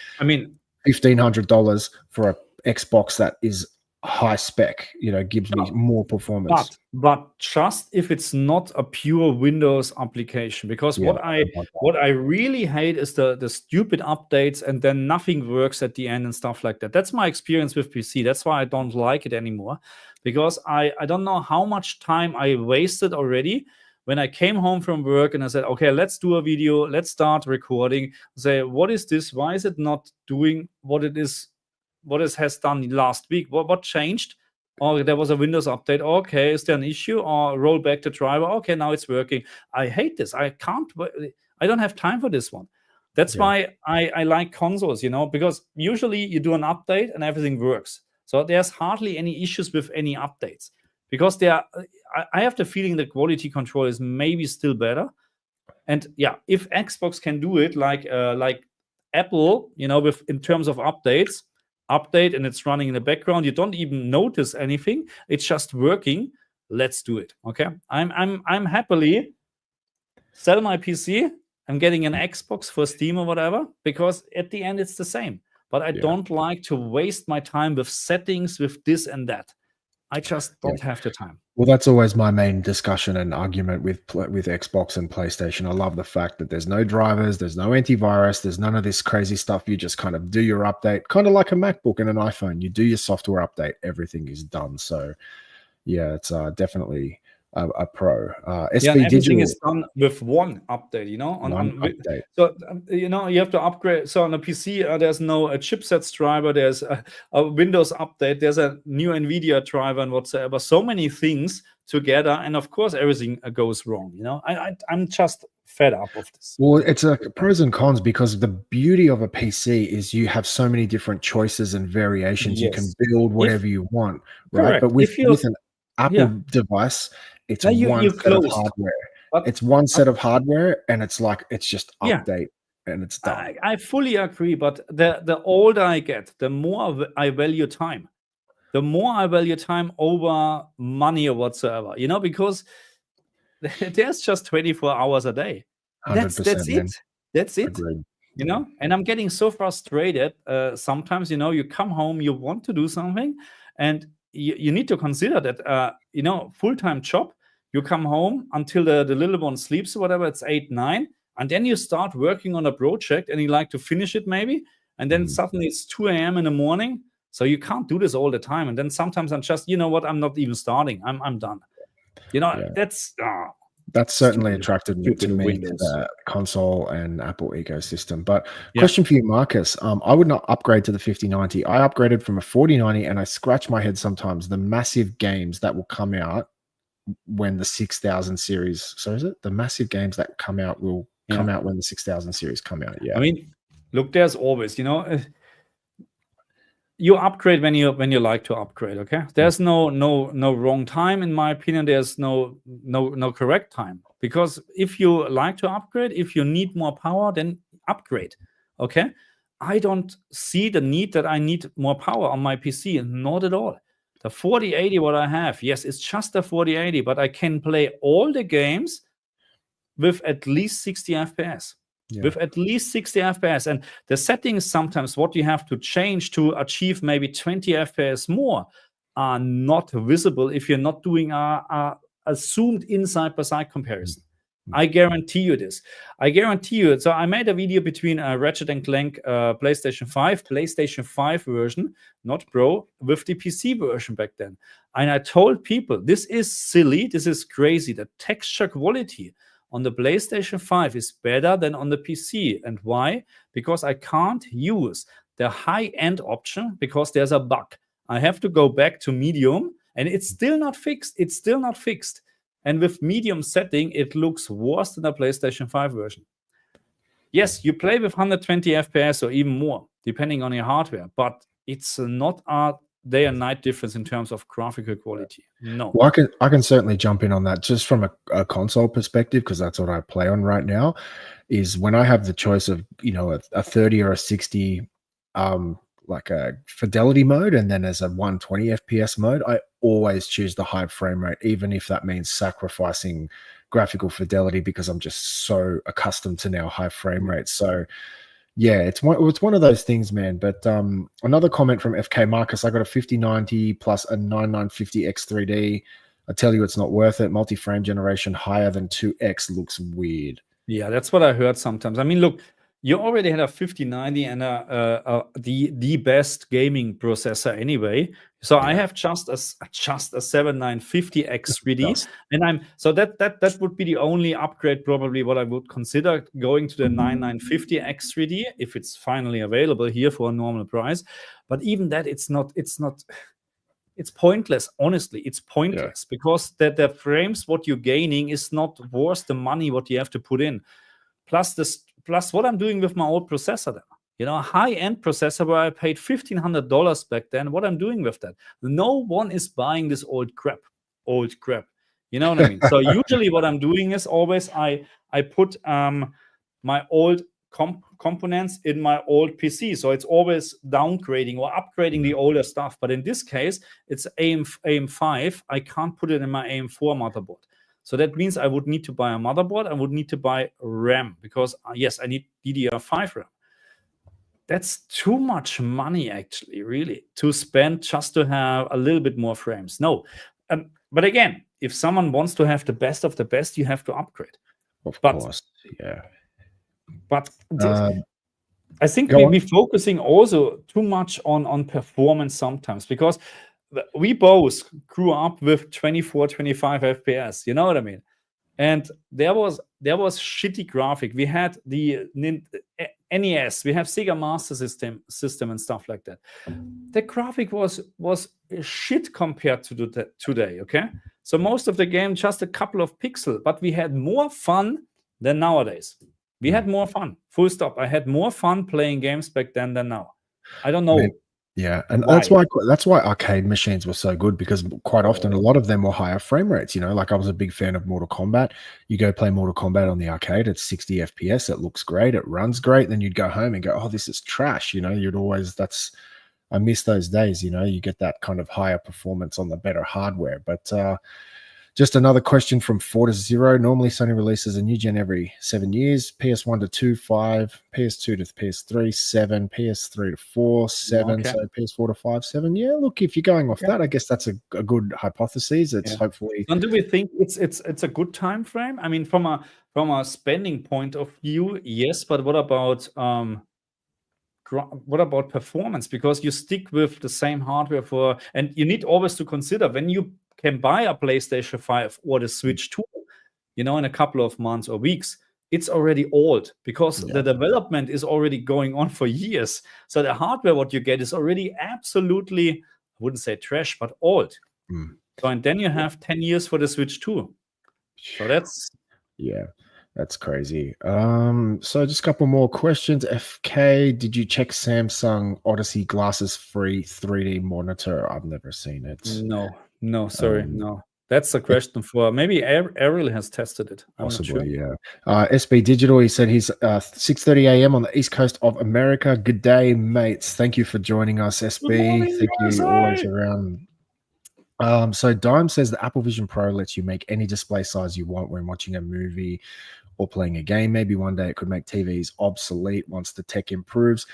$1,500 for a Xbox that is high spec, you know, gives me more performance. But just if it's not a pure Windows application, because what I really hate is the stupid updates and then nothing works at the end and stuff like that. That's my experience with PC. That's why I don't like it anymore, because I don't know how much time I wasted already when I came home from work and I said, okay, let's do a video, let's start recording. Say, what is this? Why is it not doing what it has done last week? What changed? Oh, there was a Windows update. Okay, is there an issue? Or roll back the driver. Okay, now it's working. I hate this. I don't have time for this one. That's why I like consoles, you know, because usually you do an update and everything works. So there's hardly any issues with any updates, because I have the feeling the quality control is maybe still better. And yeah, if Xbox can do it like Apple, you know, in terms of update and it's running in the background, you don't even notice anything, it's just working, let's do it. Okay, I'm happily sell my PC, I'm getting an Xbox for Steam or whatever, because at the end it's the same. But I don't like to waste my time with settings, with this and that. I just don't have the time. Well, that's always my main discussion and argument with Xbox and PlayStation. I love the fact that there's no drivers, there's no antivirus, there's none of this crazy stuff. You just kind of do your update, kind of like a MacBook and an iPhone. You do your software update, everything is done. So, yeah, it's definitely a pro. Everything is done with one update, you know. Update. So you know, you have to upgrade. So on a PC, there's no chipsets driver. There's a Windows update. There's a new NVIDIA driver and whatsoever. So many things together, and of course, everything goes wrong. You know, I'm just fed up of this. Well, it's a pros and cons, because the beauty of a PC is you have so many different choices and variations. You can build whatever you want, right? Correct. But with an Apple device, it's one set of hardware. It's one set of hardware, and it's like it's just update and it's done. I fully agree, but the older I get, the more I value time. The more I value time over money or whatsoever, you know, because there's just 24 hours a day. That's it. That's it. Agreed. You know, and I'm getting so frustrated. Sometimes, you know, you come home, you want to do something, and you need to consider that, you know, full-time job, you come home until the little one sleeps or whatever, it's 8, 9, and then you start working on a project and you like to finish it maybe, and then suddenly it's 2 a.m. in the morning. So you can't do this all the time. And then sometimes I'm just, you know what, I'm not even starting. I'm done. You know, that's certainly attracted me to the console and Apple ecosystem. But question for you, Marcus. I would not upgrade to the 5090. I upgraded from a 4090, and I scratch my head sometimes the massive games that will come out when the 6000 series. So is it the massive games that come out will come out when the 6000 series come out? Yeah. I mean, look, there's always, you know, you upgrade when you like to upgrade. Okay, there's no wrong time, in my opinion. There's no correct time, because if you like to upgrade, if you need more power, then upgrade. Okay, I don't see the need that I need more power on my PC, not at all. The 4080 what I have, yes, it's just a 4080, but I can play all the games with at least 60 FPS. Yeah. With at least 60 FPS. And the settings sometimes what you have to change to achieve maybe 20 FPS more are not visible if you're not doing a zoomed inside by side comparison. I guarantee you this. I guarantee you. So I made a video between Ratchet and Clank PlayStation 5 version, not Pro, with the PC version back then. And I told people, this is silly, this is crazy. The texture quality on the PlayStation 5 is better than on the PC. And why? Because I can't use the high-end option because there's a bug. I have to go back to medium, and it's still not fixed. It's still not fixed. And with medium setting, it looks worse than the PlayStation 5 version. Yes, you play with 120 FPS or even more, depending on your hardware, but it's not a day and night difference in terms of graphical quality. No. Well, I can certainly jump in on that just from a console perspective, because that's what I play on right now. Is when I have the choice of a 30 or a 60 like a fidelity mode, and then as a 120 FPS mode, I always choose the high frame rate, even if that means sacrificing graphical fidelity, because I'm just so accustomed to now high frame rates. So yeah, it's one of those things, man. But another comment from FK Marcus: I got a 5090 plus a 9950 X3D. I tell you, it's not worth it. Multi-frame generation higher than 2X looks weird. Yeah, that's what I heard sometimes. I mean, look, you already had a 5090 and the best gaming processor anyway. So I have just a 7950 X3D, and that would be the only upgrade probably what I would consider, going to the 9950 X3D if it's finally available here for a normal price. But even that, it's pointless. Honestly, it's pointless because the frames what you're gaining is not worth the money what you have to put in. Plus what I'm doing with my old processor there. A high-end processor where I paid $1,500 back then. What I'm doing with that? No one is buying this old crap. You know what I mean? So usually what I'm doing is always I put my old components in my old PC. So it's always downgrading or upgrading the older stuff. But in this case, it's AM5. I can't put it in my AM4 motherboard. So that means I would need to buy a motherboard. I would need to buy RAM because, yes, I need DDR5 RAM. That's too much money, actually, really, to spend just to have a little bit more frames. No. But again, if someone wants to have the best of the best, you have to upgrade. Of course, yeah. But I think we're focusing also too much on performance sometimes, because we both grew up with 24, 25 FPS. You know what I mean? And there was shitty graphic. We had the NES, we have Sega Master System and stuff like that. The graphic was shit compared to today. Okay, so most of the game just a couple of pixels, but we had more fun than nowadays. We had more fun. Full stop. I had more fun playing games back then than now. I don't know. Yeah, and that's why arcade machines were so good, because quite often a lot of them were higher frame rates. Like I was a big fan of Mortal Kombat. You go play Mortal Kombat on the arcade, it's 60 FPS. It looks great. It runs great. Then you'd go home and go, oh, this is trash. I miss those days. You get that kind of higher performance on the better hardware. But just another question from 4-0. Normally, Sony releases a new gen every 7 years. PS1 to 2, 5. PS2 to PS3, 7. PS3 to 4, 7. Okay. So PS4 to 5, 7. Yeah, look, if you're going off that, I guess that's a good hypothesis. It's hopefully. And do we think it's a good time frame? I mean, from a spending point of view, yes. But what about performance? Because you stick with the same hardware and you need always to consider when you can buy a PlayStation 5 or the Switch 2, in a couple of months or weeks, it's already old because the development is already going on for years. So the hardware what you get is already absolutely, I wouldn't say trash, but old. So and then you have 10 years for the Switch 2. So that's crazy. So just a couple more questions. FK, did you check Samsung Odyssey glasses free 3D monitor? I've never seen it. No, sorry, no. That's a question for maybe Ariel has tested it. I'm possibly, not sure. Yeah. SB Digital, he said he's 6:30 a.m. on the East Coast of America. Good day, mates. Thank you for joining us, SB. Morning, thank you, always around. So Dime says the Apple Vision Pro lets you make any display size you want when watching a movie or playing a game. Maybe one day it could make TVs obsolete once the tech improves.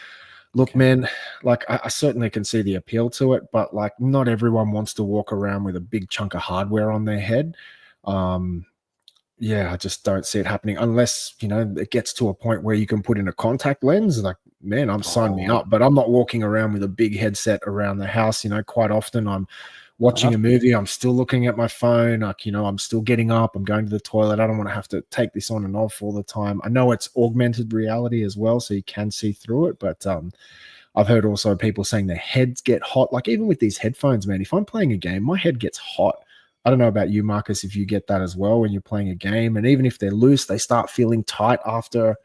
Look, Okay. man, like I certainly can see the appeal to it, but like not everyone wants to walk around with a big chunk of hardware on their head. Yeah, I just don't see it happening unless, it gets to a point where you can put in a contact lens. Like, man, I'm signing me Oh, up, but I'm not walking around with a big headset around the house. Quite often I'm watching a not movie, I'm still looking at my phone. Like, I'm still getting up, I'm going to the toilet. I don't want to have to take this on and off all the time. I know it's augmented reality as well, so you can see through it, but I've heard also people saying their heads get hot. Like even with these headphones, man, if I'm playing a game, my head gets hot. I don't know about you, Marcus, if you get that as well when you're playing a game. And even if they're loose, they start feeling tight after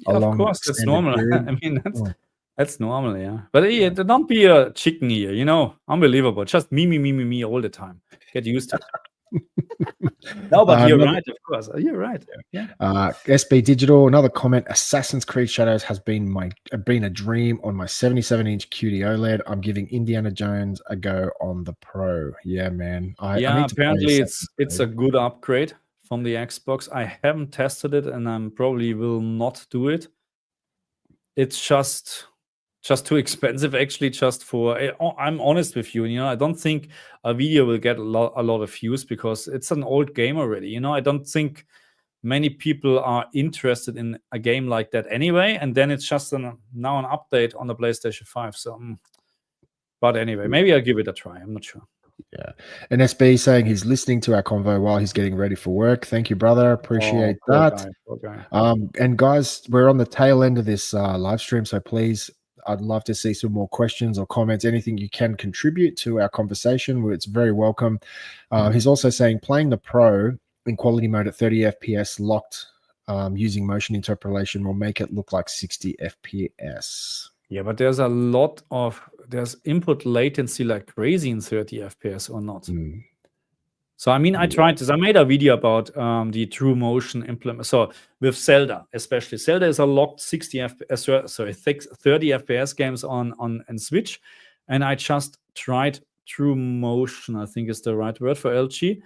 a Of long course, that's extended normal. period. I mean, Oh, that's normal, yeah. But yeah, don't be a chicken here, unbelievable. Just me all the time. Get used to it. No, but you're another, right, of course. You're right. Yeah. SB Digital, another comment. Assassin's Creed Shadows has been a dream on my 77-inch QD OLED. I'm giving Indiana Jones a go on the Pro. Yeah, man. I Yeah, need to play apparently Assassin's it's Creed. a good upgrade from the Xbox. I haven't tested it, and I probably will not do it. It's just too expensive, actually. Just for I'm honest with you. I don't think a video will get a lot of views because it's an old game already. I don't think many people are interested in a game like that anyway. And then it's just now an update on the PlayStation 5. So, but anyway, maybe I'll give it a try. I'm not sure. Yeah. And SB saying he's listening to our convo while he's getting ready for work. Thank you, brother. Appreciate Poor that. guy, poor guy. And guys, we're on the tail end of this live stream, so please, I'd love to see some more questions or comments. Anything you can contribute to our conversation, it's very welcome. He's also saying playing the Pro in quality mode at 30 FPS locked using motion interpolation will make it look like 60 FPS. Yeah, but there's input latency like crazy in 30 FPS or not. So, I mean, I tried this. I made a video about the true motion implement. So with Zelda, especially. Zelda is a locked 30 FPS games on Switch. And I just tried true motion, I think is the right word for LG.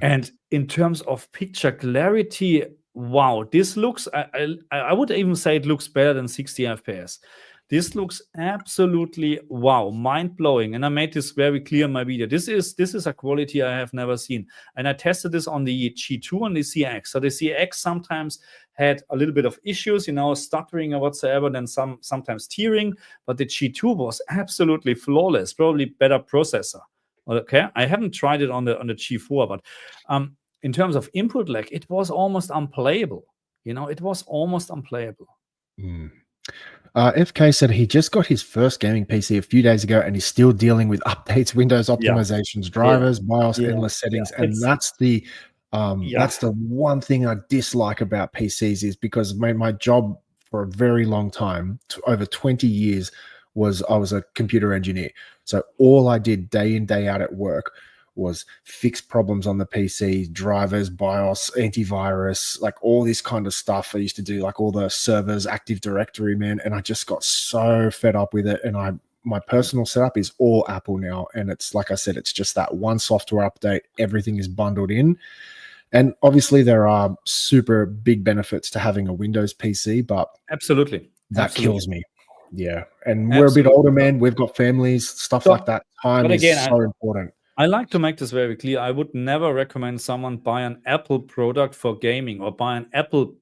And in terms of picture clarity, wow, this looks, I would even say it looks better than 60 FPS. This looks absolutely wow, mind-blowing. And I made this very clear in my video. This is a quality I have never seen. And I tested this on the G2 and the CX. So the CX sometimes had a little bit of issues, stuttering or whatsoever, then sometimes tearing. But the G2 was absolutely flawless, probably better processor. Okay, I haven't tried it on the G4, but in terms of input lag, it was almost unplayable. It was almost unplayable. FK said he just got his first gaming PC a few days ago and he's still dealing with updates, Windows optimizations, drivers, BIOS, endless settings. And that's the one thing I dislike about PCs is because my job for a very long time, over 20 years, I was a computer engineer. So all I did day in, day out at work was fix problems on the PC, drivers, BIOS, antivirus, like all this kind of stuff. I used to do like all the servers, Active Directory, man, and I just got so fed up with it. And my personal setup is all Apple now. And it's like I said, it's just that one software update. Everything is bundled in. And obviously there are super big benefits to having a Windows PC, but absolutely that kills me. Yeah. And Absolutely. we're a bit older, man. We've got families, stuff like that. Time is so important. I like to make this very clear. I would never recommend someone buy an Apple product for gaming or buy an Apple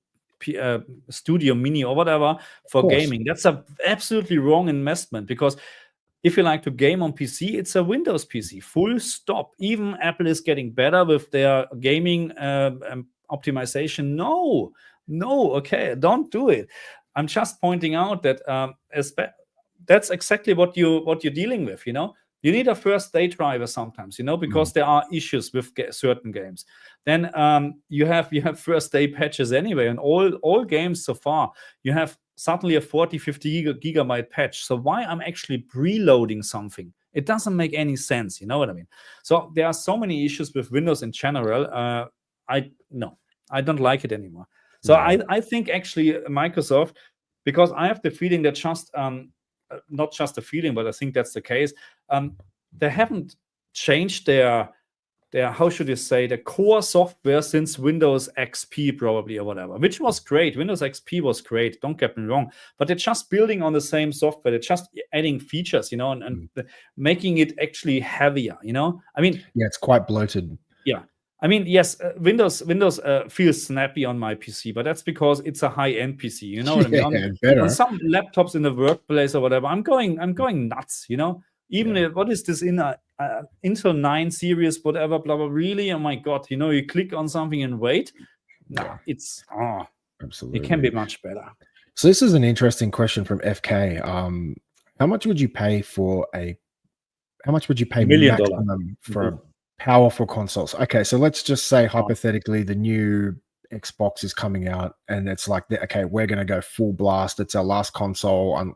Studio Mini or whatever for gaming. That's a absolutely wrong investment, because if you like to game on PC, it's a Windows PC, full stop. Even Apple is getting better with their gaming optimization. No, okay, don't do it. I'm just pointing out that that's exactly what you're dealing with. You need a first day driver sometimes, because there are issues with certain games. Then you have first day patches anyway, and all games so far you have suddenly a 40-50 gigabyte patch. So why I'm actually preloading something? It doesn't make any sense. You know what I mean? So there are so many issues with Windows in general. I don't like it anymore. So I think actually Microsoft, because I have the feeling that not just a feeling, but I think that's the case. They haven't changed their how should you say, the core software since Windows XP probably, or whatever, which was great. Windows XP was great, don't get me wrong, but they're just building on the same software. They're just adding features, and making it actually heavier, I mean, yeah, it's quite bloated. Yeah, I mean, yes, Windows feels snappy on my PC, but that's because it's a high-end PC. You know what I mean? Better. On some laptops in the workplace or whatever, I'm going nuts. Even what is this in a Intel 9 series, whatever, blah blah. Really, oh my god, you click on something and wait. No, it's absolutely. It can be much better. So this is an interesting question from FK. How much would you pay $1 million maximum for a powerful consoles? Okay, so let's just say hypothetically the new Xbox is coming out and it's like, okay, we're going to go full blast. It's our last console.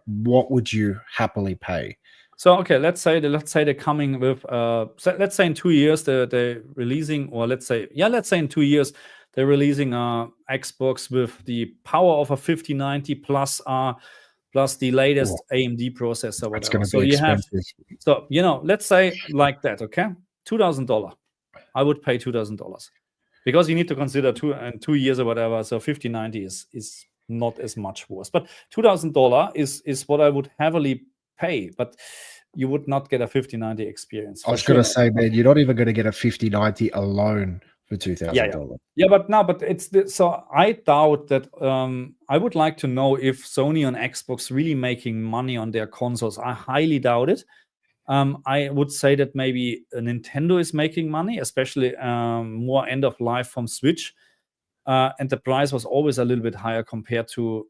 What would you happily pay? So okay, let's say they're coming with let's say in 2 years they're releasing, or let's say in 2 years they're releasing a Xbox with the power of a 5090 plus the latest AMD processor, whatever. It's going to be expensive. Let's say like that, okay? $2,000. I would pay $2,000 because you need to consider 2 years or whatever. So 5090 is not as much worse, but $2,000 is what I would heavily pay, but you would not get a 5090 experience. I was going to say, man, you're not even going to get a 5090 alone for $2,000. But so I doubt that. I would like to know if Sony and Xbox really making money on their consoles. I highly doubt it. I would say that maybe Nintendo is making money, especially more end of life from Switch, and the price was always a little bit higher compared to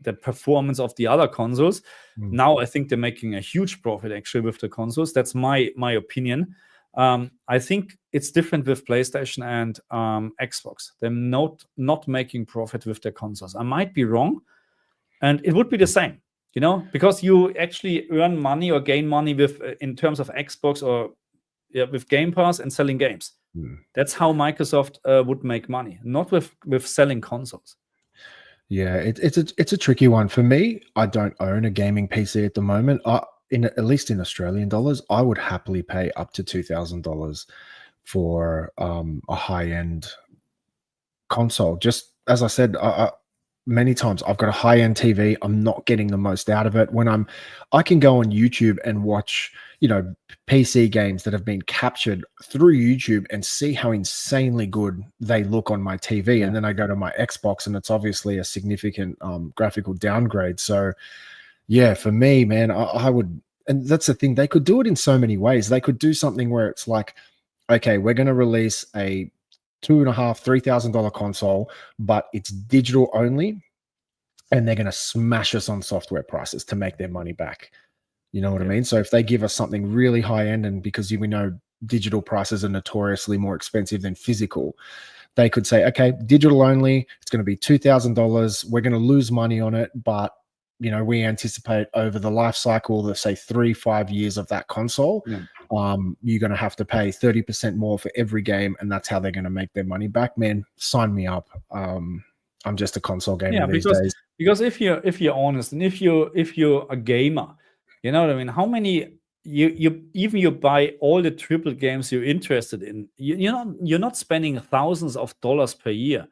the performance of the other consoles. Now I think they're making a huge profit actually with the consoles. That's my opinion. I think it's different with PlayStation and Xbox. They're not making profit with their consoles. I might be wrong, and it would be the same, because you actually earn money or gain money with in terms of Xbox or with Game Pass and selling games. That's how Microsoft would make money, not with selling consoles. Yeah, it's a tricky one for me. I don't own a gaming PC at the moment. At least in Australian dollars, I would happily pay up to $2,000 for a high-end console. Just as I said many times, I've got a high-end TV. I'm not getting the most out of it. I can go on YouTube and watch, PC games that have been captured through YouTube and see how insanely good they look on my TV. And then I go to my Xbox and it's obviously a significant graphical downgrade. So yeah, for me, man, I would, and that's the thing, they could do it in so many ways. They could do something where it's like, okay, we're going to release a $2,500-$3,000 console, but it's digital only, and they're going to smash us on software prices to make their money back. You know what I mean? So if they give us something really high end, and because we know digital prices are notoriously more expensive than physical, they could say, okay, digital only, it's going to be $2,000. We're going to lose money on it, but we anticipate over the life cycle, the say 3-5 years of that console, you're going to have to pay 30% more for every game, and that's how they're going to make their money back. Man, sign me up. I'm just a console gamer these days. Because if you're honest, and if you're a gamer, you know what I mean. How many you buy all the triple games you're interested in? You're not spending thousands of dollars per year.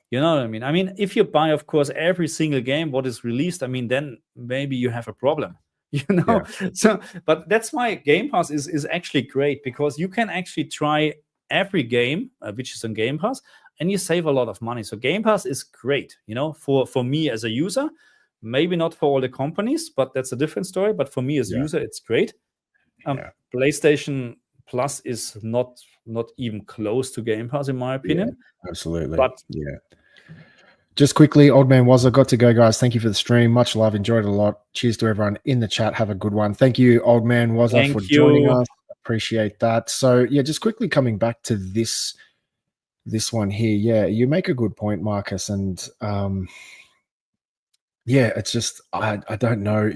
You know what I mean? I mean, if you buy, of course, every single game what is released, I mean, then maybe you have a problem. Yeah. So, but that's why Game Pass is actually great, because you can actually try every game which is on Game Pass, and you save a lot of money. So Game Pass is great, for me as a user. Maybe not for all the companies, but that's a different story. But for me as a user, it's great. PlayStation Plus is not even close to Game Pass, in my opinion. Yeah, absolutely. But just quickly, Old Man Was, I got to go, guys. Thank you for the stream. Much love. Enjoyed it a lot. Cheers to everyone in the chat. Have a good one. Thank you, Old Man Was, for joining us. Appreciate that. So yeah, just quickly coming back to this one here. Yeah, you make a good point, Marcus. And it's just I don't know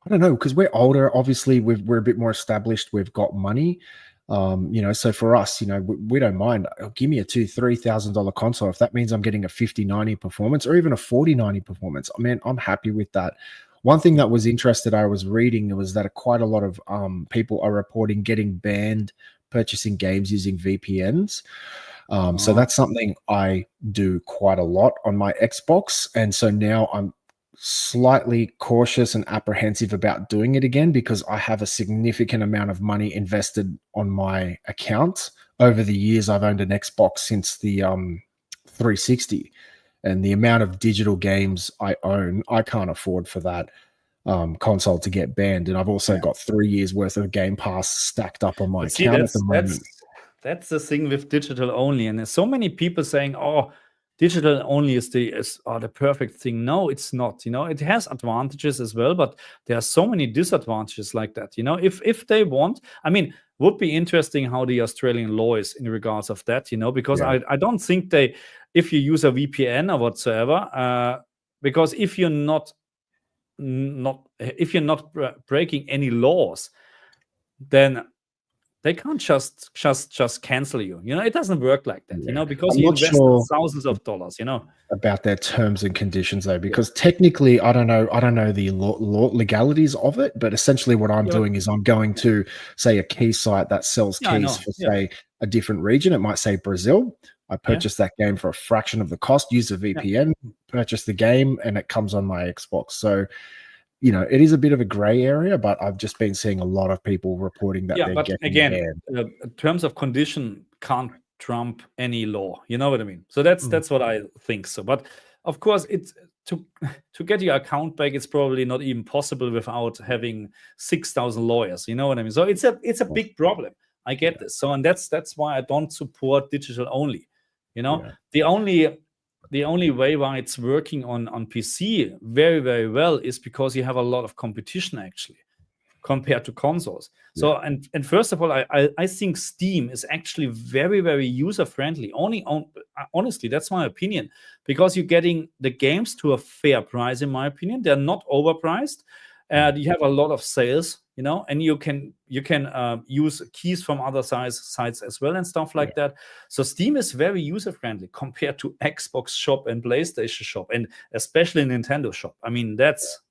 because we're older. Obviously, we're a bit more established. We've got money. So for us, we don't mind. Give me a $2,000-$3,000 console if that means I'm getting a 5090 performance or even a 4090 performance. I mean, I'm happy with that. One thing that was interesting, I was reading, was that quite a lot of people are reporting getting banned purchasing games using VPNs. So Oh, that's something I do quite a lot on my Xbox. And so now I'm slightly cautious and apprehensive about doing it again because I have a significant amount of money invested on my account. Over the years, I've owned an Xbox since the 360, and the amount of digital games I own, I can't afford for that console to get banned. And I've also yeah. got 3 years worth of Game Pass stacked up on my But see, account at the moment. that's the thing with digital only, and there's so many people saying, "Oh, digital only is the perfect thing." No, it's not. You know, it has advantages as well, but there are so many disadvantages like that. You know, if they want, I mean, would be interesting how the Australian law is in regards of that. You know, because Yeah, I don't think they, if you use a VPN or whatsoever, because if you're not if you're not breaking any laws, then they can't just cancel you. You know, it doesn't work like that. You yeah. know, because I'm you not invested sure thousands of dollars. You know. about their terms and conditions though, Yeah. because technically I don't know the legalities of it, but essentially what I'm Yeah. doing is I'm going to, say, a key site that sells Yeah. I keys know. for, Yeah. say, a different region. It might say Brazil. I Yeah. purchase that game for a fraction of the cost, use a Yeah. VPN, purchase the game, and it comes on my Xbox. So it is a bit of a gray area, but I've just been seeing a lot of people reporting that Yeah. they're But getting again, banned. terms of condition can't trump any law. You know what I mean? So that's what I think. So, but of course, it's to get your account back. It's probably not even possible without having 6,000 lawyers. You know what I mean? So it's a big problem. I get this. So, and that's why I don't support digital only. You know, Yeah. the only way why it's working on PC very, very well is because you have a lot of competition actually compared to consoles. So and first of all, I think Steam is actually very, very user friendly. Honestly, that's my opinion, because you're getting the games to a fair price. In my opinion, they're not overpriced. You have a lot of sales, and you can use keys from other sites as well and stuff like that. So Steam is very user friendly compared to Xbox Shop and PlayStation Shop, and especially Nintendo Shop. I mean, that's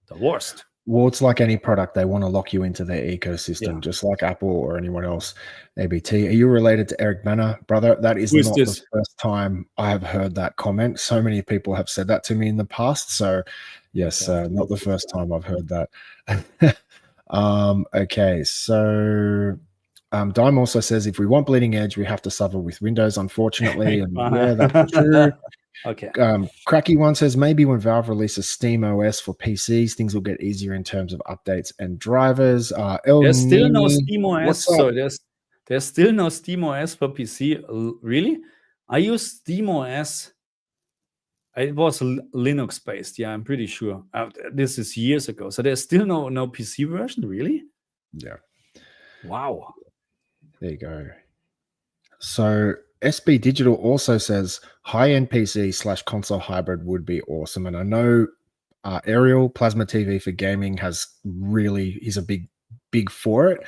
the worst. Well, it's like any product, they want to lock you into their ecosystem, Yeah. just like Apple or anyone else. ABT, are you related to Eric Banner, brother? That is Who is not the this? first time I have heard that comment. So many people have said that to me in the past. So, yes, Okay. not the first time I've heard that. Okay, so Dime also says if we want Bleeding Edge, we have to suffer with Windows, unfortunately. And yeah, that's true. Okay. Cracky one says maybe when Valve releases Steam OS for PCs, things will get easier in terms of updates and drivers. El There's still no Nini, Steam OS. what's up? So there's still no Steam OS for PC. Really? I use Steam OS. It was Linux based. Yeah, I'm pretty sure. This is years ago. So there's still no PC version. Really? Yeah, Wow. there you go. So SB Digital also says high-end PC/console hybrid would be awesome, and I know Ariel Plasma TV for gaming is a big for it.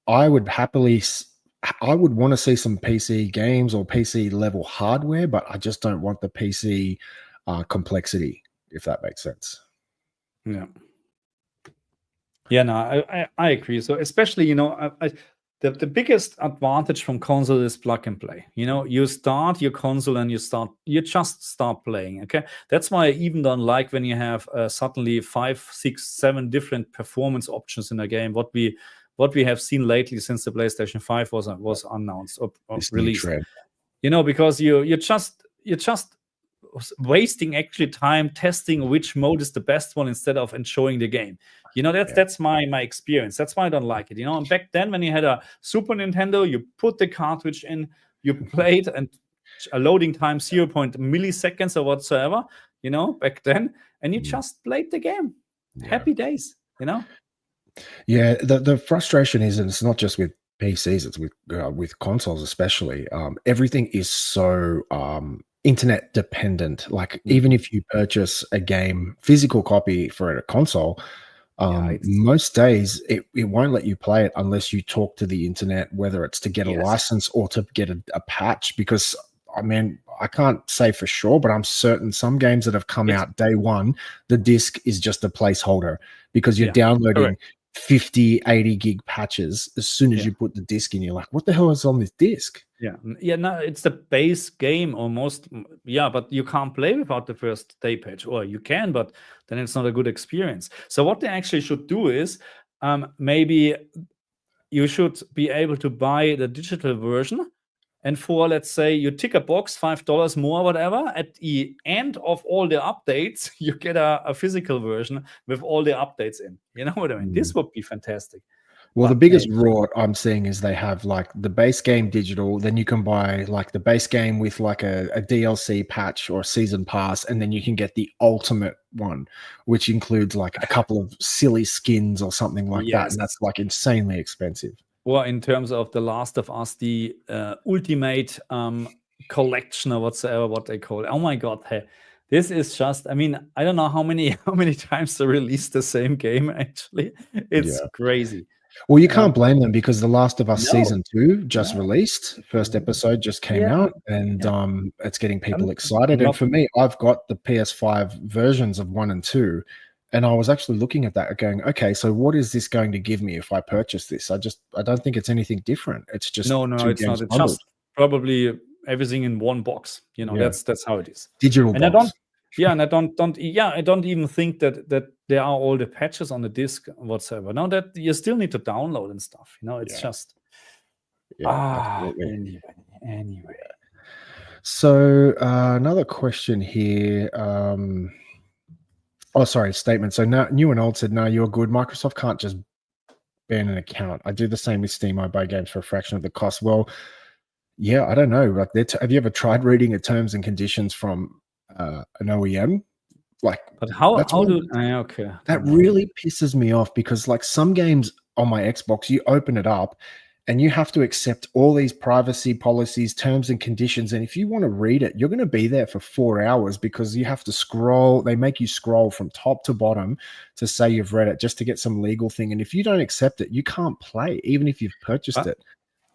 I would want to see some PC games or PC level hardware, but I just don't want the PC complexity, if that makes sense. Yeah. Yeah, no, I agree. So especially, the biggest advantage from console is plug and play. You start your console and you just start playing. Okay, that's why I even don't like when you have suddenly 5, 6, 7 different performance options in a game. What we have seen lately since the PlayStation 5 was announced or This new released. trend. Because you're just wasting actually time testing which mode is the best one instead of enjoying the game. That's my experience. That's why I don't like it. And back then when you had a Super Nintendo, you put the cartridge in, you played, and a loading time 0. milliseconds or whatsoever, back then, and you just played the game. Happy days. Yeah, the frustration is, and it's not just with PCs, it's with consoles especially. Everything is so internet dependent. Like even if you purchase a game physical copy for a console, most days it won't let you play it unless you talk to the internet, whether it's to get a license or to get a patch. Because I mean, I can't say for sure, but I'm certain some games that have come out day one, the disc is just a placeholder because you're downloading correct. 50, 80 gig patches as soon as you put the disc in. You're like, what the hell is on this disc? Yeah, no, it's the base game almost. Yeah, but you can't play without the first day patch, or you can, but then it's not a good experience. So what they actually should do is maybe you should be able to buy the digital version, and for, let's say, you tick a box, $5 more, whatever, at the end of all the updates, you get a physical version with all the updates in. You know what I mean? This would be fantastic. Well, the But biggest rot I'm seeing is they have like the base game digital, then you can buy like the base game with like a DLC patch or a season pass, and then you can get the ultimate one, which includes like a couple of silly skins or something like that, and that's like insanely expensive. Or in terms of The Last of Us, the ultimate collection or whatsoever, what they call it. Oh my god, hey, this is just, I mean, I don't know how many times they release the same game. Actually, it's crazy. Well, you can't blame them because The Last of Us No. Season 2 just released. First episode just came out, and it's getting people excited. And for me, I've got the PS5 versions of 1 and 2, and I was actually looking at that going, okay, so what is this going to give me if I purchase this? I don't think it's anything different. It's just no, it's not. It's just probably everything in one box. You know, that's how it is. Digital box. I don't even think that there are all the patches on the disc whatsoever. Now that you still need to download and stuff. You know, it's just absolutely. Anyway. So another question here. Statement. So now New and Old said, no, you're good. Microsoft can't just ban an account. I do the same with Steam. I buy games for a fraction of the cost. Well, yeah, I don't know. Like, have you ever tried reading the terms and conditions from an OEM? Like, but how do okay? That really pisses me off because, like, some games on my Xbox, you open it up and you have to accept all these privacy policies, terms and conditions. And if you want to read it, you're going to be there for 4 hours because you have to scroll. They make you scroll from top to bottom to say you've read it just to get some legal thing. And if you don't accept it, you can't play, even if you've purchased it.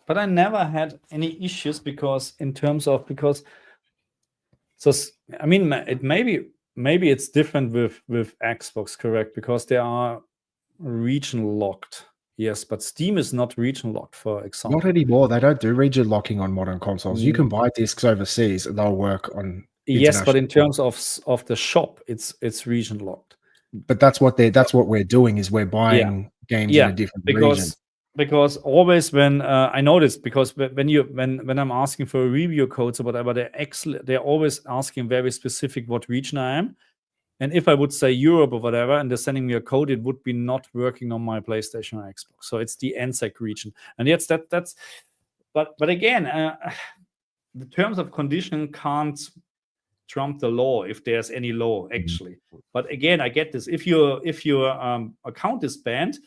But I never had any issues because I mean, it maybe it's different with Xbox, correct? Because they are region locked. Yes, but Steam is not region locked, for example. Not anymore. They don't do region locking on modern consoles. You can buy discs overseas and they'll work on. Yes, but in terms of the shop, it's region locked. But that's what we're doing is we're buying games in a different region. Because always when I notice, because when I'm asking for review codes or whatever, they're always asking very specific what region I am. And if I would say Europe or whatever, and they're sending me a code, it would be not working on my PlayStation or Xbox. So it's the NSEC region. And yes, that's. But again, the terms of condition can't trump the law if there's any law actually. But again, I get this. If your account is banned,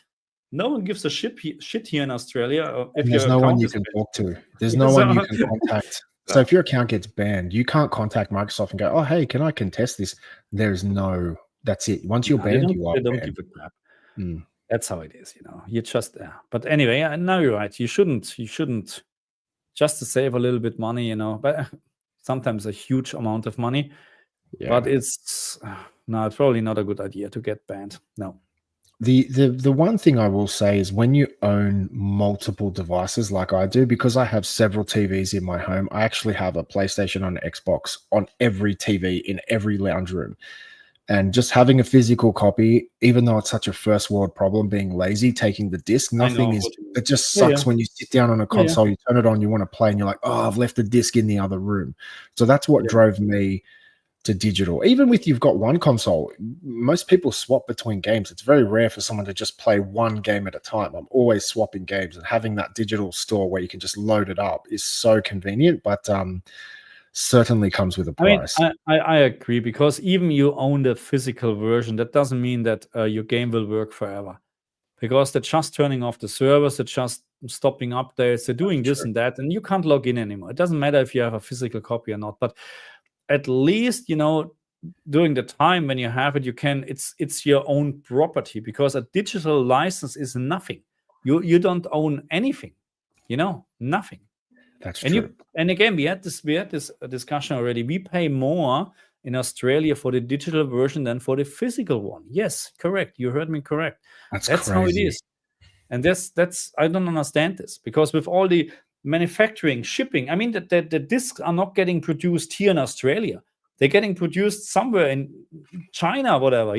no one gives a shit here in Australia. If there's no one you can talk to. There's no one you can contact. So if your account gets banned, you can't contact Microsoft and go, oh, hey, can I contest this? That's it. Once you're banned, you are banned. They don't give a crap. That's how it is, you know. You just, but anyway, no, you're right. You shouldn't, just to save a little bit money, you know, but sometimes a huge amount of money. Yeah. But it's probably not a good idea to get banned. No. The one thing I will say is when you own multiple devices like I do, because I have several TVs in my home, I actually have a PlayStation and an Xbox on every TV in every lounge room. And just having a physical copy, even though it's such a first world problem, being lazy, taking the disc, it just sucks when you sit down on a console, you turn it on, you want to play, and you're like, oh, I've left the disc in the other room. So that's what drove me to digital. Even if you've got one console, most people swap between games. It's very rare for someone to just play one game at a time. I'm always swapping games, and having that digital store where you can just load it up is so convenient, but certainly comes with a price. I agree, because even you own the physical version, that doesn't mean that your game will work forever, because they're just turning off the servers, they're just stopping updates, they're doing this and that, and you can't log in anymore. It doesn't matter if you have a physical copy or not, but at least, you know, during the time when you have it, you can, it's your own property, because a digital license is nothing. You don't own anything, you know, nothing. That's true. And again, we had this discussion already. We pay more in Australia for the digital version than for the physical one. Yes, correct. You heard me correct. That's how it crazy. is. And that's I don't understand this, because with all the manufacturing, shipping, I mean, the discs are not getting produced here in Australia. They're getting produced somewhere in China, whatever,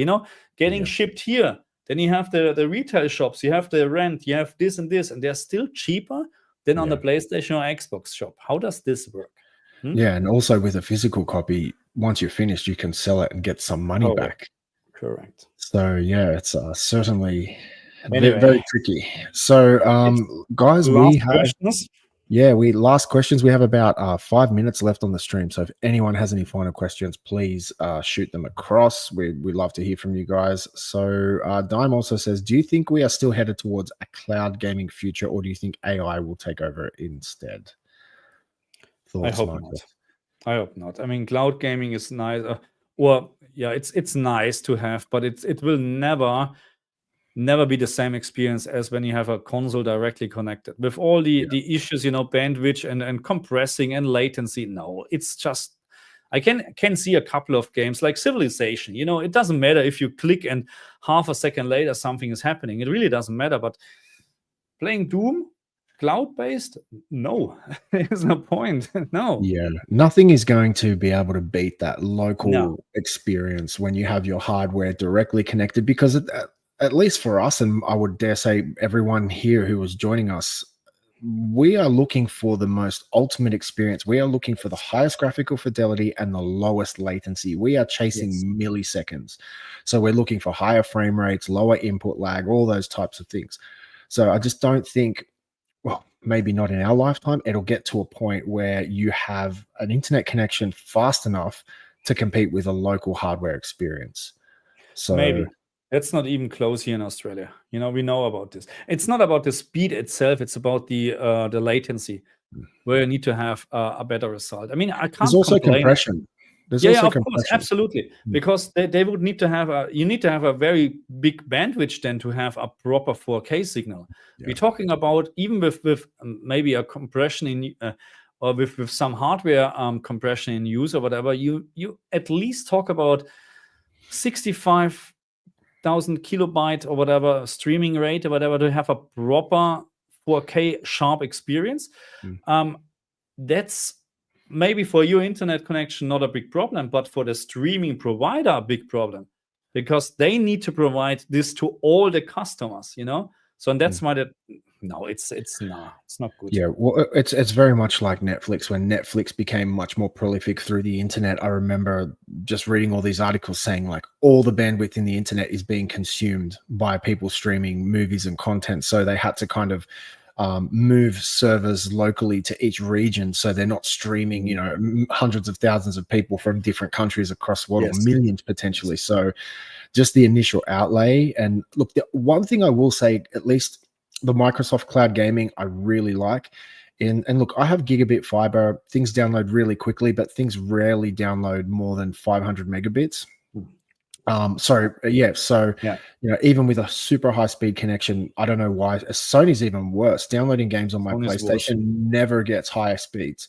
getting Yeah. shipped here. Then you have the retail shops, you have the rent, you have this, and they're still cheaper than on the Yeah. PlayStation or Xbox shop. How does this work? Yeah, and also with a physical copy, once you're finished, you can sell it and get some money back. Correct. So yeah, it's certainly Anyway, very tricky. So guys, we last have questions. last questions. We have about 5 minutes left on the stream. So if anyone has any final questions, please shoot them across. We'd love to hear from you guys. So Dime also says, do you think we are still headed towards a cloud gaming future, or do you think AI will take over instead? Thoughts, I hope Michael? not. I hope not. I mean, cloud gaming is nice. It's nice to have, but it will never be the same experience as when you have a console directly connected with all the issues, bandwidth and compressing and latency. No, it's just, I can see a couple of games like Civilization. It doesn't matter if you click and half a second later something is happening. It really doesn't matter. But playing Doom cloud-based, no, there's no point. No. Yeah, nothing is going to be able to beat that local No. experience when you have your hardware directly connected, because at least for us, and I would dare say everyone here who was joining us, we are looking for the most ultimate experience. We are looking for the highest graphical fidelity and the lowest latency. We are chasing milliseconds. So we're looking for higher frame rates, lower input lag, all those types of things. So I just don't think, well, maybe not in our lifetime, it'll get to a point where you have an internet connection fast enough to compete with a local hardware experience. So maybe. That's not even close here in Australia. We know about this. It's not about the speed itself. It's about the latency, where you need to have a better result. I mean, I can't there's also complain. compression. There's Yeah, also of course, compression. absolutely. Because they would need to have you need to have a very big bandwidth then to have a proper 4K signal. Yeah. We're talking about, even with maybe a compression in or with some hardware compression in use or whatever, you at least talk about 65,000 kilobyte or whatever streaming rate or whatever to have a proper 4K sharp experience. That's maybe for your internet connection not a big problem, but for the streaming provider a big problem, because they need to provide this to all the customers. So, and that's why it's not good. Yeah, well, it's very much like Netflix. When Netflix became much more prolific through the internet, I remember just reading all these articles saying like all the bandwidth in the internet is being consumed by people streaming movies and content. So they had to kind of move servers locally to each region, so they're not streaming, hundreds of thousands of people from different countries across the world, or millions potentially. So just the initial outlay. And look, the one thing I will say, at least the Microsoft Cloud Gaming, I really like. And look, I have gigabit fiber. Things download really quickly, but things rarely download more than 500 megabits. Even with a super high speed connection, I don't know why. Sony's even worse. Downloading games on my PlayStation never gets higher speeds.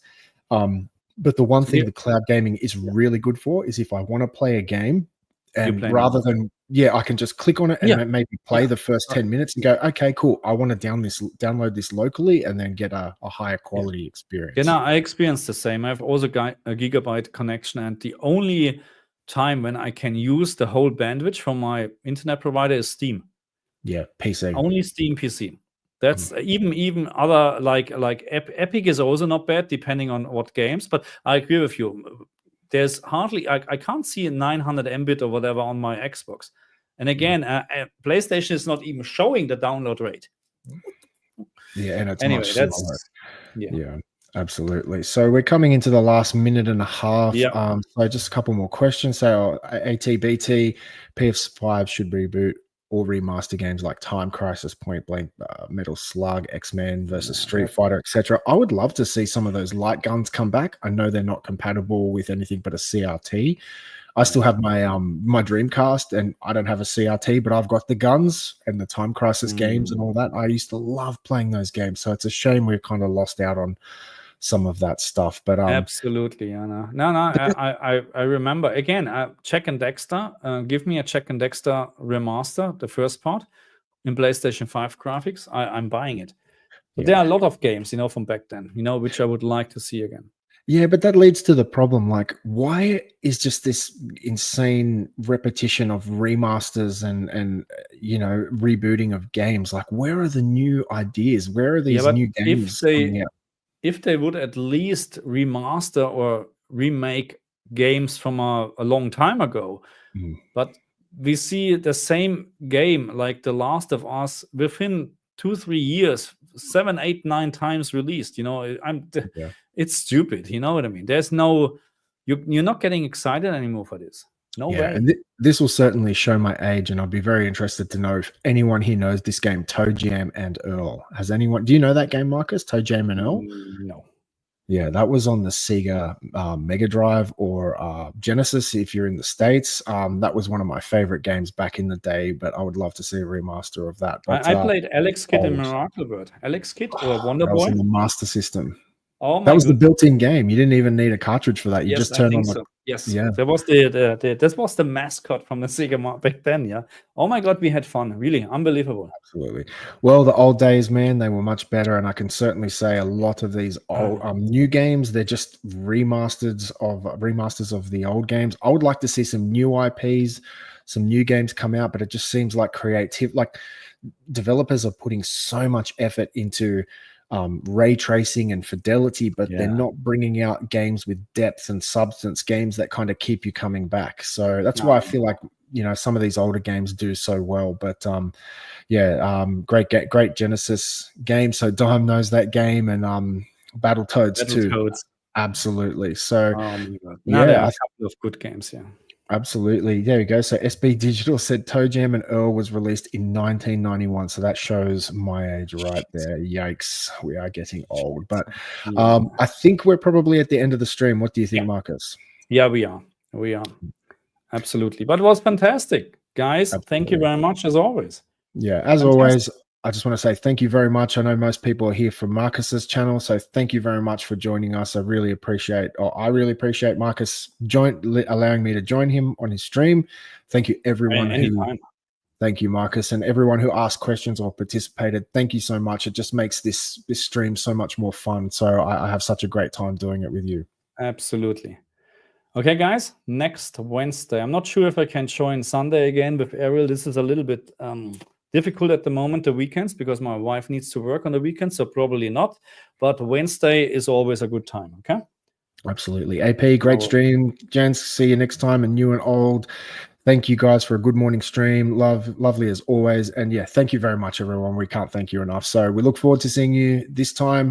But the one thing the cloud gaming is really good for is if I want to play a game, and rather than I can just click on it and maybe play the first 10 minutes and go, okay, cool, I want to download this locally and then get a higher quality experience. I experienced the same. I have also got a gigabyte connection, and the only time when I can use the whole bandwidth from my internet provider is Steam. Yeah, PC. Only Steam PC. That's even other like Epic is also not bad depending on what games. But I agree with you. There's hardly I can't see a 900 Mbit or whatever on my Xbox. And again, PlayStation is not even showing the download rate. Yeah, and it's anyway, much that's slower. Yeah. Absolutely. So we're coming into the last minute and a half. Yeah. So just a couple more questions. So ATBT, PS5 should reboot or remaster games like Time Crisis, Point Blank, Metal Slug, X-Men versus Street Fighter, etc. I would love to see some of those light guns come back. I know they're not compatible with anything but a CRT. I still have my my Dreamcast, and I don't have a CRT, but I've got the guns and the Time Crisis games and all that. I used to love playing those games. So it's a shame we've kind of lost out on some of that stuff. But Absolutely, yeah, no, I remember again. Jack and Dexter, give me a Jack and Dexter remaster, the first part in PlayStation 5 graphics. I'm buying it. But there are a lot of games, from back then, which I would like to see again. Yeah, but that leads to the problem. Like, why is just this insane repetition of remasters and rebooting of games? Like, where are the new ideas? Where are these new games coming out? If they would at least remaster or remake games from a long time ago, but we see the same game like The Last of Us within 2-3 years, 7, 8, 9 times released. It's stupid. You know what I mean? There's no, you're not getting excited anymore for this. No way. And this will certainly show my age, and I'll be very interested to know if anyone here knows this game, Toe Jam and Earl. Do you know that game, Marcus? Toe Jam and Earl? No. Yeah, that was on the Sega Mega Drive or Genesis if you're in the States. That was one of my favorite games back in the day, but I would love to see a remaster of that. But I played Alex Kidd in Miracle World. Alex Kidd or Wonder Boy? That was in the Master System. Oh my that was goodness. The built-in game. You didn't even need a cartridge for that. You just turned on so. Yes. Yeah. That was this was the mascot from the Sega back then, yeah. Oh my God, we had fun. Really unbelievable. Absolutely. Well, the old days, man, they were much better, and I can certainly say a lot of these old new games, they're just remasters of the old games. I would like to see some new IPs, some new games come out, but it just seems like developers are putting so much effort into ray tracing and fidelity, but they're not bringing out games with depth and substance, games that kind of keep you coming back. So that's why I feel like some of these older games do so well. But great Genesis game. So Dime knows that game, and Battletoads too. Absolutely. So oh my God. There are a couple of good games. Yeah. Absolutely. There we go. So SB Digital said Toe Jam and Earl was released in 1991. So that shows my age right there. Yikes. We are getting old. But I think we're probably at the end of the stream. What do you think, Marcus? Yeah, we are. Absolutely. But it was fantastic. Guys, thank you very much as always. Yeah, as always. I just want to say thank you very much. I know most people are here from Marcus's channel, so thank you very much for joining us. I really appreciate Marcus allowing me to join him on his stream. Thank you, everyone. Thank you, Marcus, and everyone who asked questions or participated. Thank you so much. It just makes this stream so much more fun. So I have such a great time doing it with you. Absolutely. Okay, guys, next Wednesday. I'm not sure if I can join Sunday again with Ariel. This is a little bit difficult at the moment, the weekends, because my wife needs to work on the weekends, so probably not. But Wednesday is always a good time, okay? Absolutely. AP, great stream. Gents, see you next time, and new and old. Thank you guys for a good morning stream. Lovely as always. And yeah, thank you very much, everyone. We can't thank you enough. So we look forward to seeing you this time.